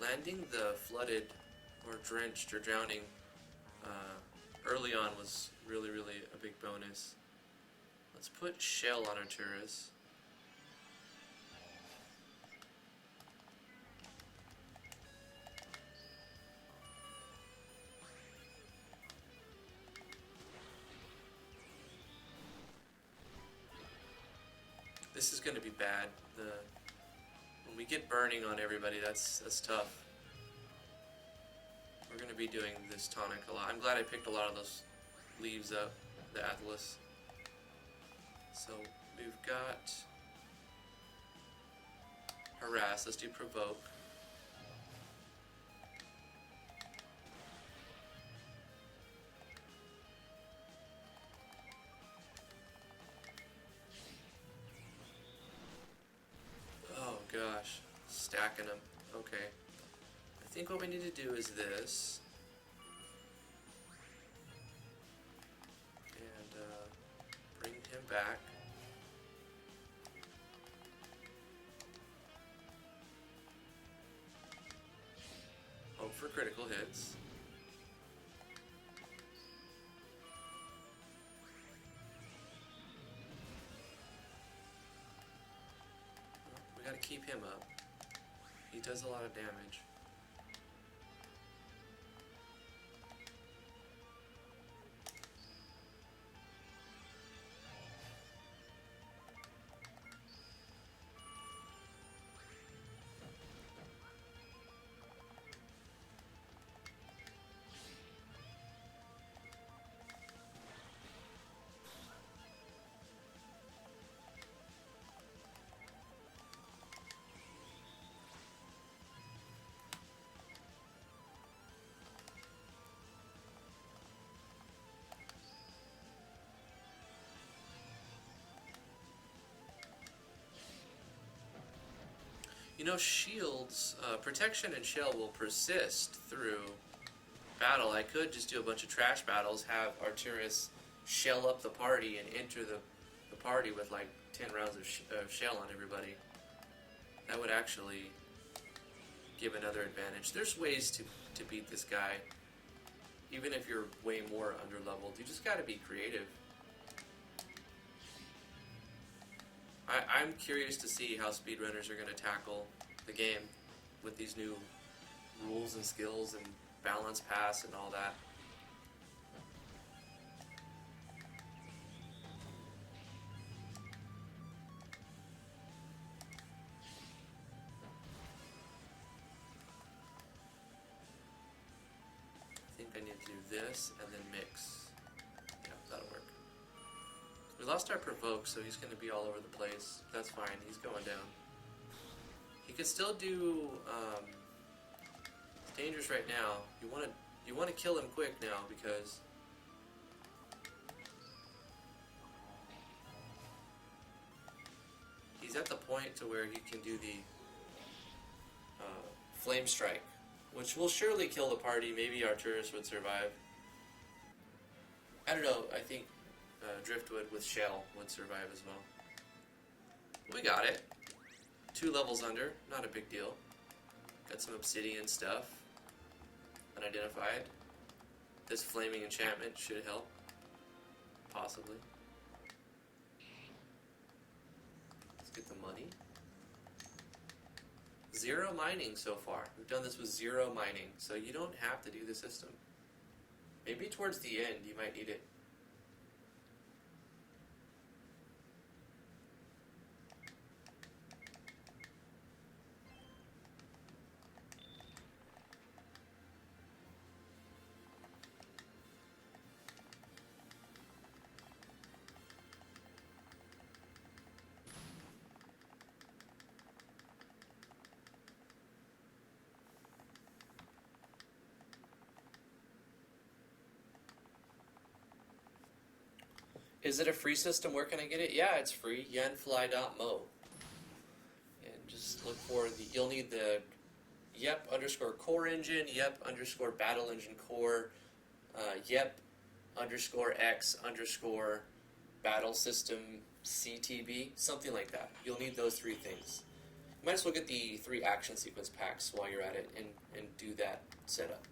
Landing the flooded or drenched or drowning early on was really a big bonus. Let's put Shell on Arcturus. This is going to be bad. When we get burning on everybody, that's tough. We're going to be doing this tonic a lot. I'm glad I picked a lot of those leaves up, the Atlas. So we've got Harass. Let's do Provoke. Oh gosh, stacking them. Okay. I think what we need to do is this. And bring him back. Hope for critical hits. We gotta keep him up. He does a lot of damage. You know, shields, protection and shell will persist through battle. I could just do a bunch of trash battles, have Arcturus shell up the party and enter the party with like 10 rounds of shell on everybody. That would actually give another advantage. There's ways to beat this guy, even if you're way more underleveled. You just gotta be creative. I'm curious to see how speedrunners are going to tackle the game with these new rules and skills and balance pass and all that. I think I need to do this and then mix. Yeah, that'll work. We lost our Provoke, so he's going to be all over the place. That's fine, he's going down. He could still do, it's dangerous right now. You want to kill him quick now because he's at the point to where he can do the Flame Strike, which will surely kill the party. Maybe Arcturus would survive. I don't know, I think Driftwood with Shell would survive as well. We got it. 2 levels under, not a big deal. Got some obsidian stuff. Unidentified. This flaming enchantment should help. Possibly. Let's get the money. 0 mining so far. We've done this with 0 mining, so you don't have to do the system. Maybe towards the end you might need it. Is it a free system? Where can I get it? Yeah, it's free. Yanfly.mo. And just look for the, you'll need the yep underscore core engine, yep underscore battle engine core, yep underscore x underscore battle system CTB, something like that. You'll need those three things. You might as well get the 3 action sequence packs while you're at it and do that setup.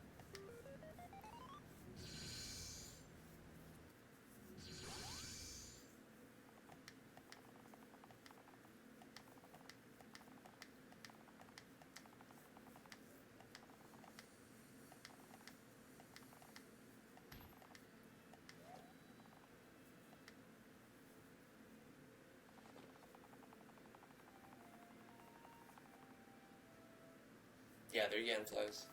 Yeah, they're Yanflies.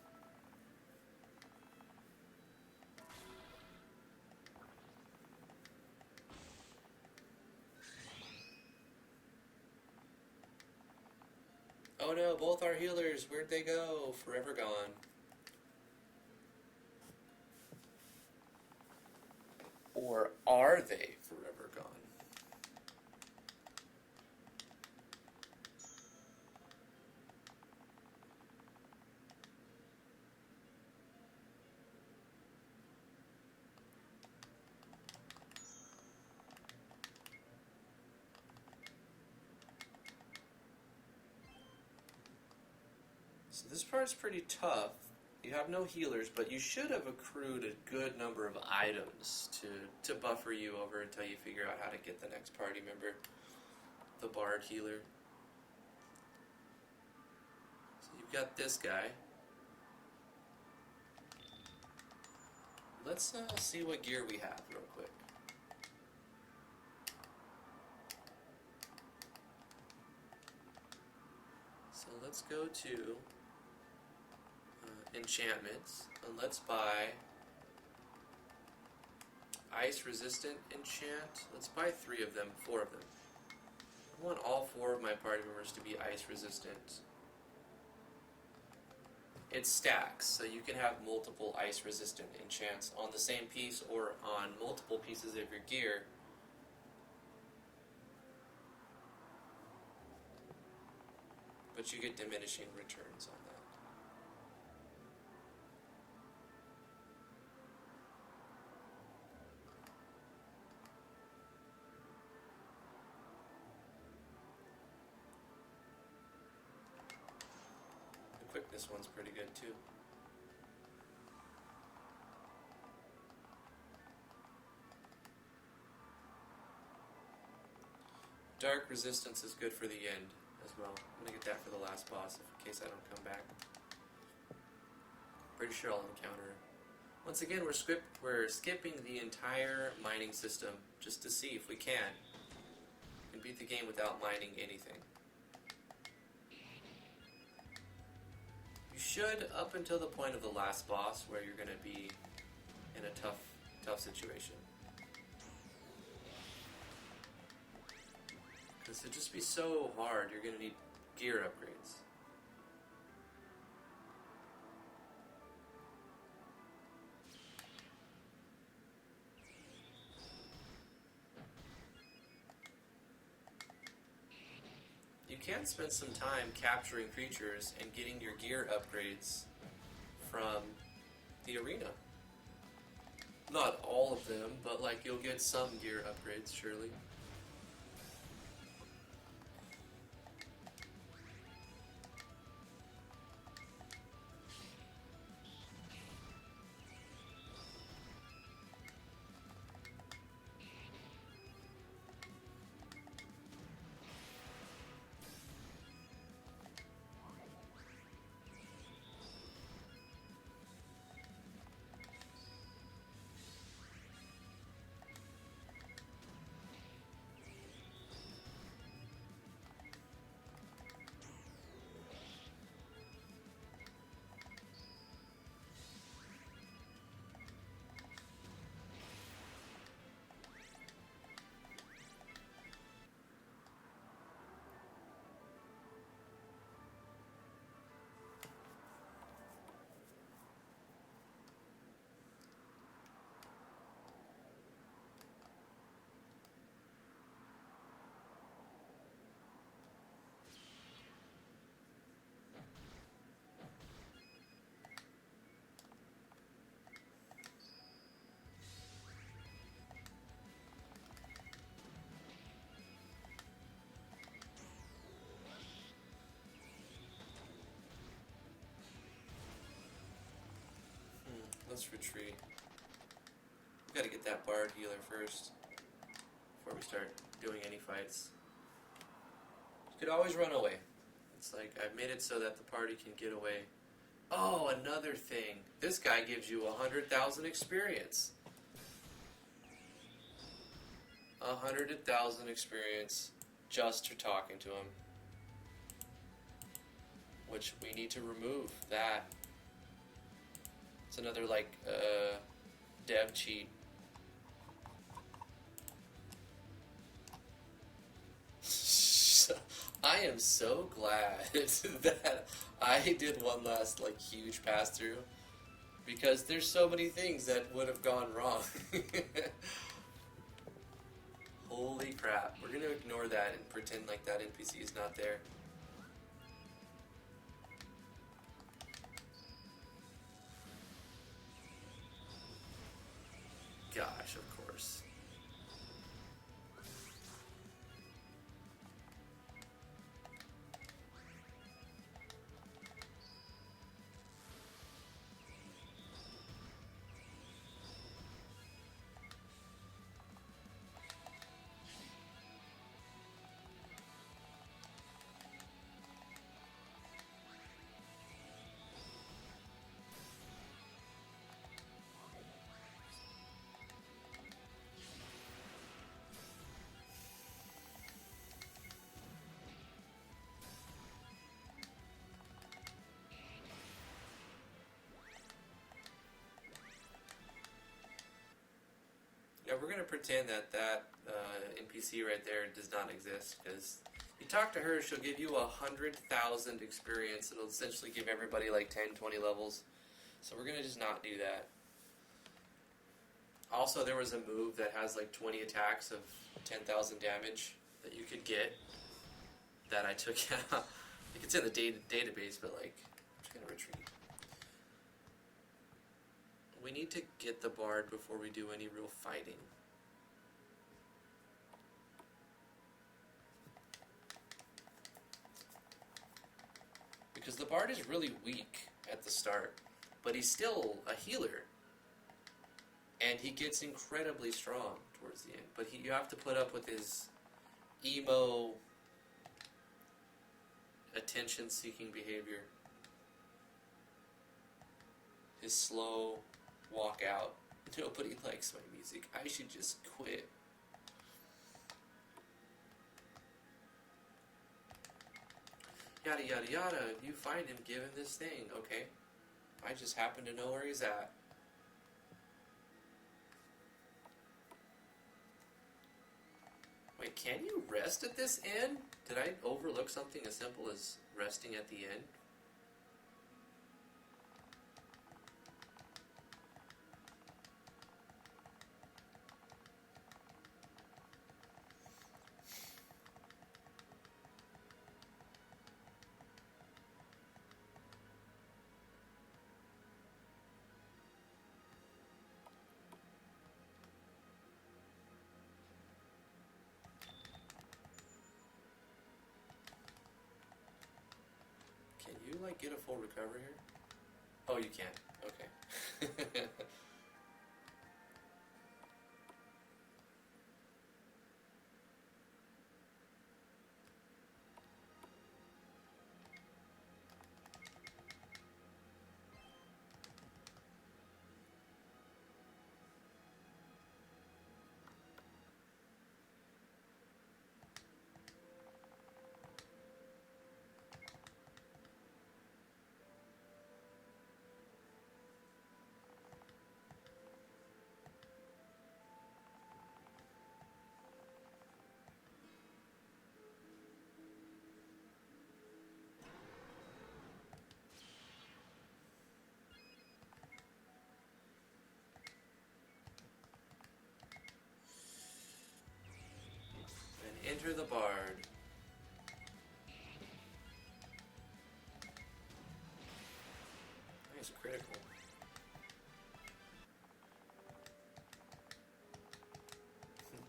Oh no, both our healers, where'd they go? Forever gone. Or are they forever gone? So this part's pretty tough. You have no healers, but you should have accrued a good number of items to buffer you over until you figure out how to get the next party member, the Bard healer. So you've got this guy. Let's see what gear we have real quick. So let's go to enchantments, and let's buy ice resistant enchant. Let's buy 3 of them, 4 of them. I want all 4 of my party members to be ice resistant. It stacks, so you can have multiple ice resistant enchants on the same piece or on multiple pieces of your gear. But you get diminishing returns on that. Quickness one's pretty good too. Dark resistance is good for the end as well. I'm gonna get that for the last boss in case I don't come back. Pretty sure I'll encounter it. Once again, we're skipping the entire mining system just to see if we can beat the game without mining anything. You should, up until the point of the last boss where you're going to be in a tough situation. Because it'd just be so hard, you're going to need gear upgrades. You can spend some time capturing creatures and getting your gear upgrades from the arena. Not all of them, but like you'll get some gear upgrades, surely. Let's retreat. We gotta get that bard healer first before we start doing any fights. You could always run away. It's like I've made it so that the party can get away. Oh, another thing. This guy gives you 100,000 experience. 100,000 experience just for talking to him. Which we need to remove that. It's another like dev cheat. I am so glad that I did one last like huge pass through, because there's so many things that would have gone wrong. Holy crap. We're gonna ignore that and pretend like that NPC is not there. Gosh, of course. Now we're going to pretend that NPC right there does not exist, because you talk to her, she'll give you 100,000 experience. It'll essentially give everybody like 10, 20 levels. So we're going to just not do that. Also, there was a move that has like 20 attacks of 10,000 damage that you could get that I took out. Like it's in the database, but like, I'm just going to retreat. We need to get the bard before we do any real fighting. Because the bard is really weak at the start, but he's still a healer. And he gets incredibly strong towards the end. But you have to put up with his emo, attention-seeking behavior. His slow walk out. Nobody likes my music. I should just quit. Yada yada yada. If you find him, give him this thing. Okay. I just happen to know where he's at. Wait, can you rest at this end? Did I overlook something as simple as resting at the end? Can you, like, get a full recovery here? Oh, you can. Okay. Enter the bard. Nice critical.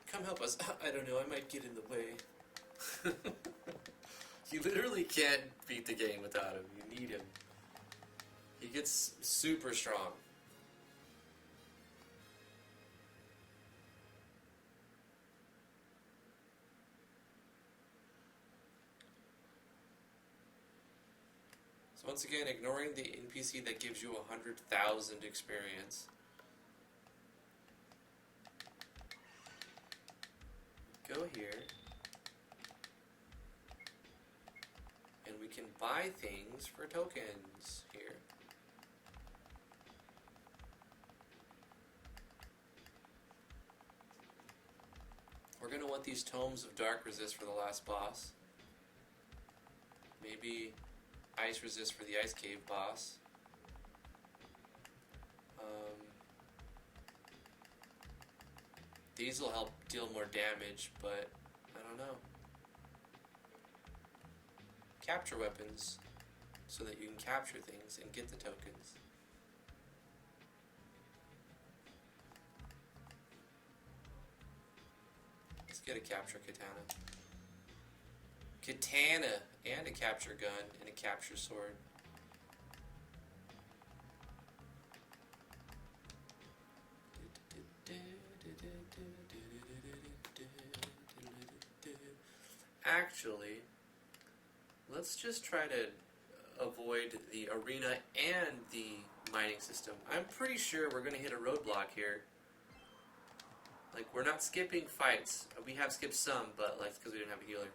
Come help us. I don't know, I might get in the way. You literally can't beat the game without him. You need him. He gets super strong. Once again, ignoring the NPC that gives you 100,000 experience. Go here. And we can buy things for tokens here. We're going to want these Tomes of Dark Resist for the last boss. Maybe Ice Resist for the Ice Cave boss. These will help deal more damage, but I don't know. Capture weapons so that you can capture things and get the tokens. Let's get a capture katana. Katana and a capture gun and a capture sword. Actually, let's just try to avoid the arena and the mining system. I'm pretty sure we're going to hit a roadblock here. Like, we're not skipping fights. We have skipped some, but like, because we didn't have a healer.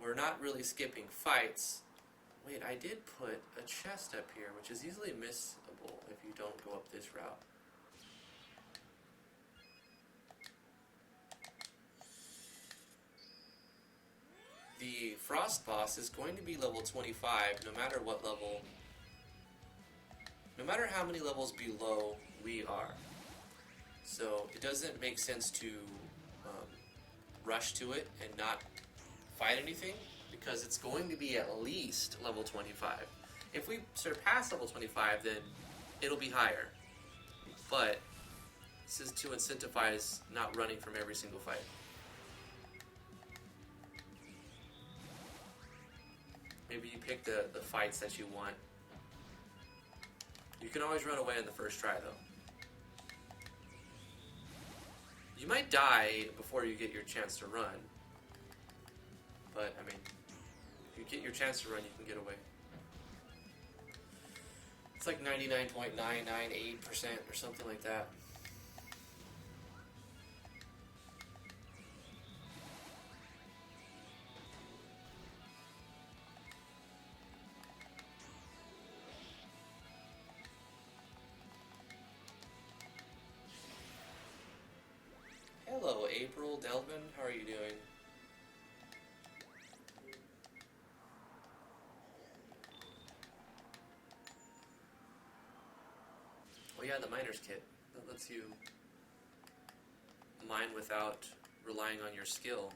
We're not really skipping fights. Wait, I did put a chest up here, which is easily missable if you don't go up this route. The Frost boss is going to be level 25 no matter what level, no matter how many levels below we are. So it doesn't make sense to rush to it and not fight anything, because it's going to be at least level 25. If we surpass level 25, then it'll be higher. But this is to incentivize not running from every single fight. Maybe you pick the fights that you want. You can always run away in the first try, though. You might die before you get your chance to run. But, I mean, if you get your chance to run, you can get away. It's like 99.998% or something like that. Hello, April, Delvin, how are you doing? Oh yeah, the miner's kit. That lets you mine without relying on your skill.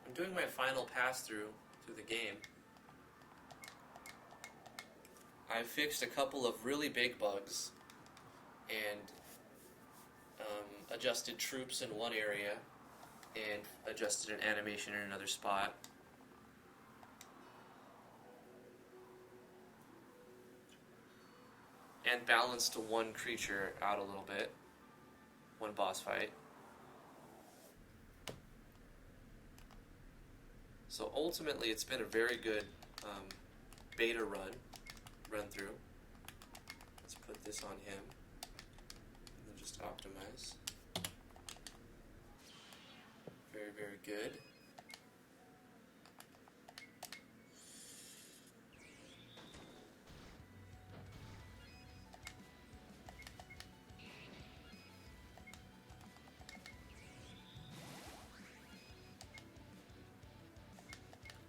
I'm doing my final pass through the game. I've fixed a couple of really big bugs and adjusted troops in one area and adjusted an animation in another spot. And balanced one creature out a little bit. One boss fight. So ultimately, it's been a very good beta run through. Let's put this on him, and then just optimize. Very, very good.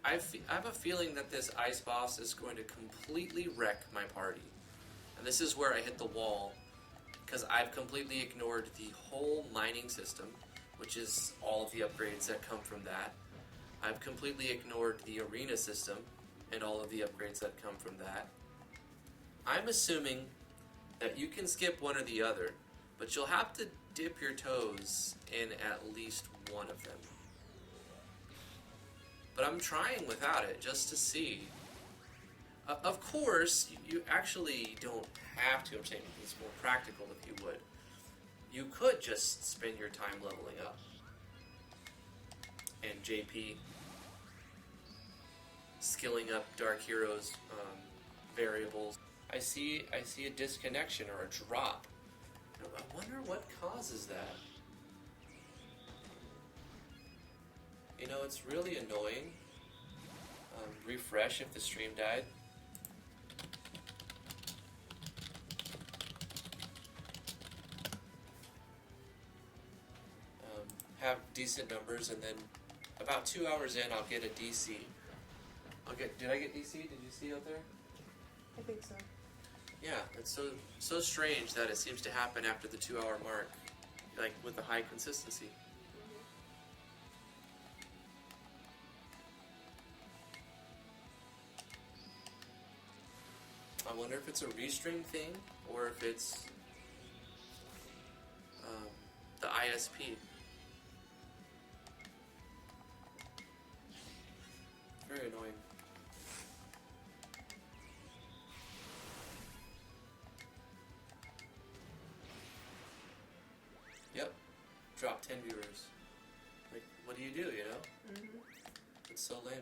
I have a feeling that this ice boss is going to completely wreck my party. And this is where I hit the wall, because I've completely ignored the whole mining system, which is all of the upgrades that come from that. I've completely ignored the arena system and all of the upgrades that come from that. I'm assuming that you can skip one or the other, but you'll have to dip your toes in at least one of them. But I'm trying without it just to see. Of course, you actually don't have to. I'm saying it's more practical if you would. You could just spend your time leveling up. And JP skilling up Dark Heroes variables. I see a disconnection or a drop. I wonder what causes that. You know, it's really annoying. Refresh if the stream died. Have decent numbers, and then about 2 hours in, I'll get a DC. Did I get DC? Did you see out there? I think so. Yeah, it's so strange that it seems to happen after the 2 hour mark, like with a high consistency. I wonder if it's a restring thing or if it's the ISP. Very annoying. Yep. Drop 10 viewers. Like, what do, you know? Mm-hmm. It's so lame.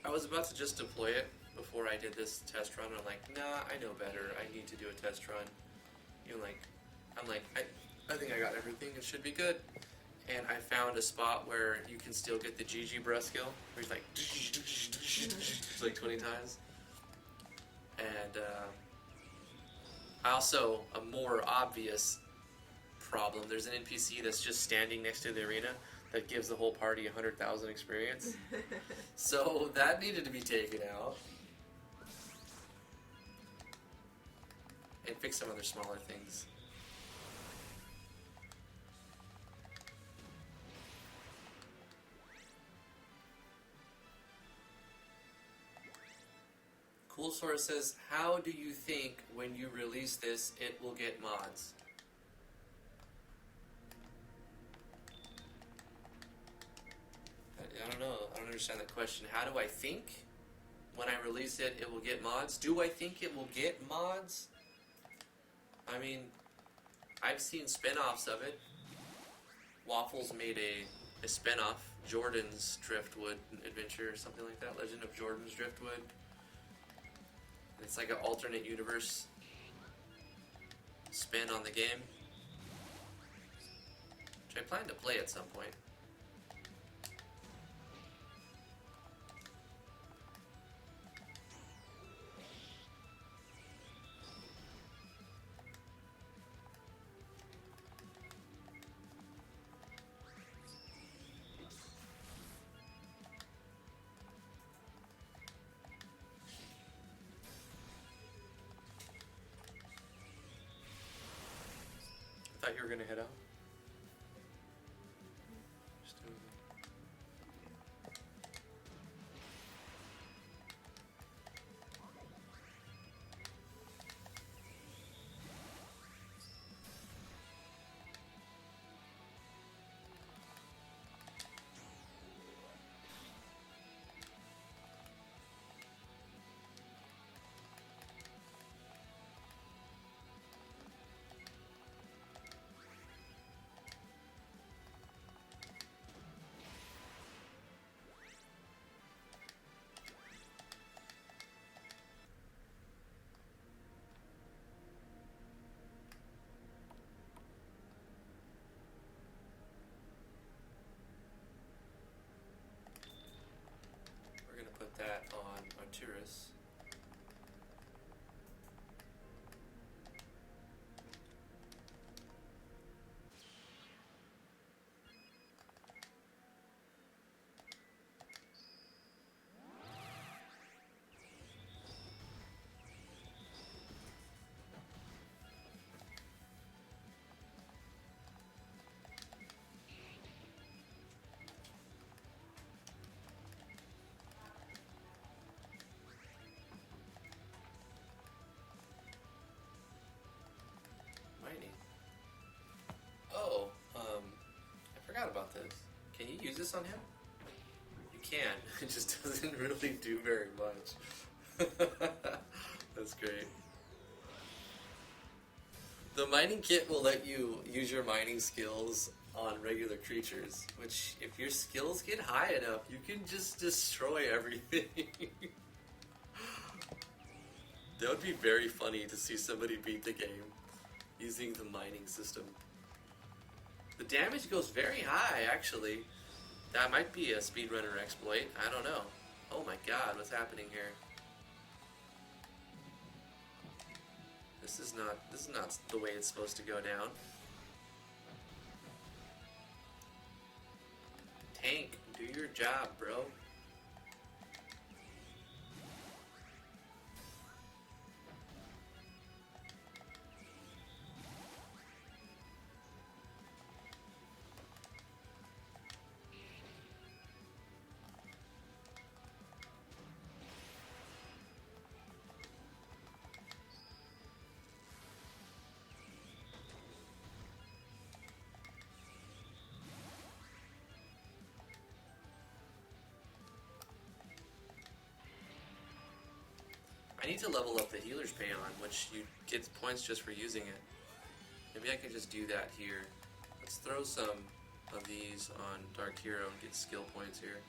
I was about to just deploy it before I did this test run. I'm like, nah, I know better. I need to do a test run. I think I got everything. It should be good. And I found a spot where you can still get the GG breath skill, where he's like, like 20 times. And also, a more obvious problem, there's an NPC that's just standing next to the arena that gives the whole party 100,000 experience. So that needed to be taken out. And fix some other smaller things. Cool Source says, how do you think when you release this it will get mods? I don't know. I don't understand the question. How do I think when I release it it will get mods? Do I think it will get mods? I mean, I've seen spin-offs of it. Waffles made a spin-off, Jordan's Driftwood adventure or something like that. Legend of Jordan's Driftwood. It's like an alternate universe spin on the game, which I plan to play at some point. I thought you were gonna head out. Just over there. use this on him? You can. It just doesn't really do very much. That's great. The mining kit will let you use your mining skills on regular creatures, which, if your skills get high enough, you can just destroy everything. That would be very funny to see somebody beat the game using the mining system. The damage goes very high, actually. That might be a speedrunner exploit. I don't know. Oh my god, what's happening here? This is not the way it's supposed to go down. Tank, do your job, bro. I need to level up the healer's payon, which you get points just for using it. Maybe I can just do that here. Let's throw some of these on Dark Hero and get skill points here.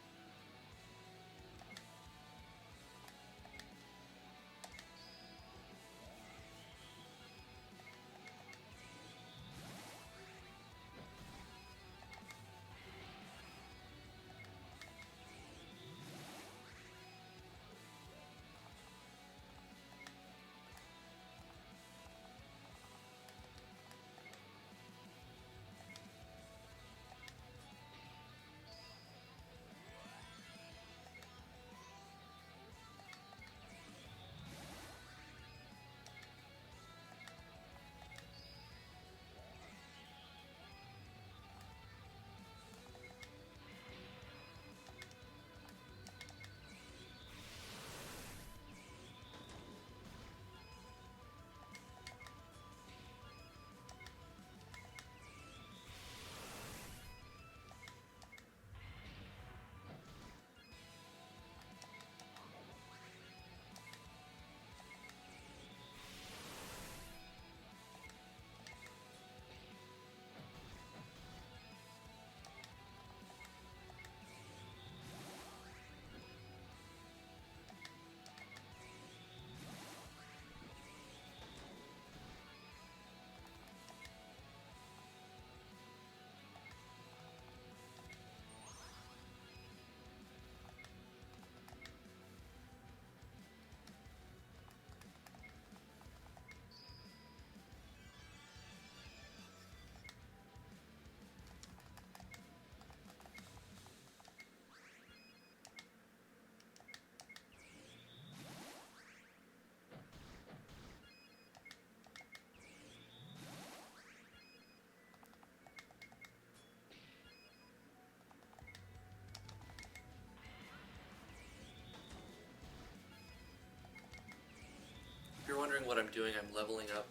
If you're wondering what I'm doing, I'm leveling up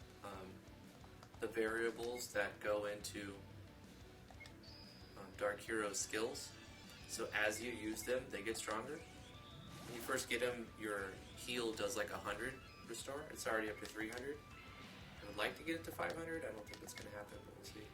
the variables that go into Dark Hero's skills. So as you use them, they get stronger. When you first get them, your heal does like 100 restore. It's already up to 300. I would like to get it to 500. I don't think that's going to happen, but we'll see.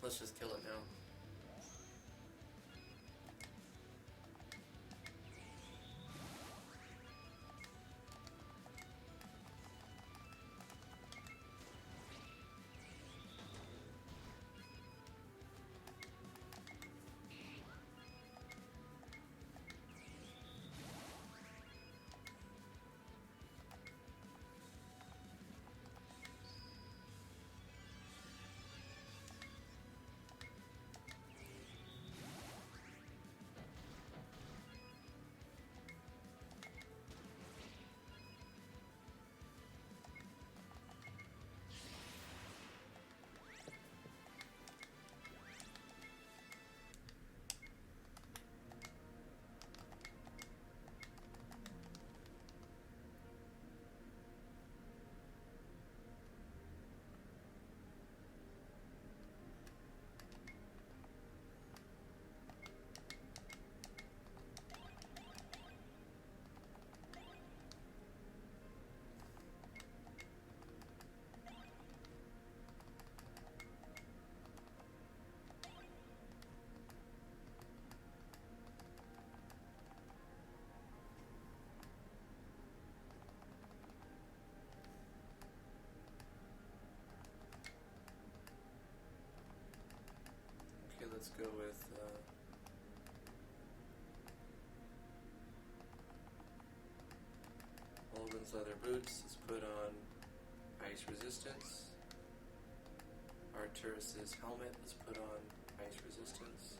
Let's just kill it now. Let's go with Holden's leather boots. Let's put on ice resistance. Arcturus's helmet. Let's put on ice resistance.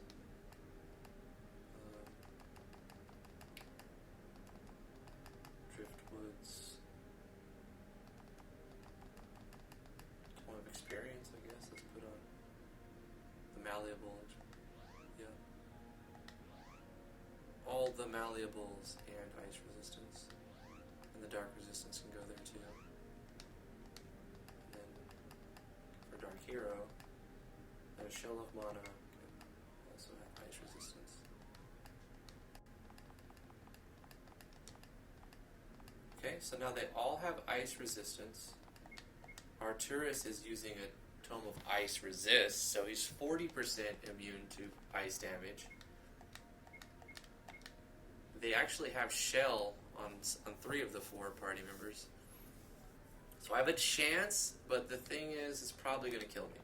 Driftwood's point of experience, I guess. Let's put on the malleable. All the malleables and ice resistance, and the dark resistance can go there too. And then for Dark Hero, a Shell of Mana can also have ice resistance. Okay, so now they all have ice resistance. Arcturus is using a Tome of Ice Resist, so he's 40% immune to ice damage. They actually have Shell on 3 of the 4 party members. So I have a chance, but the thing is, it's probably going to kill me.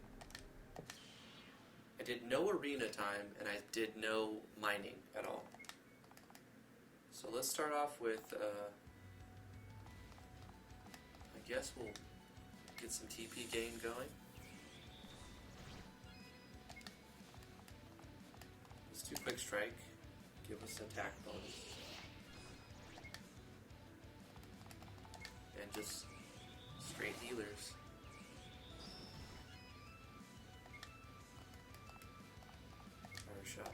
I did no arena time, and I did no mining at all. So let's start off with, I guess we'll get some TP gain going. Let's do Quick Strike. Give us attack bonus. And just straight healers. Fire shot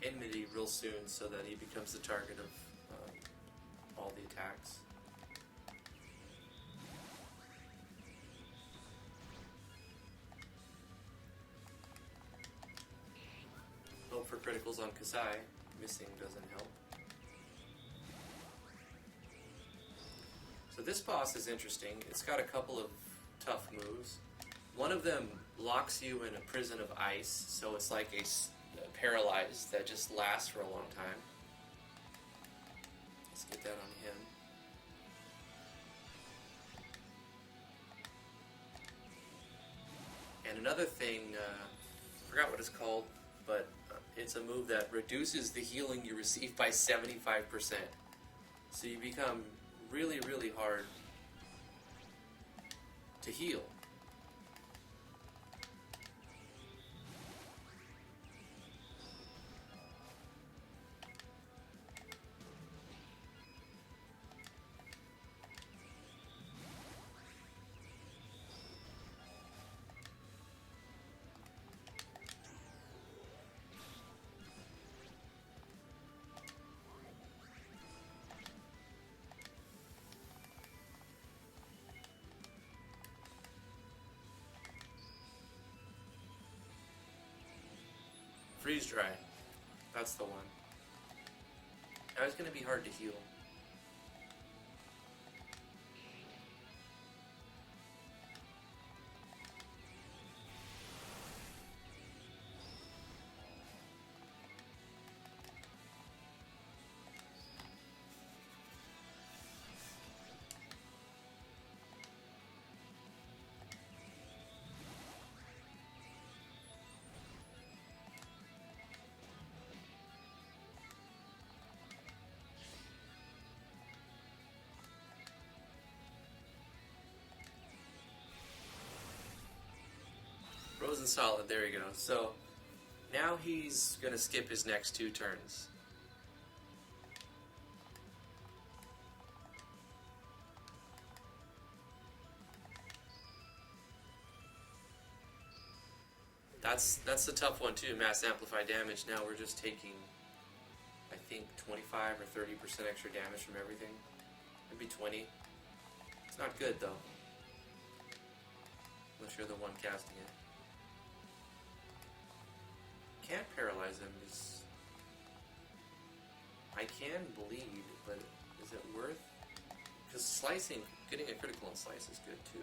2. Enmity real soon so that he becomes the target of all the attacks. Hope for criticals on Kasai. Missing doesn't help. So this boss is interesting. It's got a couple of tough moves. One of them locks you in a prison of ice, so it's like a paralyzed that just lasts for a long time. Let's get that on him. And another thing, I forgot what it's called, but it's a move that reduces the healing you receive by 75%. So you become really, really hard to heal. Freeze dry. That's the one. Now it's going to be hard to heal. Frozen solid, there you go. So, now he's going to skip his next 2 turns. That's the tough one too, mass amplify damage. Now we're just taking, I think, 25 or 30% extra damage from everything. Maybe 20. It's not good though. Unless you're the one casting it. Can't paralyze him. I can bleed, but is it worth? Because slicing, getting a critical on slice is good too.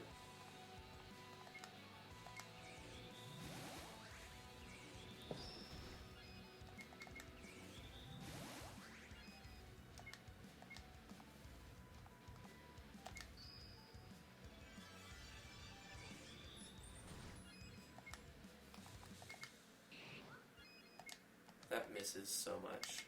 That misses so much.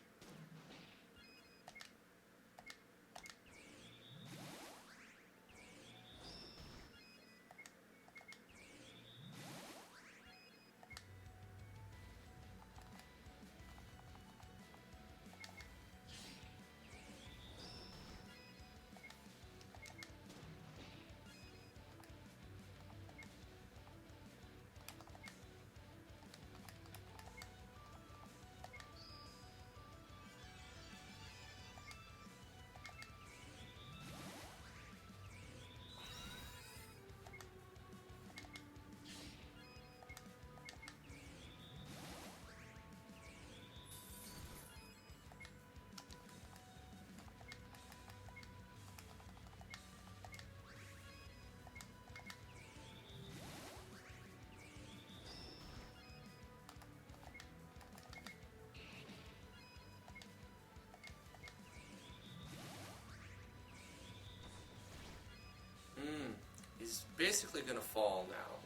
He's basically going to fall now.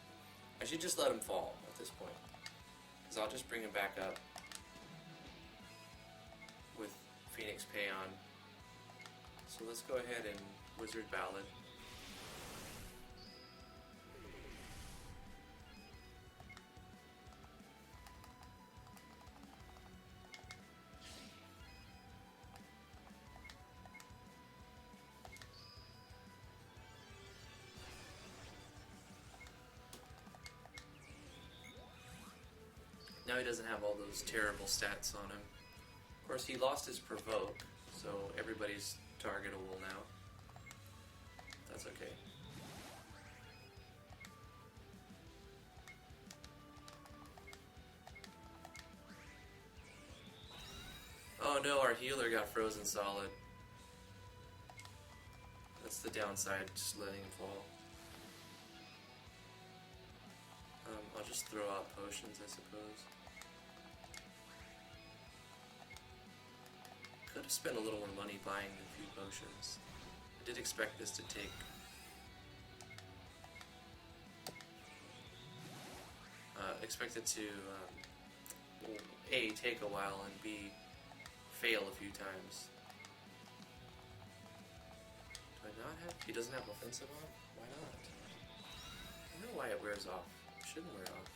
I should just let him fall at this point. Because I'll just bring him back up with Phoenix Payon. So let's go ahead and Wizard Ballad. Now he doesn't have all those terrible stats on him. Of course, he lost his Provoke, so everybody's targetable now. That's okay. Oh no, our healer got frozen solid. That's the downside, just letting him fall. I'll just throw out potions, I suppose. Could have spent a little more money buying a few potions. I did expect this to take... expect it to, A, take a while, and B, fail a few times. Do I not have... He doesn't have offensive on? Why not? I don't know why it wears off. It shouldn't wear off.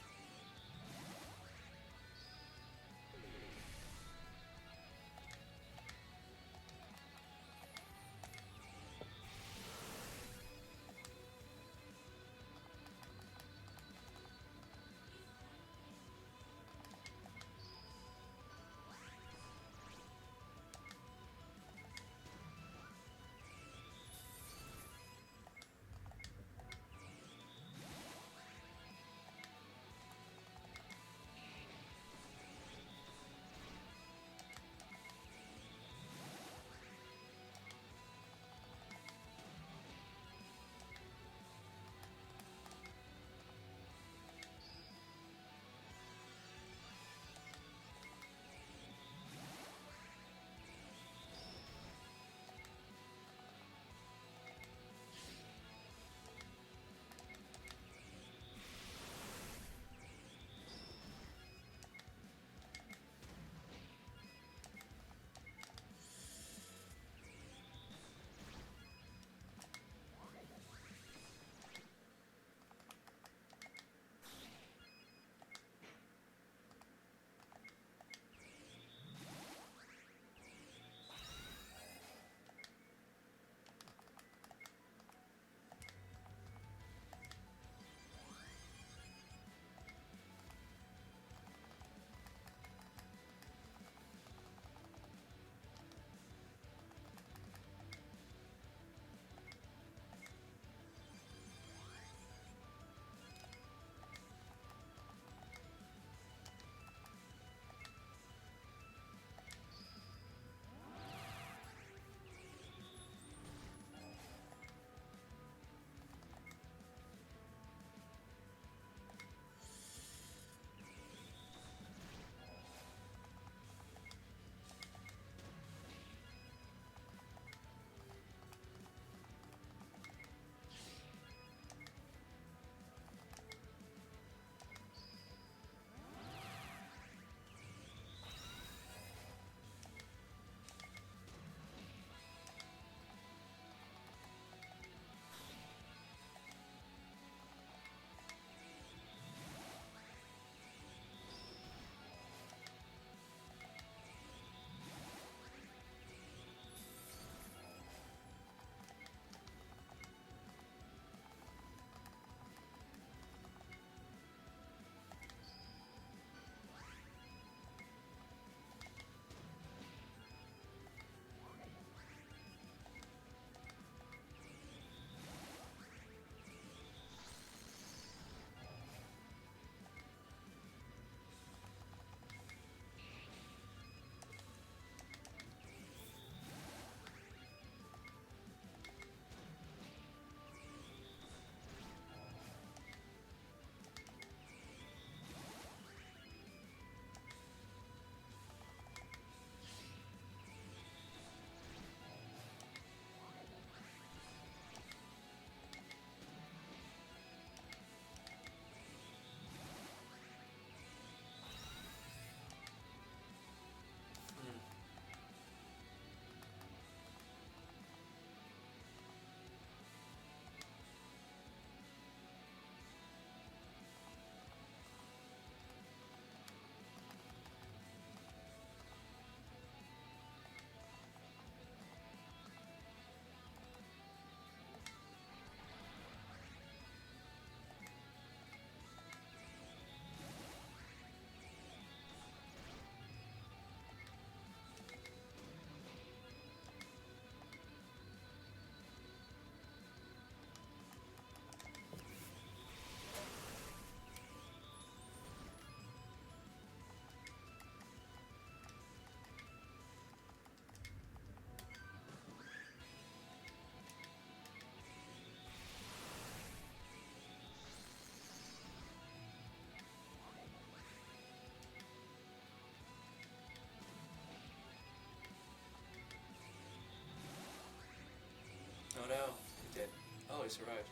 he survived.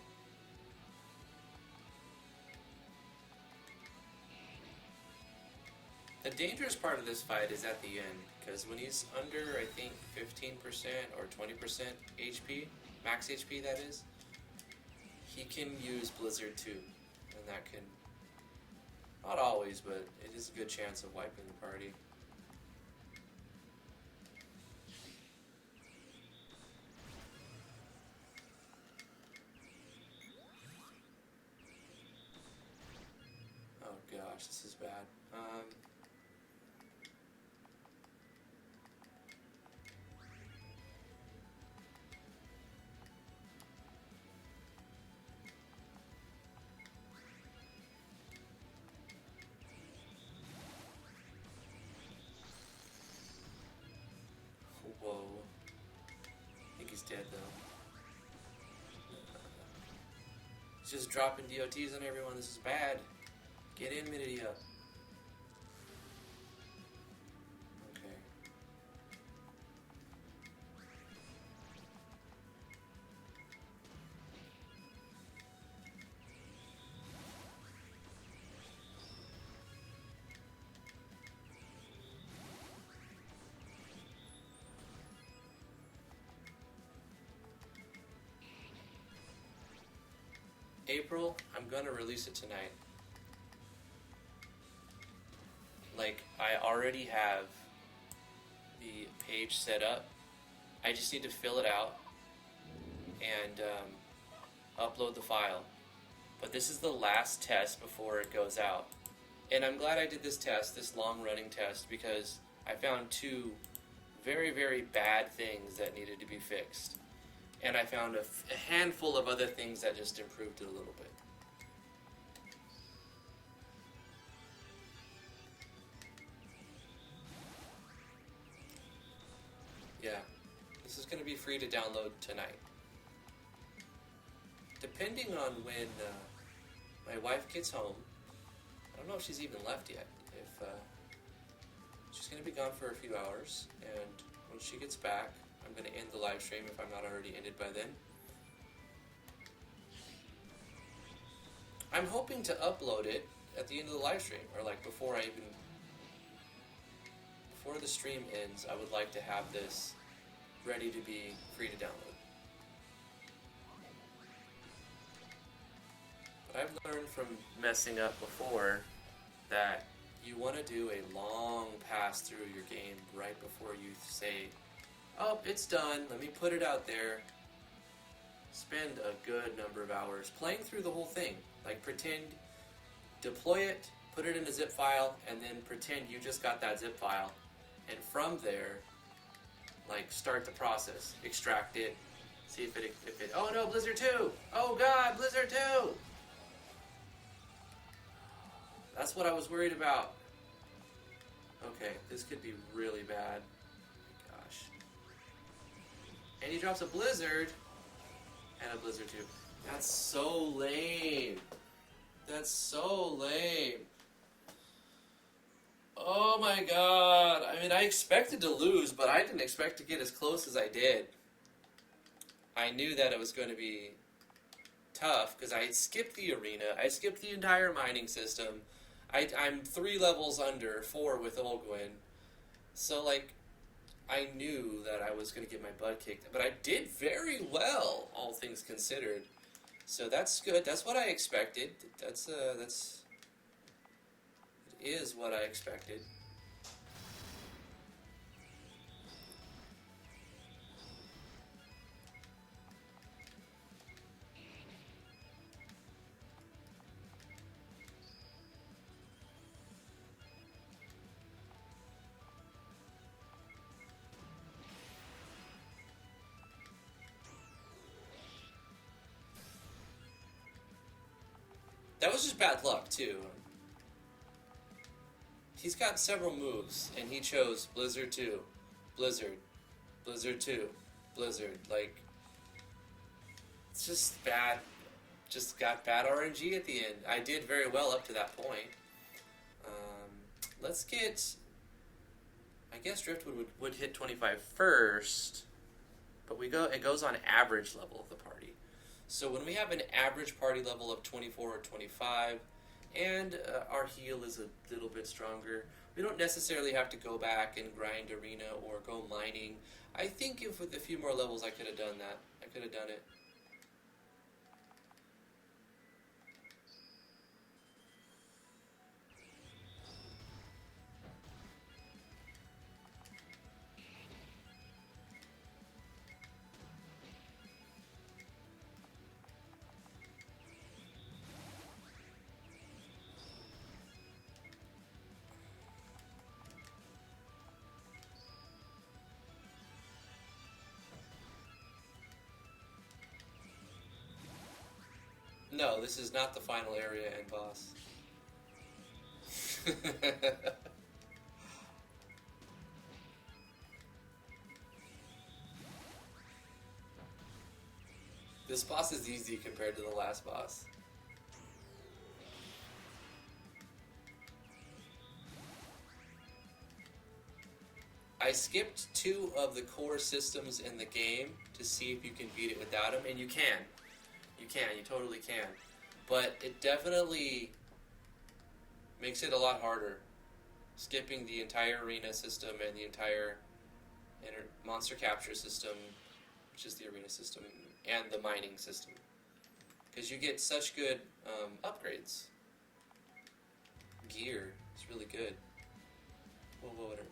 The dangerous part of this fight is at the end, because when he's under, I think, 15% or 20% HP, max HP that is, he can use Blizzard too, and that can, not always, but it is a good chance of wiping the party. Oh gosh, this is bad. Whoa. I think he's dead though. He's just dropping DOTs on everyone. This is bad. Get in, Meteodros. Okay. April, I'm gonna release it tonight. Like, I already have the page set up. I just need to fill it out and upload the file. But this is the last test before it goes out. And I'm glad I did this test, this long-running test, because I found two very, very bad things that needed to be fixed. And I found a handful of other things that just improved it a little bit. Yeah, this is going to be free to download tonight. Depending on when my wife gets home, I don't know if she's even left yet. If she's going to be gone for a few hours, and when she gets back, I'm going to end the live stream if I'm not already ended by then. I'm hoping to upload it at the end of the live stream, or like before the stream ends. I would like to have this ready to be free to download. But I've learned from messing up before that you want to do a long pass through your game right before you say, oh, it's done, let me put it out there. Spend a good number of hours playing through the whole thing. Like, pretend, deploy it, put it in a zip file, and then pretend you just got that zip file. And from there, like, start the process. Extract it, see if it, oh no, Blizzard 2! Oh god, Blizzard 2! That's what I was worried about. Okay, this could be really bad. Gosh. And he drops a Blizzard, and a Blizzard 2. That's so lame. That's so lame. Oh my god. I mean, I expected to lose, but I didn't expect to get as close as I did. I knew that it was going to be tough, because I skipped the arena. I skipped the entire mining system. I'm 3 levels under 4 with Olgwyn. So, like, I knew that I was going to get my butt kicked. But I did very well, all things considered. So that's good. That's what I expected. It is what I expected. That was just bad luck, too. He's got several moves, and he chose Blizzard 2, Blizzard, Blizzard 2, Blizzard. Like, it's just bad. Just got bad RNG at the end. I did very well up to that point. Let's get... I guess Driftwood would hit 25 first, but it goes on average level of the party. So when we have an average party level of 24 or 25, and our heal is a little bit stronger, we don't necessarily have to go back and grind arena or go mining. I think if with a few more levels I could have done that. I could have done it. No, this is not the final area and boss. This boss is easy compared to the last boss. I skipped 2 of the core systems in the game to see if you can beat it without them, and you can. You totally can. But it definitely makes it a lot harder. Skipping the entire arena system and the entire monster capture system, which is the arena system, and the mining system. Because you get such good upgrades. Gear is really good. Whoa, whatever.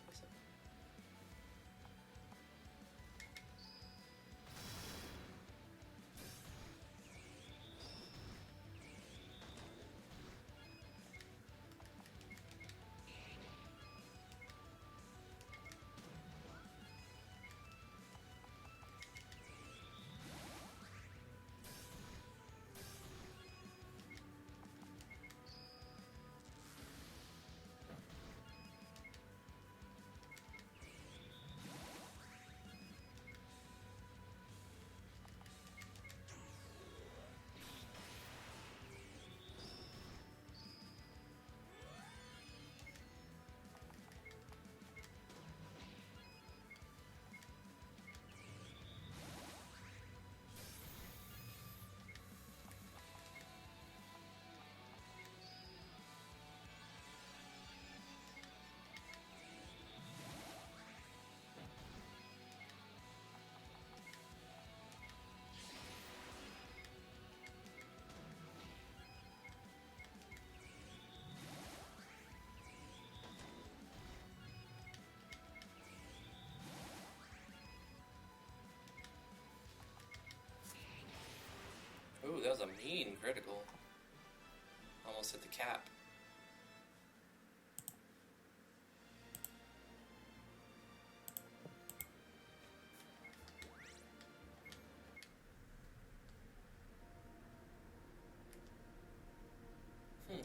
Ooh, that was a mean critical. Almost hit the cap.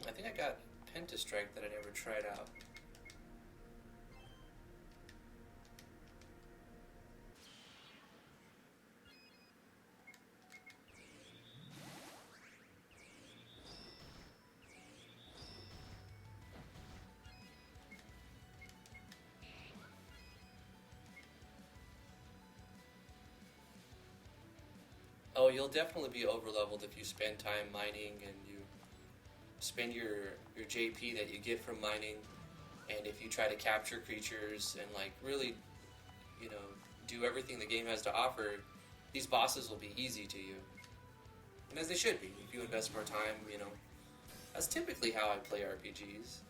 I think I got Pentastrike that I never tried out. Oh, you'll definitely be overleveled if you spend time mining and you spend your JP that you get from mining, and if you try to capture creatures and like really, you know, do everything the game has to offer, these bosses will be easy to you. And as they should be, if you invest more time, you know. That's typically how I play RPGs.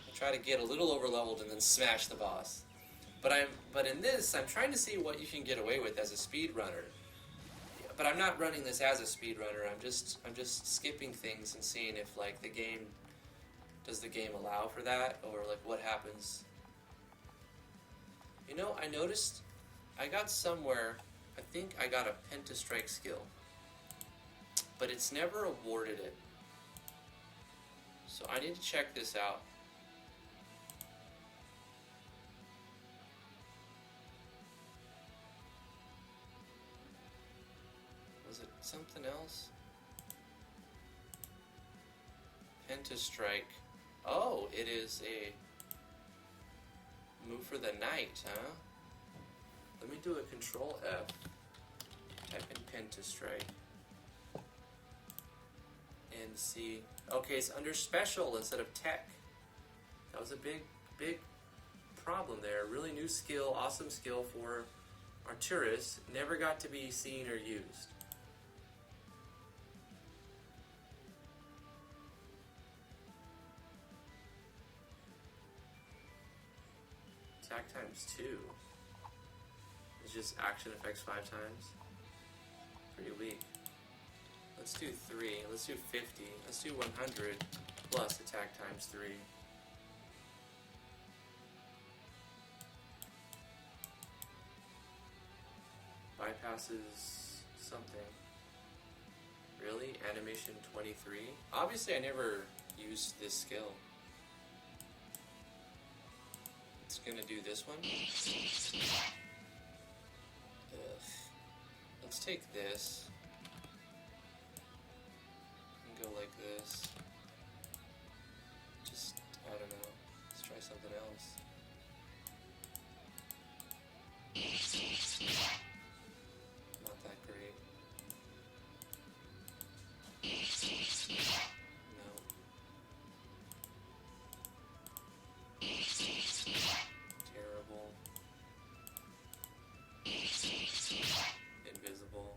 I try to get a little overleveled and then smash the boss. But in this, I'm trying to see what you can get away with as a speedrunner. But I'm not running this as a speedrunner. I'm just skipping things and seeing if like does the game allow for that, or like what happens. You know, I noticed I got somewhere. I think I got a Pentastrike skill, but it's never awarded it. So I need to check this out. Was it something else? Pentastrike. Oh, it is a move for the night, huh? Let me do a Control F. Type in pin to strike. And see. Okay, it's under special instead of tech. That was a big problem there. Really new skill, awesome skill for Arcturus. Never got to be seen or used. Attack times 2. It's just action effects 5 times. Pretty weak. Let's do 3. Let's do 50. Let's do 100 plus attack times 3. Bypasses something. Really? Animation 23? Obviously I never used this skill. It's gonna do this one. Ugh. Let's take this. And go like this. Just, I don't know. Let's try something else. Not that great. No. Terrible. Invisible.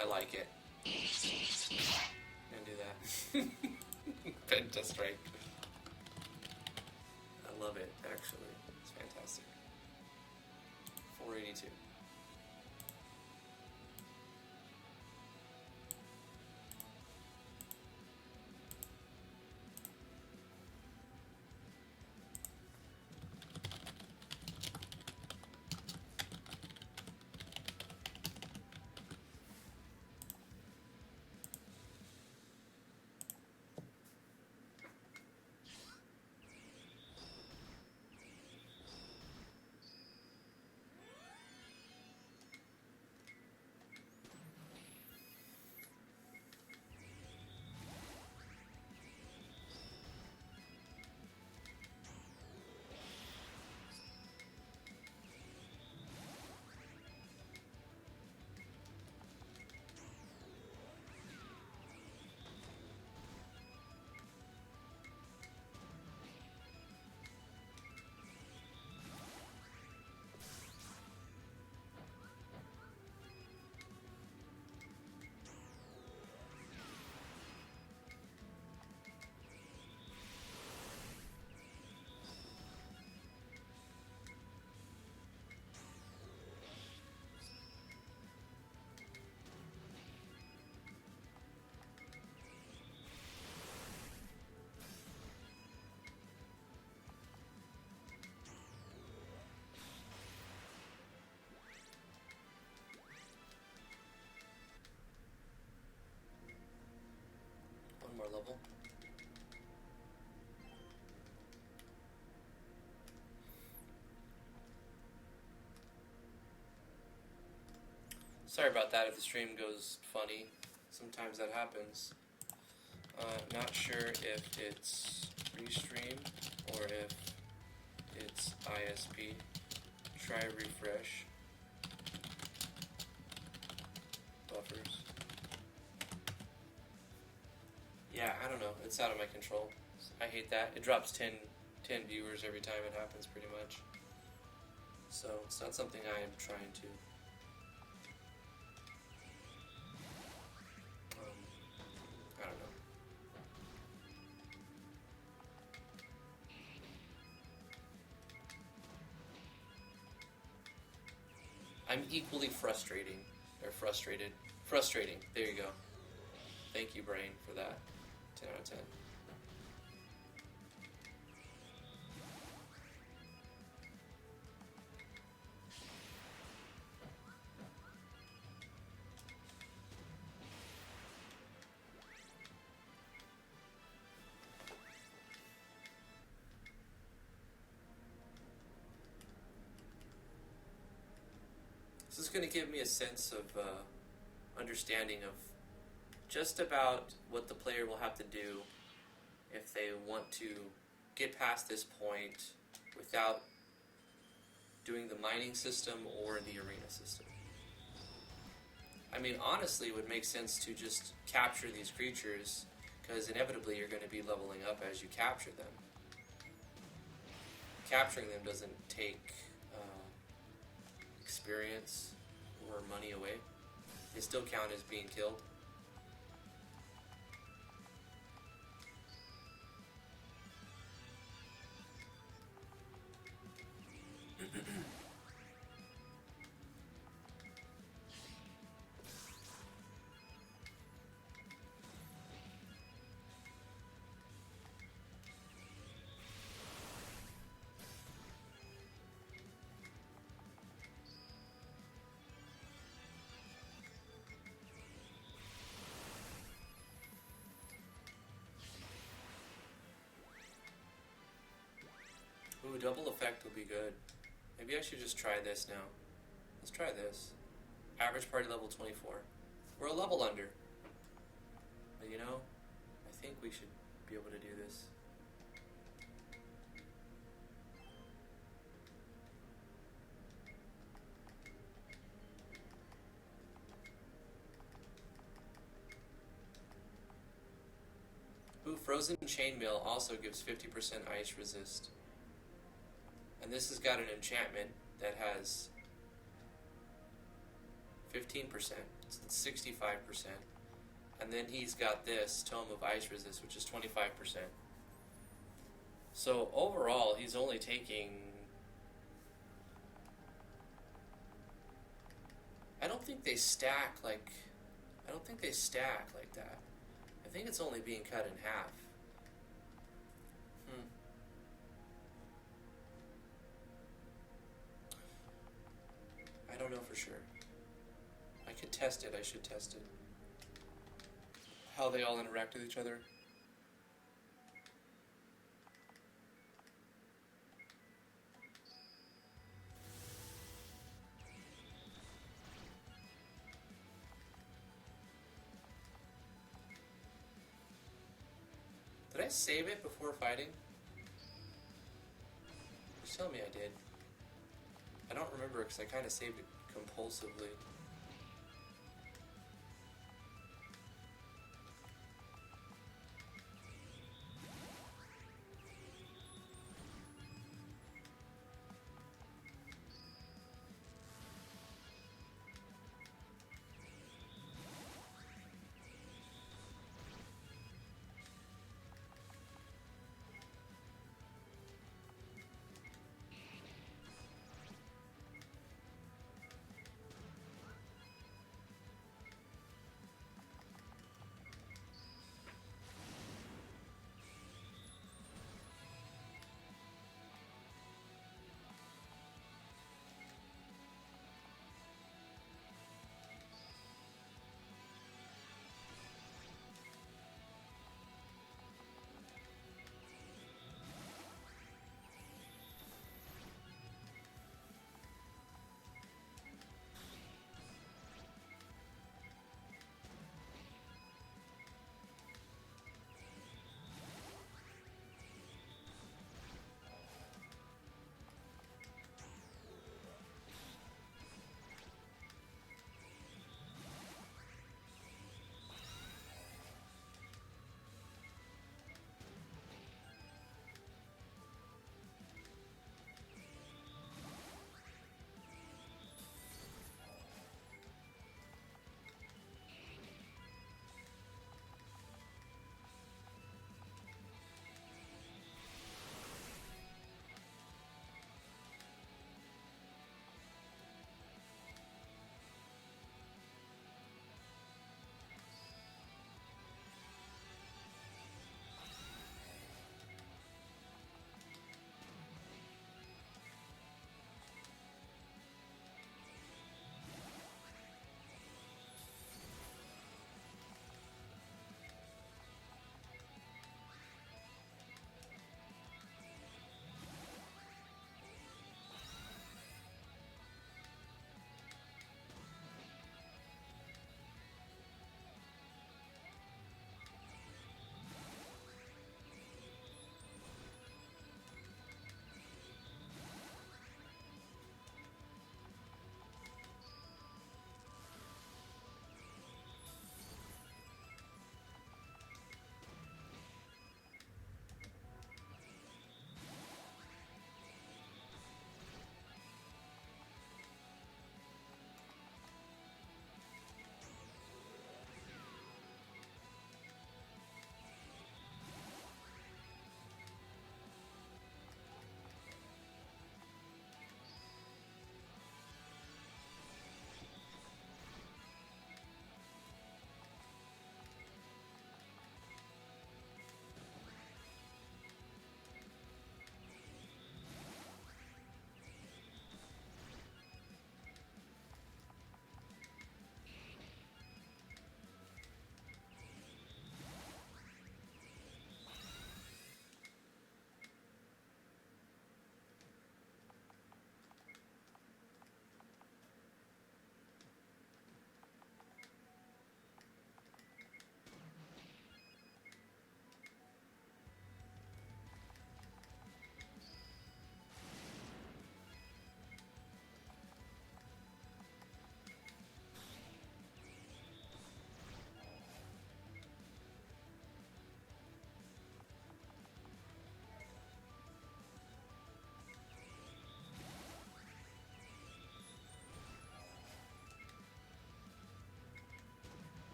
I like it. I'm gonna do that. Penta strike. I love it, actually. It's fantastic. 482. One more level. Sorry about that if the stream goes funny. Sometimes that happens. Not sure if it's restream or if it's ISP. Try refresh. Buffers. Yeah, I don't know. It's out of my control. I hate that. It drops 10 viewers every time it happens, pretty much. So it's not something I am trying to. I don't know. I'm equally frustrating. Or frustrated. Frustrating. There you go. Thank you, brain, for that. 10 out of 10. This is going to give me a sense of understanding of just about what the player will have to do if they want to get past this point without doing the mining system or the arena system. I mean, honestly, it would make sense to just capture these creatures, because inevitably you're going to be leveling up as you capture them. Capturing them doesn't take experience or money away. They still count as being killed. Ooh, double effect will be good. Maybe I should just try this now. Let's try this. Average party level 24. We're a level under. But you know, I think we should be able to do this. Ooh, Frozen Chainmail also gives 50% ice resist. And this has got an enchantment that has 15%, so it's 65%. And then he's got this Tome of Ice Resist, which is 25%. So overall, he's only taking... I don't think they stack like that. I think it's only being cut in half. I don't know for sure. I could test it. I should test it. How they all interact with each other. Did I save it before fighting? Just tell me I did. I don't remember because I kind of saved it compulsively.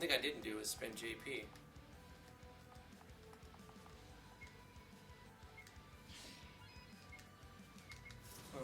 thing I didn't do is spend JP. Huh.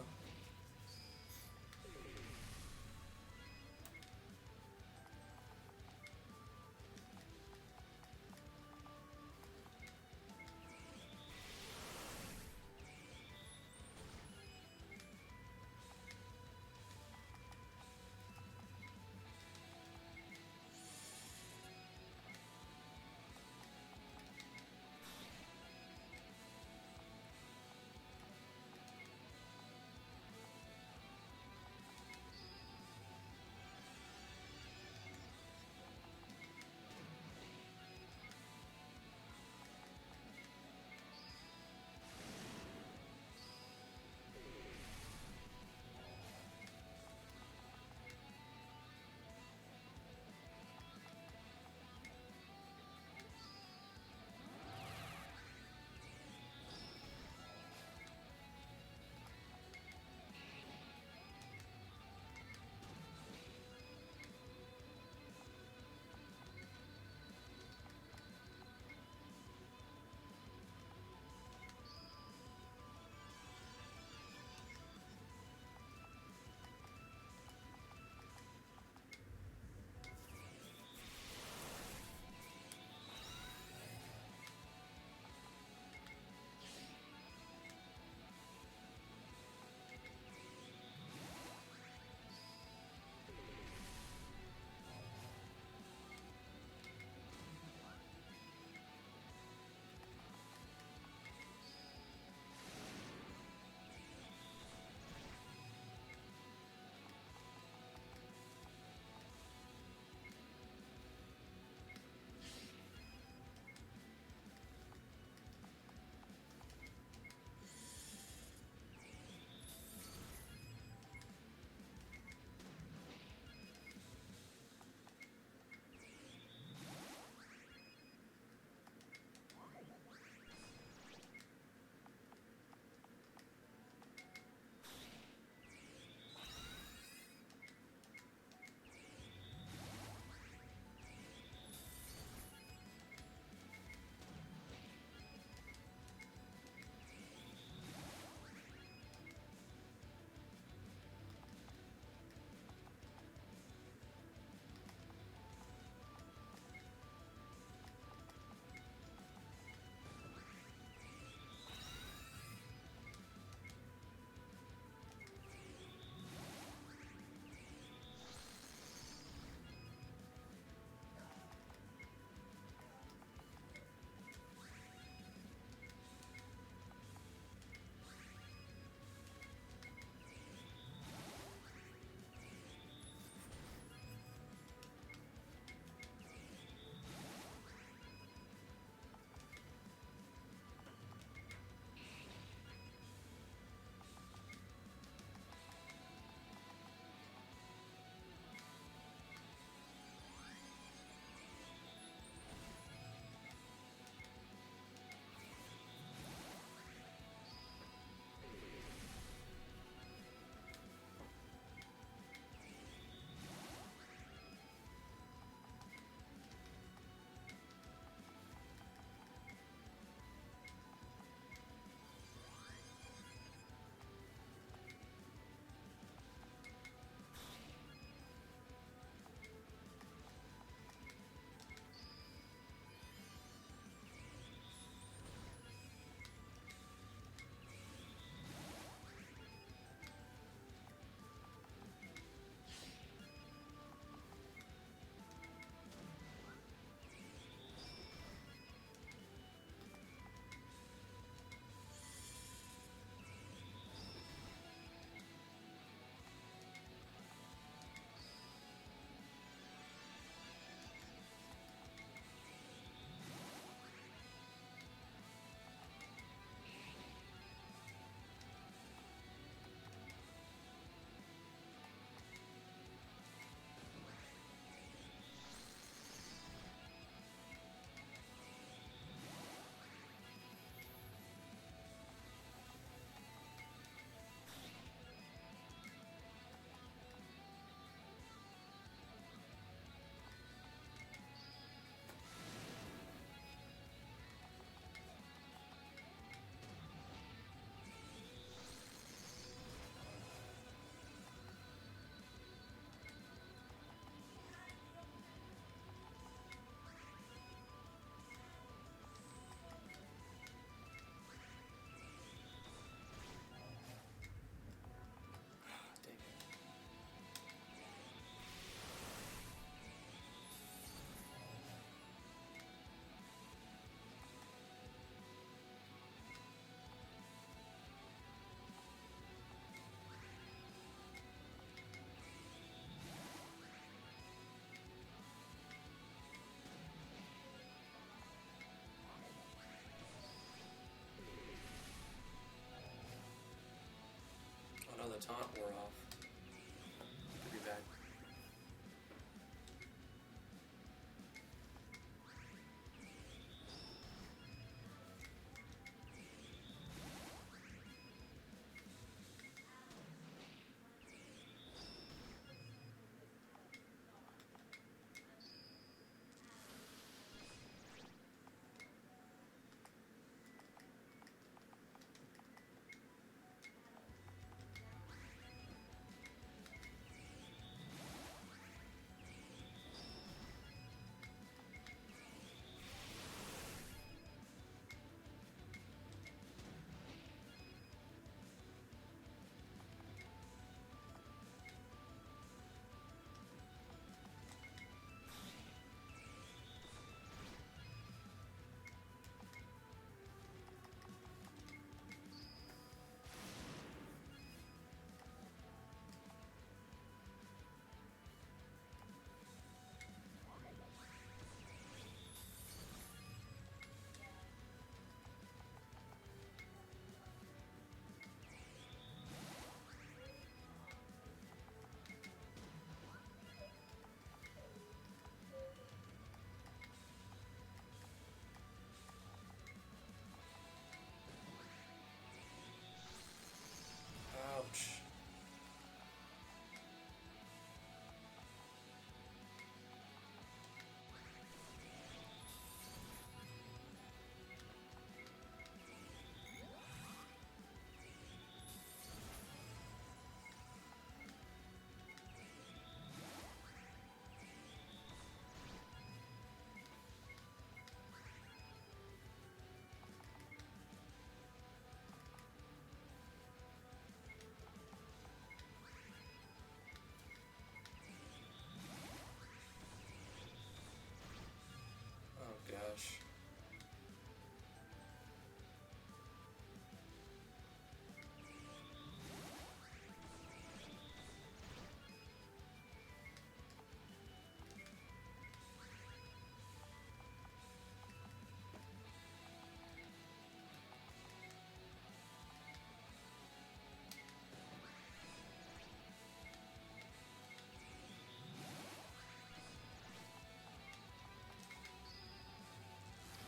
gosh.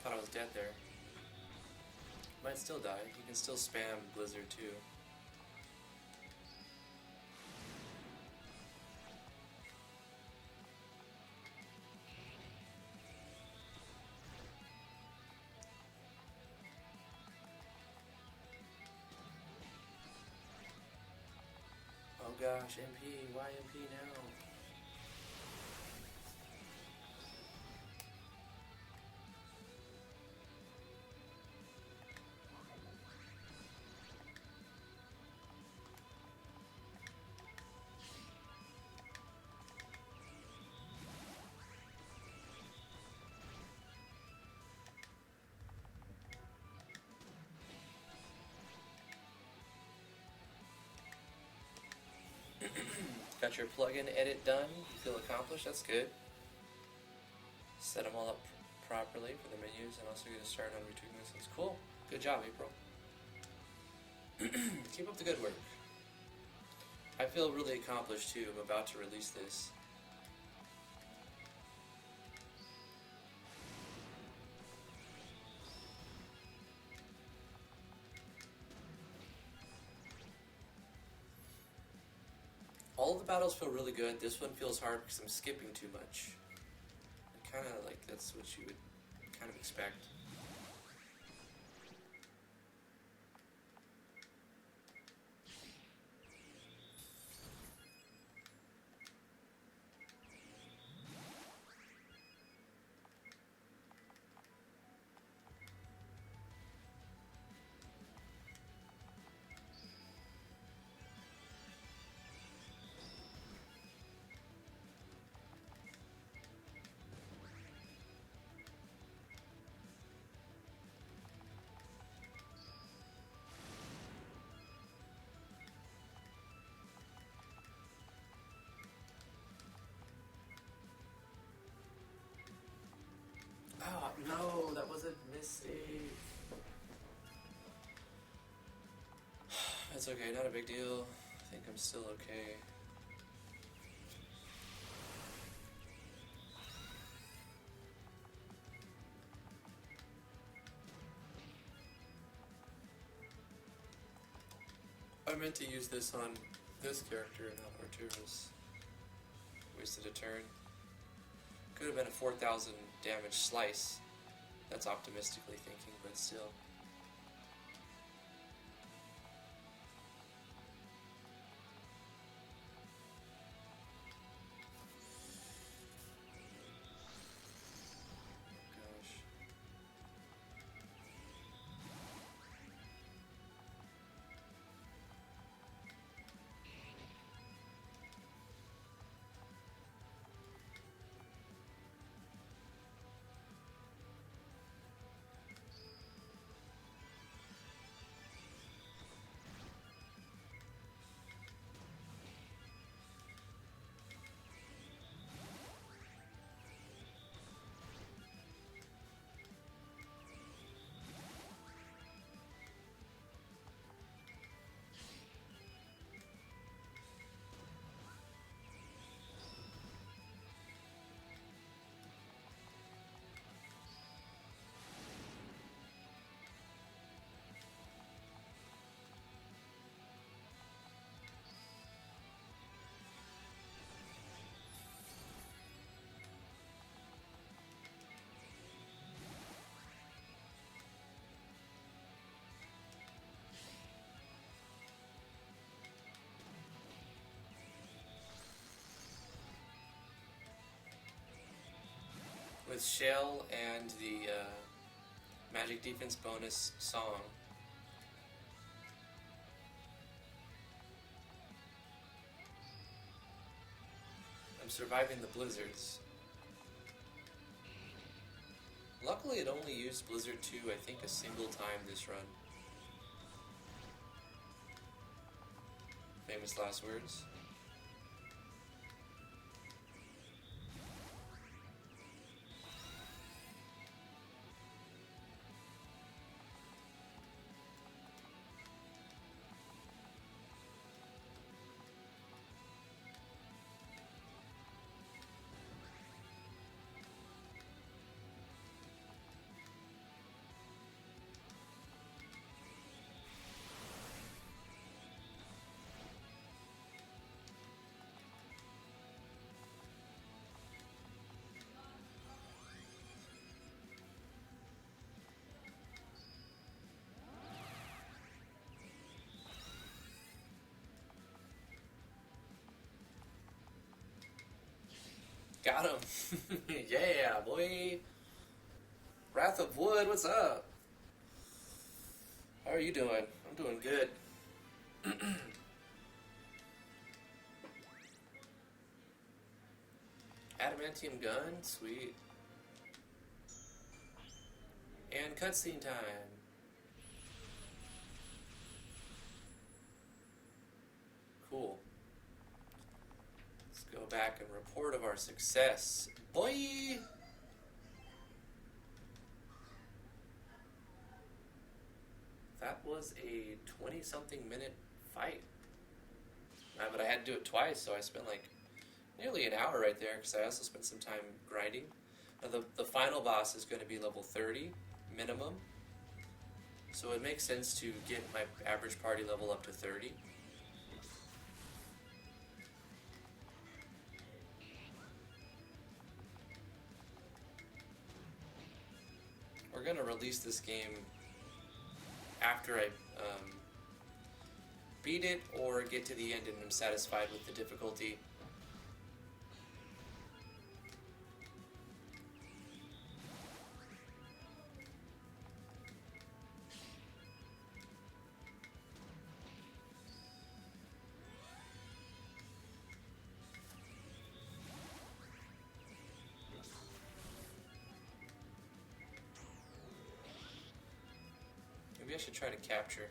Thought I was dead there. Might still die. You can still spam Blizzard too. Oh gosh, MP. Why MP now? Got your plugin edit done. You feel accomplished. That's good. Set them all up properly for the menus, and also get a start on retweaking this. That's cool. Good job, April. Keep up the good work. I feel really accomplished too. I'm about to release this. All the battles feel really good. This one feels hard because I'm skipping too much. Kind of like that's what you would kind of expect. Oh, no, that was a mistake. That's okay, not a big deal. I think I'm still okay. I meant to use this on this character and not Arturo's. Wasted a turn. Could have been a 4,000 damage slice. That's optimistically thinking, but still. Gosh. With Shell and the Magic Defense bonus song, I'm surviving the blizzards. Luckily, it only used Blizzard 2, I think, a single time this run. Famous last words. Got him. Yeah, boy. Wrath of Wood, what's up? How are you doing? I'm doing good. Adamantium gun, sweet. And cutscene time. Cool. Let's go back and report of our success. Boy! That was a 20-something minute fight. But I had to do it twice, so I spent like nearly an hour right there because I also spent some time grinding. Now the final boss is going to be level 30 minimum, so it makes sense to get my average party level up to 30. We're going to release this game after I beat it or get to the end and I'm satisfied with the difficulty. Maybe I should try to capture.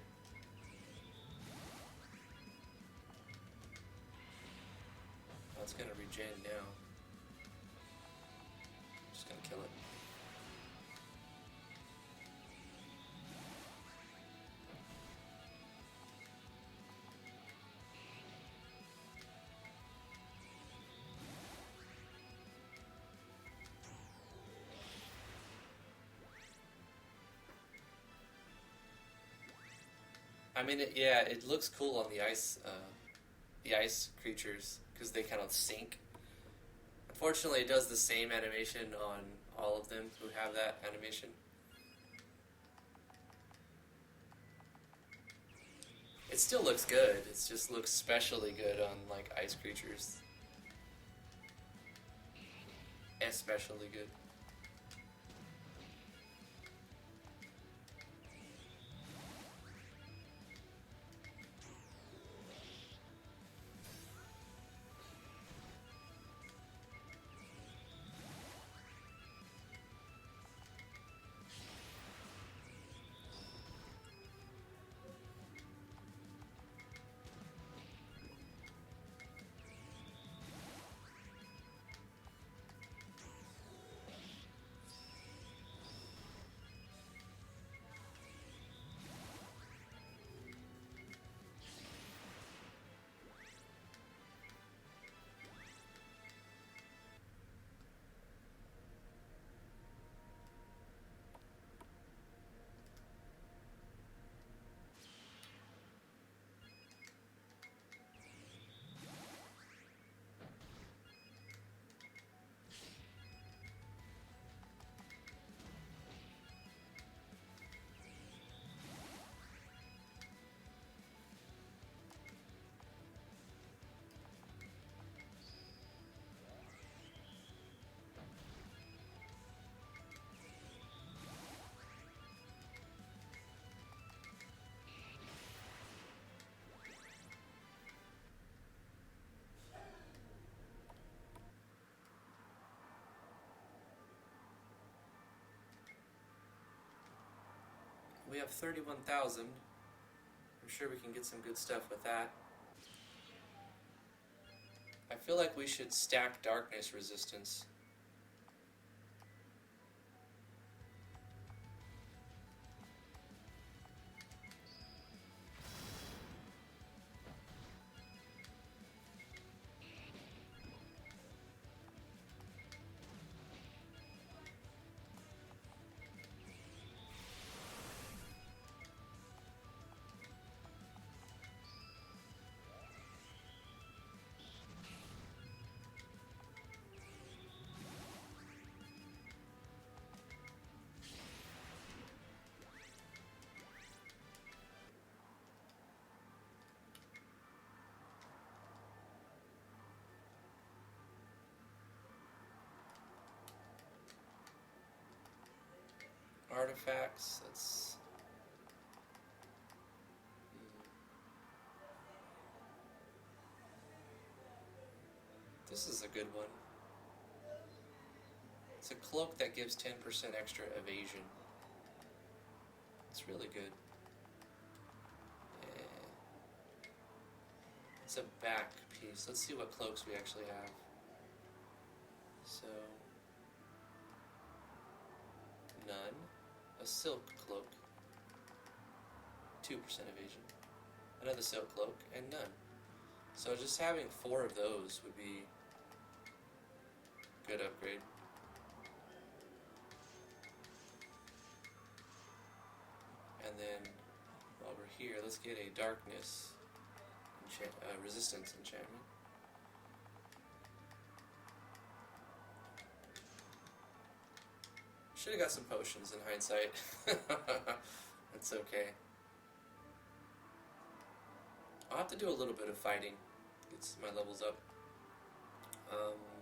Oh, it's gonna regen now. Just gonna kill it. I mean, it looks cool on the ice creatures because they kind of sink. Unfortunately, it does the same animation on all of them who have that animation. It still looks good. It just looks especially good on like ice creatures. Especially good. we have 31,000. I'm sure we can get some good stuff with that. I feel like we should stack darkness resistance. Artifacts, let's... This is a good one. It's a cloak that gives 10% extra evasion. It's really good. It's a back piece. Let's see what cloaks we actually have. So... none. A silk cloak, 2% evasion. Another silk cloak, and none. So just having 4 of those would be a good upgrade. And then while we're here, let's get a darkness resistance enchantment. Should have got some potions in hindsight. That's okay. I'll have to do a little bit of fighting. Get my levels up.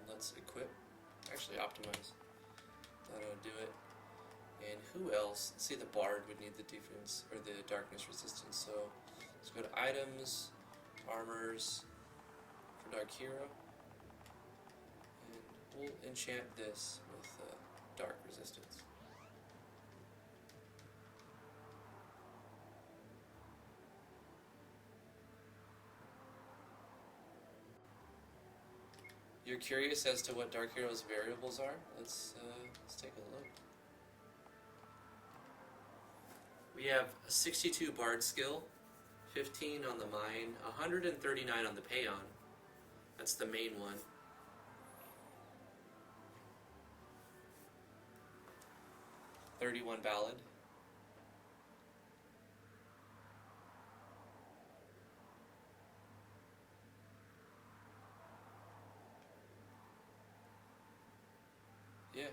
Let's equip. Actually optimize. That'll do it. And who else? Let's see, the bard would need the defense or the darkness resistance. So let's go to items, armors for Dark Hero. And we'll enchant this with dark resistance. You're curious as to what Dark Hero's variables are? Let's take a look. We have a 62 Bard skill, 15 on the Mine, 139 on the Payon. That's the main one. $31 Ballad. Yeah.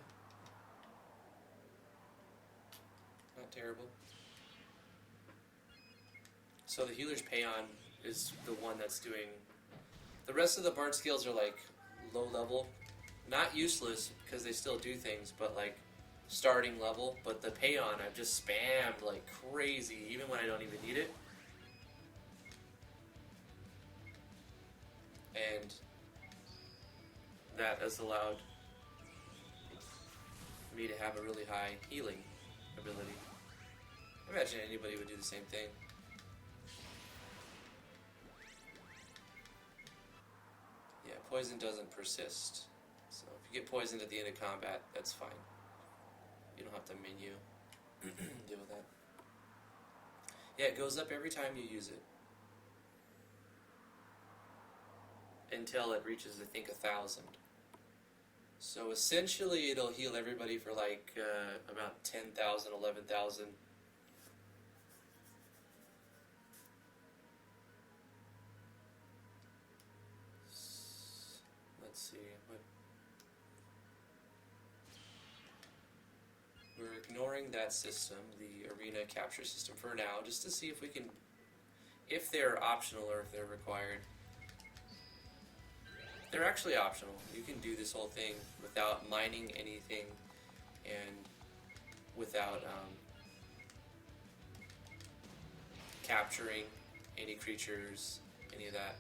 Not terrible. So the Healer's Payon is the one that's doing... The rest of the Bard skills are like low level. Not useless because they still do things, but like starting level. But the Payon I've just spammed like crazy even when I don't even need it. And that has allowed me to have a really high healing ability. I imagine anybody would do the same thing. Yeah, poison doesn't persist. So if you get poisoned at the end of combat, that's fine. You don't have to menu deal with that. Yeah, it goes up every time you use it. Until it reaches, I think, 1,000. So essentially it'll heal everybody for like about 10,000, 11,000. Let's see. We're ignoring that system, the arena capture system for now, just to see if we can, if they're optional or if they're required. They're actually optional. You can do this whole thing without mining anything and without capturing any creatures, any of that.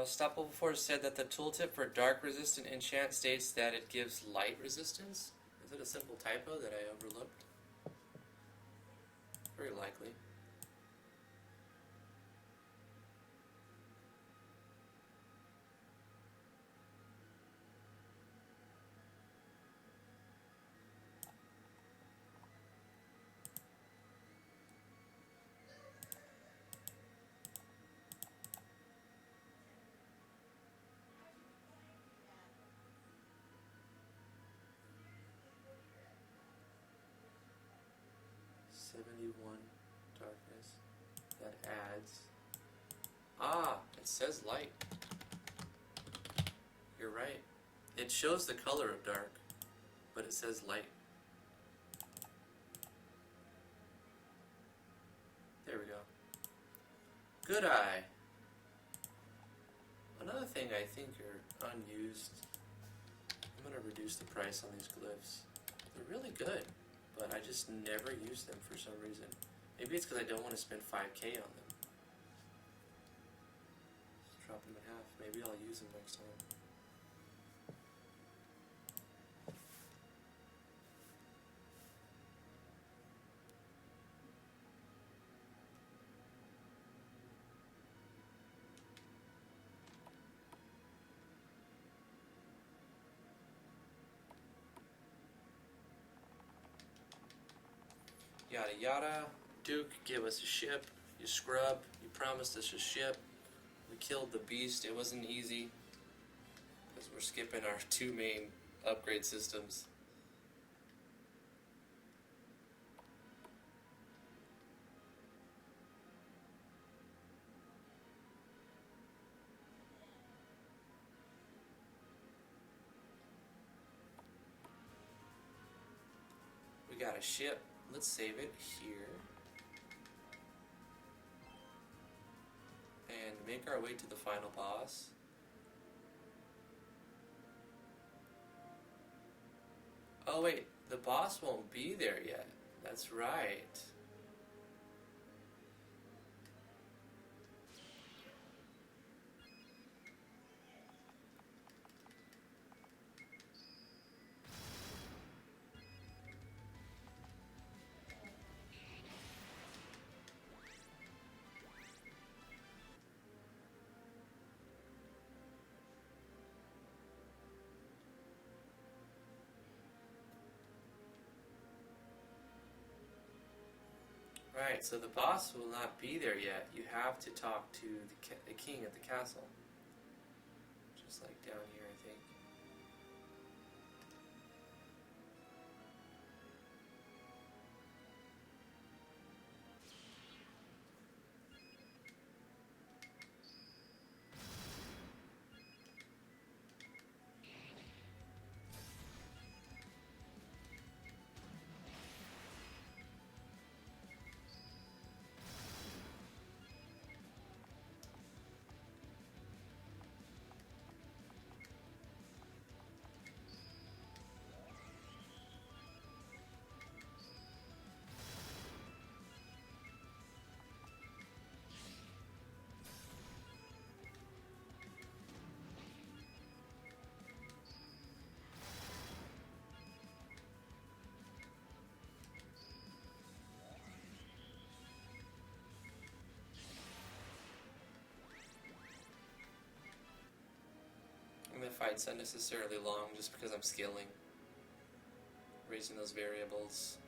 Stapleton said that the tooltip for dark resistant enchant states that it gives light resistance. Is it a simple typo that I overlooked? Very likely. Darkness. That adds. Ah, it says light. You're right. It shows the color of dark, but it says light. There we go. Good eye. Another thing I think are unused. I'm going to reduce the price on these glyphs. They're really good, but I just never use them for some reason. Maybe it's because I don't want to spend 5K on them. Just drop them in half. Maybe I'll use them next time. Yada yada. Duke, give us a ship. You scrub. You promised us a ship. We killed the beast. It wasn't easy. Because we're skipping our 2 main upgrade systems. We got a ship. Let's save it here. And make our way to the final boss. Oh wait, the boss won't be there yet. That's right. Right, so the boss will not be there yet. You have to talk to the king at the castle. Just like down here, I think. And the fight's unnecessarily long just because I'm scaling. Raising those variables.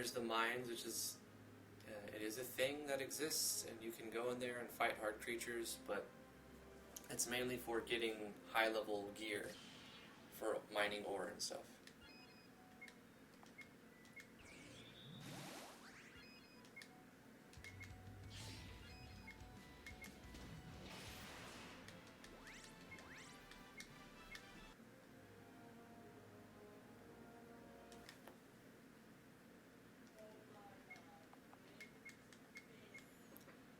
there's the mines, which is it is a thing that exists, and you can go in there and fight hard creatures, but it's mainly for getting high level gear for mining ore and stuff.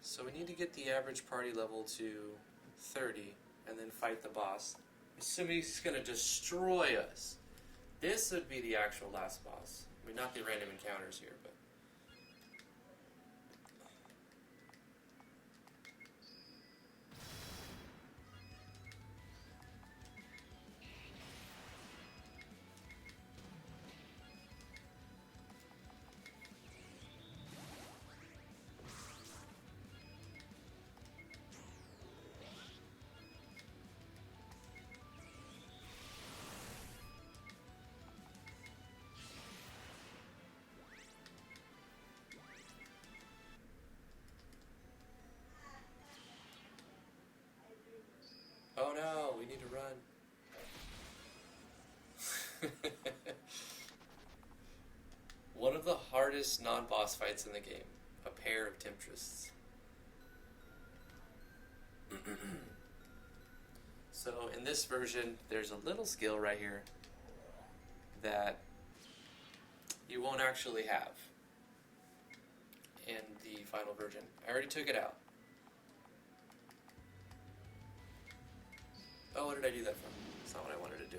So we need to get the average party level to 30 and then fight the boss. Assuming he's going to destroy us. This would be the actual last boss. I mean, not the random encounters here, but... Oh no, we need to run. One of the hardest non-boss fights in the game. A pair of Temptrests. So in this version, there's a little skill right here that you won't actually have in the final version. I already took it out. Oh, what did I do that from? That's not what I wanted to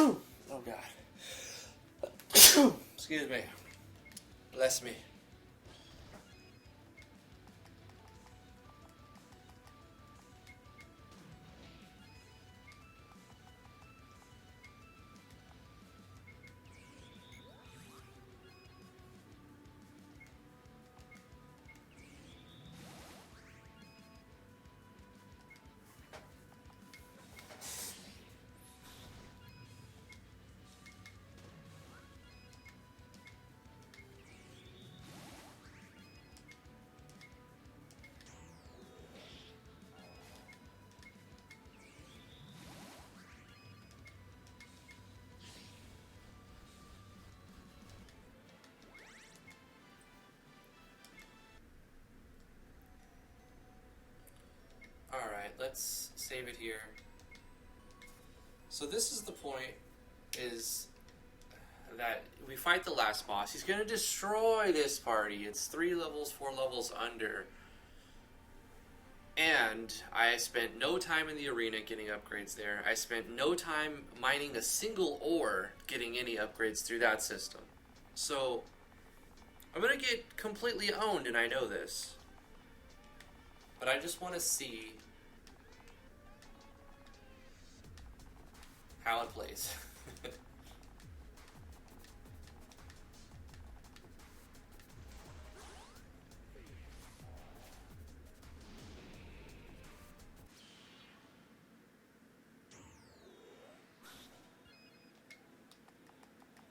do. Oh, God. Excuse me. Bless me. Alright, let's save it here. So this is the point, is that we fight the last boss. He's going to destroy this party. It's 3 levels, 4 levels under. And I spent no time in the arena getting upgrades there. I spent no time mining a single ore getting any upgrades through that system. So I'm going to get completely owned, and I know this. But I just want to see how it plays.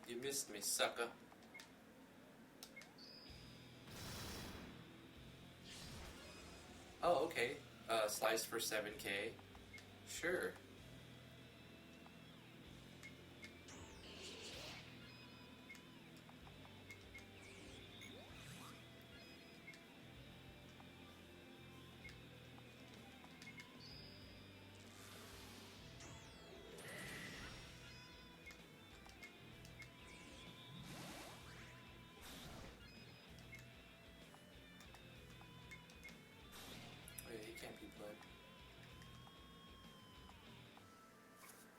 You missed me, sucker. Oh, okay. Slice for 7K. Sure.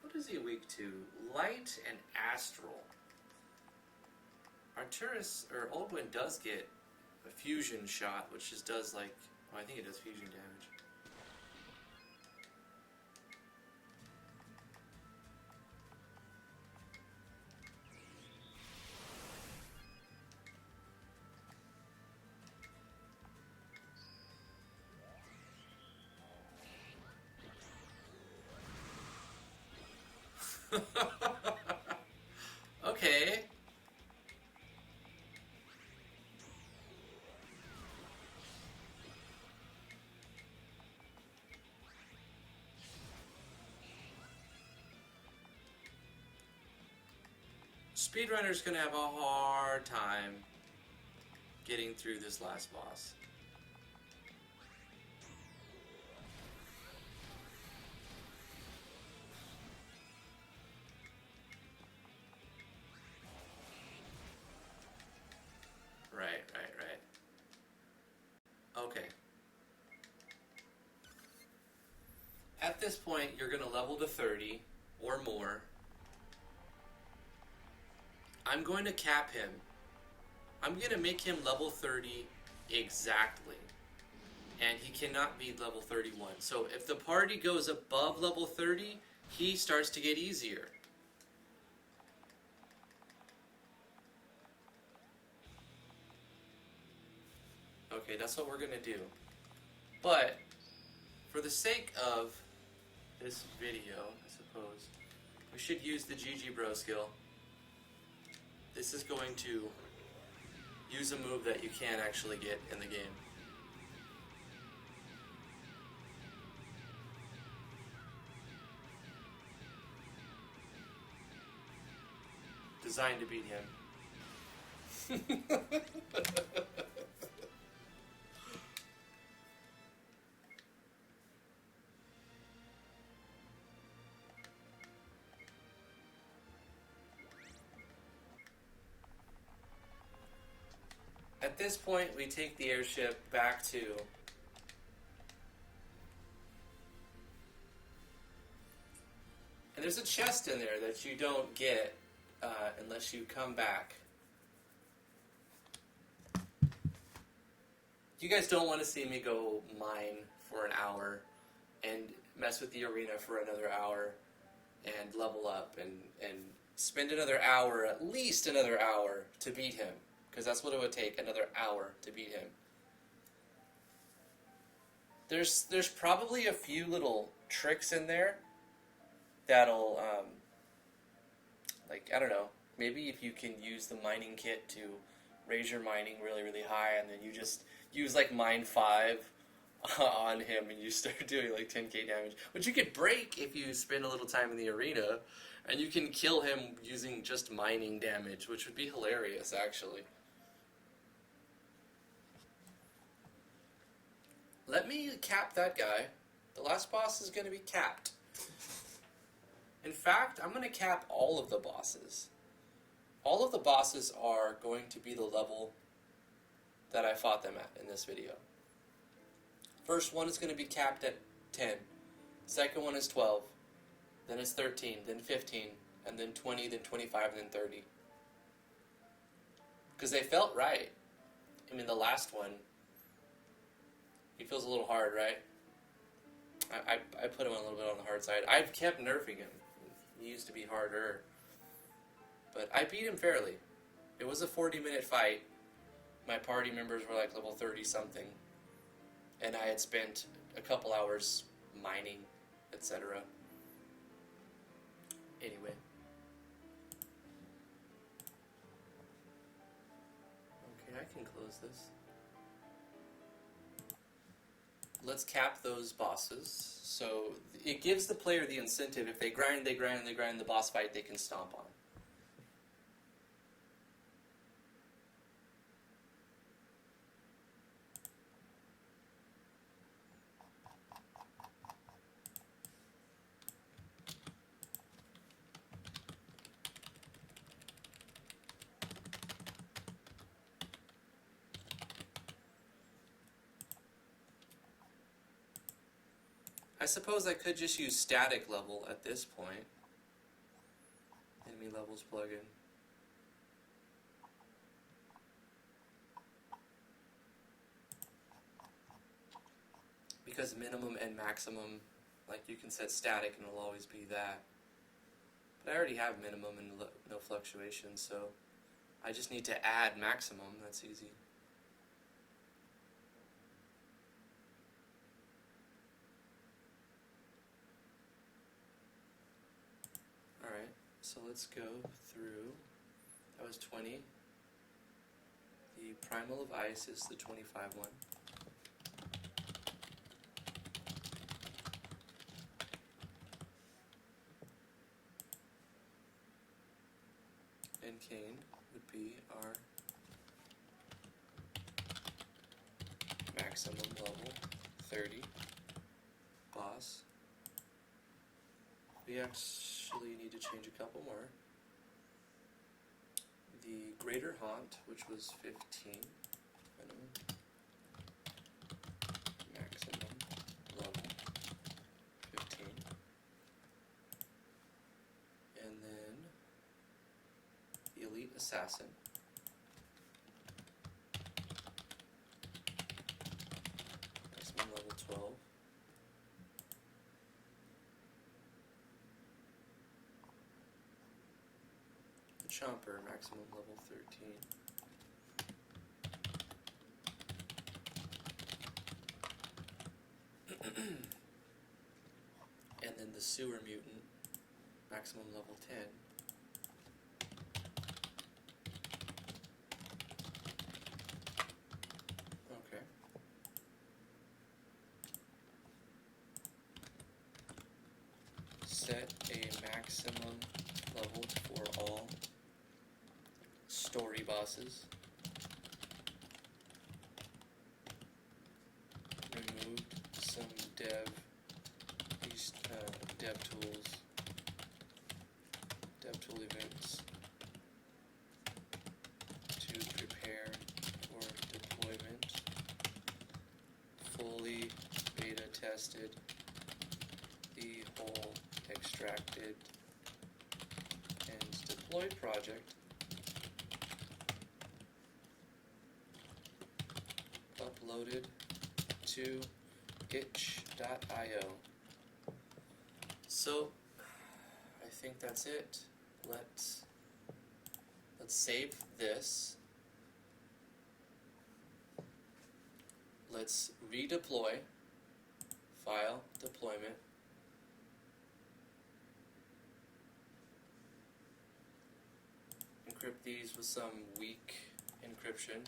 What is he weak to? Light and Astral. Arcturus, or Oldwin does get a fusion shot, which just does like, well, I think it does fusion damage. Speedrunner's gonna have a hard time getting through this last boss. Right. Okay. At this point, you're gonna level to 30 or more. I'm going to cap him. I'm going to make him level 30 exactly. And he cannot be level 31. So if the party goes above level 30, he starts to get easier. Okay, that's what we're going to do. But for the sake of this video, I suppose, we should use the GG Bro skill. This is going to use a move that you can actually get in the game. Designed to beat him. At this point, we take the airship back to and there's a chest in there that you don't get unless you come back. You guys don't want to see me go mine for an hour and mess with the arena for another hour and level up and spend another hour, at least another hour, to beat him. Because that's what it would take, another hour to beat him. There's probably a few little tricks in there that'll, like, I don't know, maybe if you can use the mining kit to raise your mining really, really high, and then you just use, like, mine 5 on him, and you start doing, like, 10k damage. Which you could break if you spend a little time in the arena, and you can kill him using just mining damage, which would be hilarious, actually. Let me cap that guy. The last boss is going to be capped. In fact, I'm going to cap all of the bosses. All of the bosses are going to be the level that I fought them at in this video. First one is going to be capped at 10. Second one is 12. Then it's 13. Then 15. And then 20. Then 25. And then 30. Because they felt right. I mean, the last one, he feels a little hard, right? I put him a little bit on the hard side. I've kept nerfing him. He used to be harder. But I beat him fairly. It was a 40-minute fight. My party members were like level 30-something. And I had spent a couple hours mining, etc. Anyway. Okay, I can close this. Let's cap those bosses. So it gives the player the incentive. If they grind the boss fight, they can stomp on. I suppose I could just use static level at this point. Enemy levels plugin. Because minimum and maximum, like you can set static and it'll always be that. But I already have minimum and no fluctuation, so I just need to add maximum. That's easy. Alright, so let's go through. That was 20. The Primal of Ice is the 25 one. and cane would be our maximum level 30 boss. We actually need to change a couple more. The Greater Haunt, which was 15 minimum, maximum level 15, and then the Elite Assassin, maximum level 12. The Chomper, maximum level 13. And then the Sewer Mutant, maximum level 10. Okay. Set a maximum level for all story bosses. Removed some dev tool events to prepare for deployment. Fully beta tested the whole extracted and deployed project. Uploaded to itch.io. So I think that's it. Let's save this. Let's redeploy. File, deployment. Encrypt these with some weak encryption.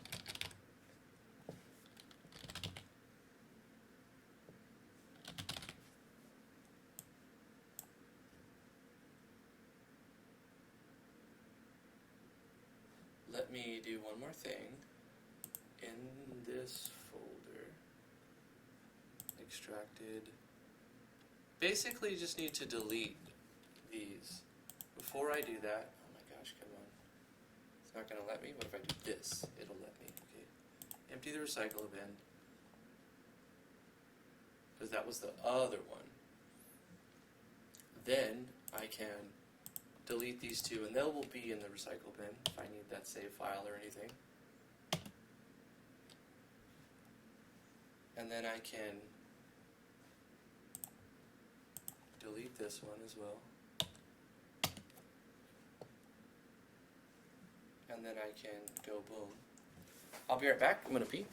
Let me do one more thing. In this folder, extracted, basically just need to delete these. Before I do that, oh my gosh, come on. It's not going to let me? What if I do this? It'll let me, okay. Empty the recycle bin. Because that was the other one. Then I can delete these two, and they will be in the recycle bin if I need that save file or anything. And then I can delete this one as well. And then I can go boom. I'll be right back. I'm going to pee.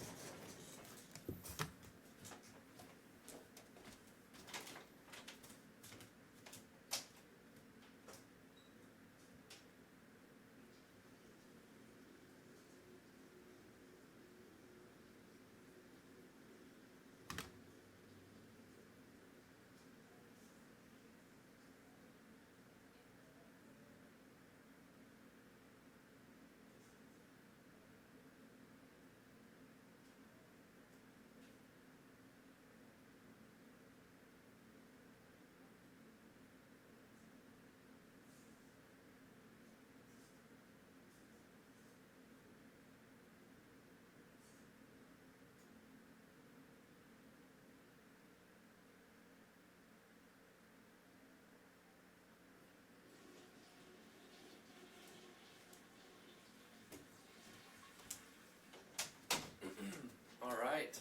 Alright.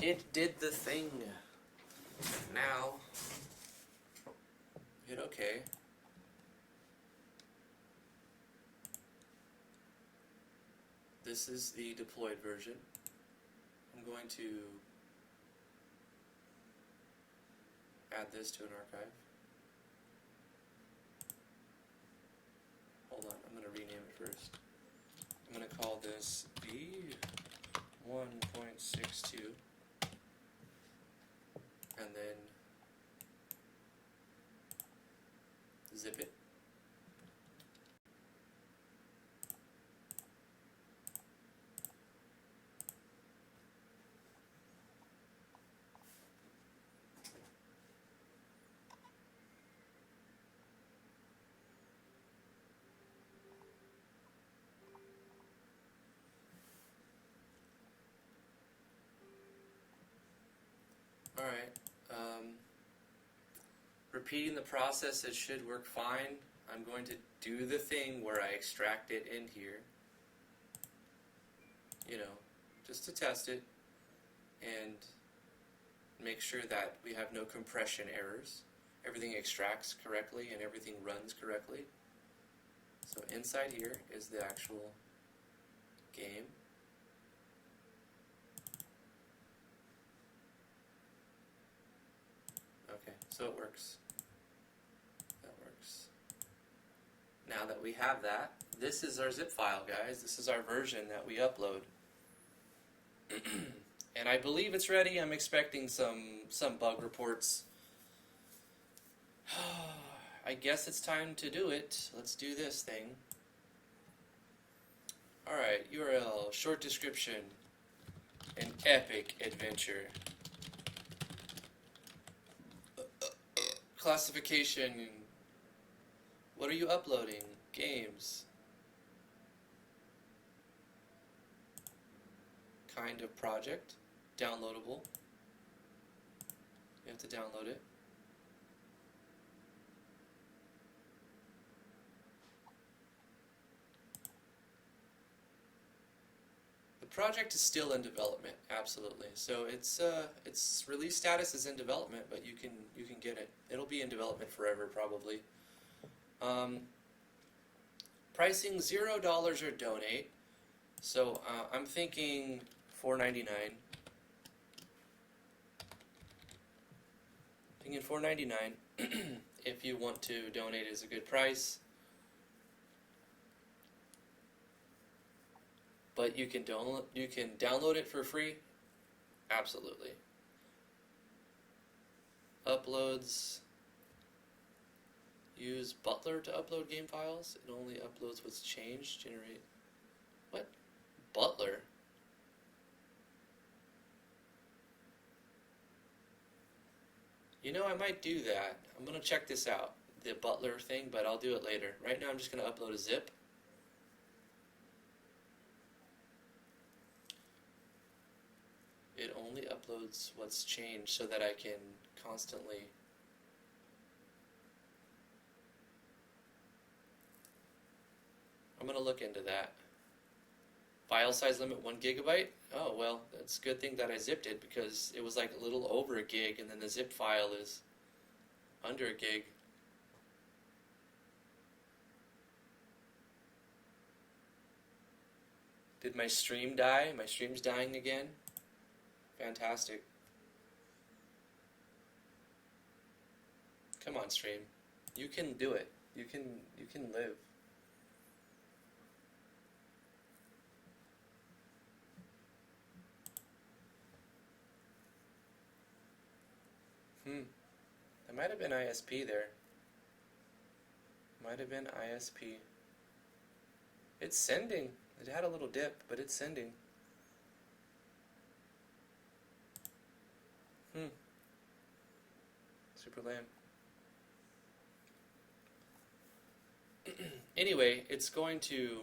It did the thing. Now, hit OK. This is the deployed version. I'm going to add this to an archive. Hold on, I'm going to rename it first. I'm going to call this V1.62 and then zip it. Alright. Repeating the process, it should work fine. I'm going to do the thing where I extract it in here. You know, just to test it and make sure that we have no compression errors. Everything extracts correctly and everything runs correctly. So inside here is the actual game. Okay, so it works. That works. Now that we have that, this is our zip file, guys. This is our version that we upload. And I believe it's ready. I'm expecting some bug reports. I guess it's time to do it. Let's do this thing. Alright, URL, short description, an epic adventure. Classification, what are you uploading? Games. Kind of project. Downloadable. You have to download it. The project is still in development, absolutely. So its release status is in development, but you can get it. It'll be in development forever, probably. Pricing $0 or donate. So I'm thinking $4.99. Thinking $4.99. If you want to donate, is a good price. But you can download it for free. Absolutely. Uploads. Use Butler to upload game files. It only uploads what's changed. Generate. What? Butler? You know, I might do that. I'm going to check this out. The Butler thing, but I'll do it later. Right now I'm just going to upload a zip. It only uploads what's changed so that I can constantly... I'm going to look into that. File size limit 1 gigabyte? Oh, well, it's a good thing that I zipped it because it was like a little over a gig and then the zip file is under a gig. Did my stream die? My stream's dying again? Fantastic. Come on, stream. You can do it. You can live. There might have been ISP there. Might have been ISP. It's sending. It had a little dip, but it's sending. Super lame. Anyway, it's going to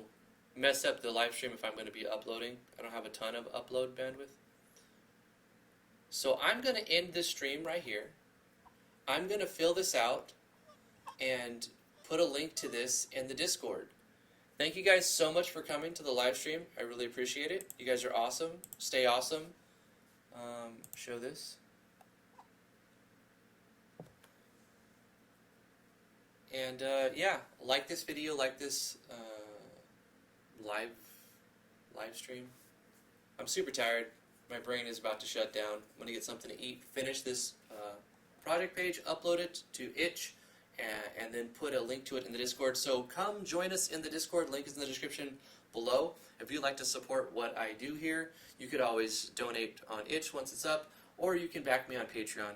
mess up the live stream if I'm going to be uploading. I don't have a ton of upload bandwidth. So I'm going to end this stream right here. I'm going to fill this out and put a link to this in the Discord. Thank you guys so much for coming to the live stream. I really appreciate it. You guys are awesome. Stay awesome. Show this. And yeah, like this video, like this live stream. I'm super tired. My brain is about to shut down. I'm going to get something to eat, finish this project page, upload it to itch, and then put a link to it in the Discord. So come join us in the Discord. Link is in the description below. If you'd like to support what I do here, you could always donate on itch once it's up, or you can back me on Patreon.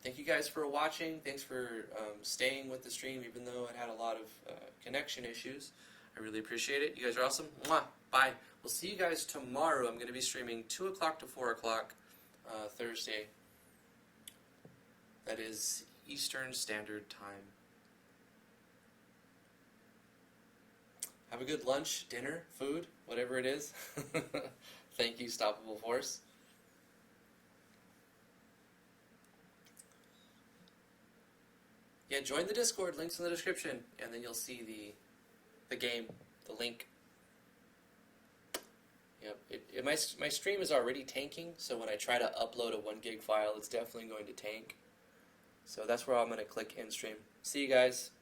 Thank you guys for watching. Thanks for staying with the stream, even though it had a lot of connection issues. I really appreciate it. You guys are awesome. Mwah. Bye. We'll see you guys tomorrow. I'm going to be streaming 2 o'clock to 4 o'clock Thursday. That is Eastern Standard Time. Have a good lunch, dinner, food, whatever it is. Thank you, Stoppable Force. Yeah, join the Discord. Links in the description, and then you'll see the game, the link. Yep. My stream is already tanking, so when I try to upload a 1 gig file, it's definitely going to tank. So that's where I'm going to click end stream. See you guys.